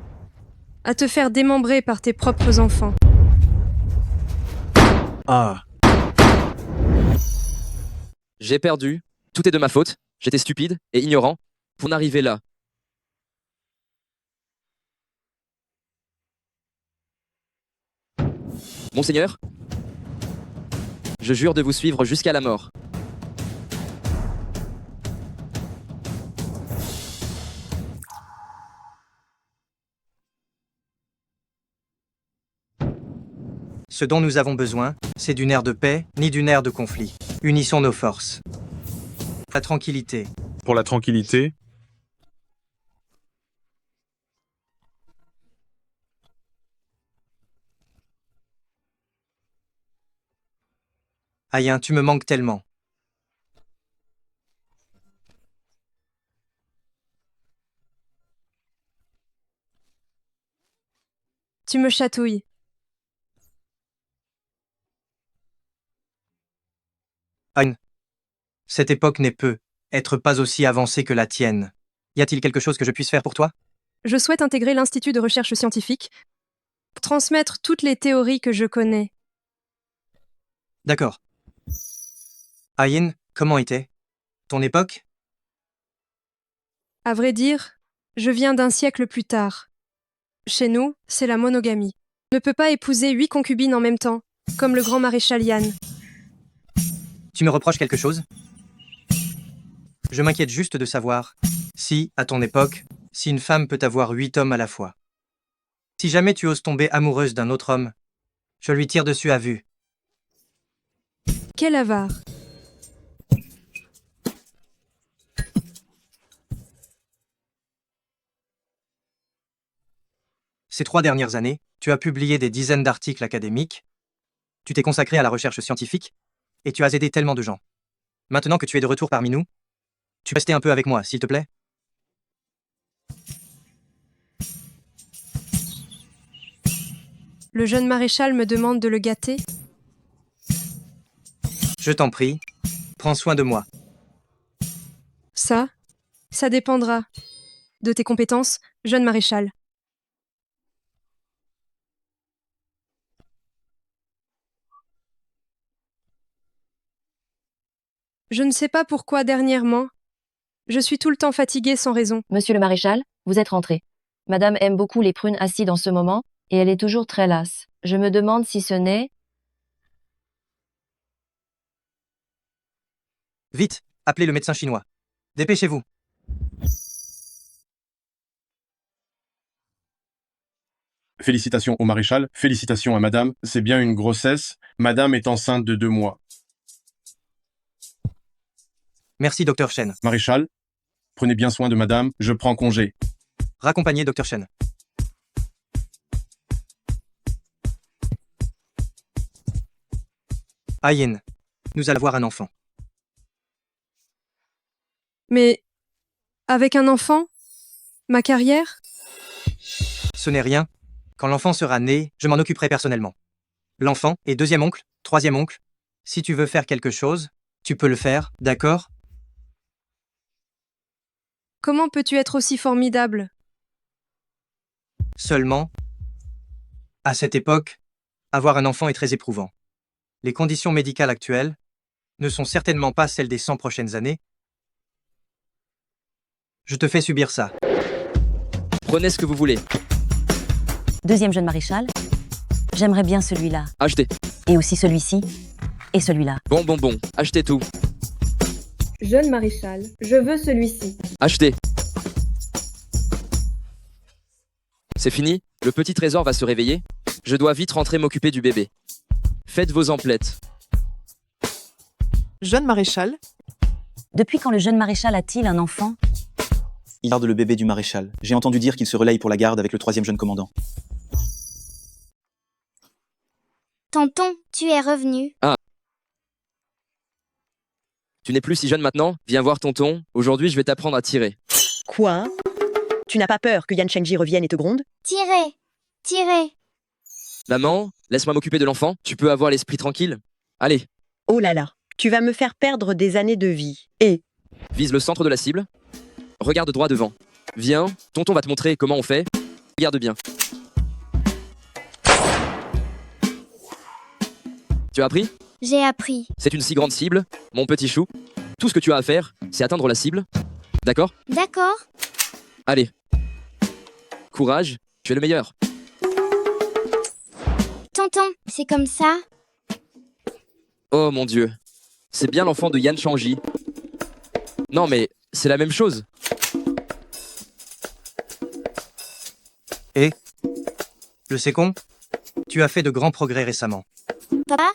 à te faire démembrer par tes propres enfants. Ah. J'ai perdu, tout est de ma faute, j'étais stupide et ignorant pour n'arriver là. Monseigneur, je jure de vous suivre jusqu'à la mort. Ce dont nous avons besoin, c'est d'une ère de paix, ni d'une ère de conflit. Unissons nos forces. La tranquillité. Pour la tranquillité, Ayen, tu me manques tellement. Tu me chatouilles. Ayen, cette époque n'est être pas aussi avancée que la tienne. Y a-t-il quelque chose que je puisse faire pour toi? Je souhaite intégrer l'Institut de recherche scientifique, transmettre toutes les théories que je connais. D'accord. Ayen, comment était ton époque? À vrai dire, je viens d'un siècle plus tard. Chez nous, c'est la monogamie. On ne peut pas épouser 8 concubines en même temps, comme le grand maréchal Yan. Tu me reproches quelque chose? Je m'inquiète juste de savoir si, à ton époque, si une femme peut avoir 8 hommes à la fois. Si jamais tu oses tomber amoureuse d'un autre homme, je lui tire dessus à vue. Quel avare! Ces 3 dernières années, tu as publié des dizaines d'articles académiques, tu t'es consacré à la recherche scientifique, et tu as aidé tellement de gens. Maintenant que tu es de retour parmi nous, tu peux rester un peu avec moi, s'il te plaît? Le jeune maréchal me demande de le gâter. Je t'en prie, prends soin de moi. Ça dépendra de tes compétences, jeune maréchal. Je ne sais pas pourquoi dernièrement, je suis tout le temps fatiguée sans raison. Monsieur le maréchal, vous êtes rentré. Madame aime beaucoup les prunes acides en ce moment, et elle est toujours très lasse. Je me demande si ce n'est... Vite, appelez le médecin chinois. Dépêchez-vous. félicitations au maréchal, félicitations à madame, c'est bien une grossesse, madame est enceinte de 2 mois. Merci, Dr. Shen. Maréchal, prenez bien soin de madame, je prends congé. Raccompagnez Dr. Shen. Ayen, nous allons avoir un enfant. Mais avec un enfant? Ma carrière? Ce n'est rien. Quand l'enfant sera né, je m'en occuperai personnellement. L'enfant est 2e oncle, 3e oncle. Si tu veux faire quelque chose, tu peux le faire, d'accord? Comment peux-tu être aussi formidable? Seulement, à cette époque, avoir un enfant est très éprouvant. Les conditions médicales actuelles ne sont certainement pas celles des 100 prochaines années. Je te fais subir ça. Prenez ce que vous voulez. Deuxième jeune maréchal. J'aimerais bien celui-là. Achetez. Et aussi celui-ci. Et celui-là. Bon, achetez tout. Jeune maréchal, je veux celui-ci. Achetez. C'est fini, le petit trésor va se réveiller. Je dois vite rentrer m'occuper du bébé. Faites vos emplettes. Jeune maréchal. Depuis quand le jeune maréchal a-t-il un enfant? Il garde le bébé du maréchal. J'ai entendu dire qu'il se relaye pour la garde avec le 3e jeune commandant. Tonton, tu es revenu. Ah. Tu n'es plus si jeune maintenant? Viens voir tonton. Aujourd'hui, je vais t'apprendre à tirer. Quoi? Tu n'as pas peur que Yan Chengji revienne et te gronde? Tirez. Tirez. Maman, laisse-moi m'occuper de l'enfant. Tu peux avoir l'esprit tranquille. Allez. Oh là là, tu vas me faire perdre des années de vie. Et Vise le centre de la cible. Regarde droit devant. Viens, tonton va te montrer comment on fait. Regarde bien. Tu as appris? J'ai appris. C'est une si grande cible, mon petit chou. Tout ce que tu as à faire, c'est atteindre la cible. D'accord? D'accord. Allez. Courage, tu es le meilleur. Tonton, c'est comme ça? Oh mon Dieu. C'est bien l'enfant de Yan Changji. Non mais, c'est la même chose. Et le Sécon, tu as fait de grands progrès récemment. Papa?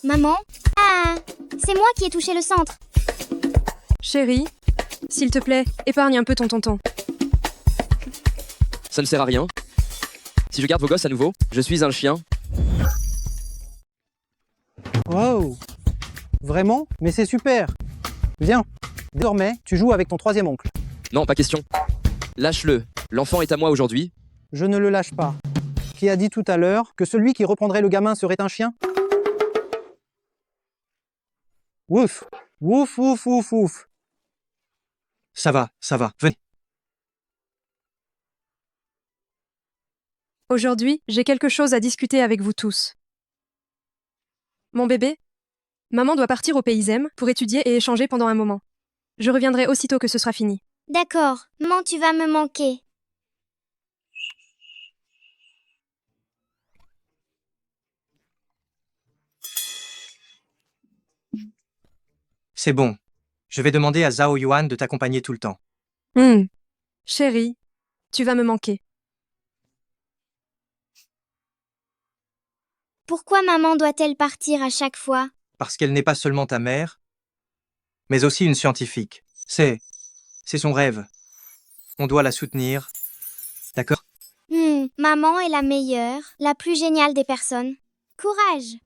Maman? Ah, c'est moi qui ai touché le centre. Chérie, s'il te plaît, épargne un peu ton tonton. Ça ne sert à rien. Si je garde vos gosses à nouveau, je suis un chien. Wow. Vraiment? Mais c'est super. Viens. Désormais, tu joues avec ton 3e oncle. Non, pas question. Lâche-le. L'enfant est à moi aujourd'hui. Je ne le lâche pas. Qui a dit tout à l'heure que celui qui reprendrait le gamin serait un chien? Ouf. Ouf, ouf, ouf, ouf. Ça va, venez. Aujourd'hui, j'ai quelque chose à discuter avec vous tous. Mon bébé, maman doit partir au Pays M pour étudier et échanger pendant un moment. Je reviendrai aussitôt que ce sera fini. D'accord, maman, tu vas me manquer. C'est bon. Je vais demander à Zhao Yuan de t'accompagner tout le temps. Chérie, tu vas me manquer. Pourquoi maman doit-elle partir à chaque fois? Parce qu'elle n'est pas seulement ta mère, mais aussi une scientifique. C'est son rêve. On doit la soutenir. D'accord? Maman est la meilleure, la plus géniale des personnes. Courage!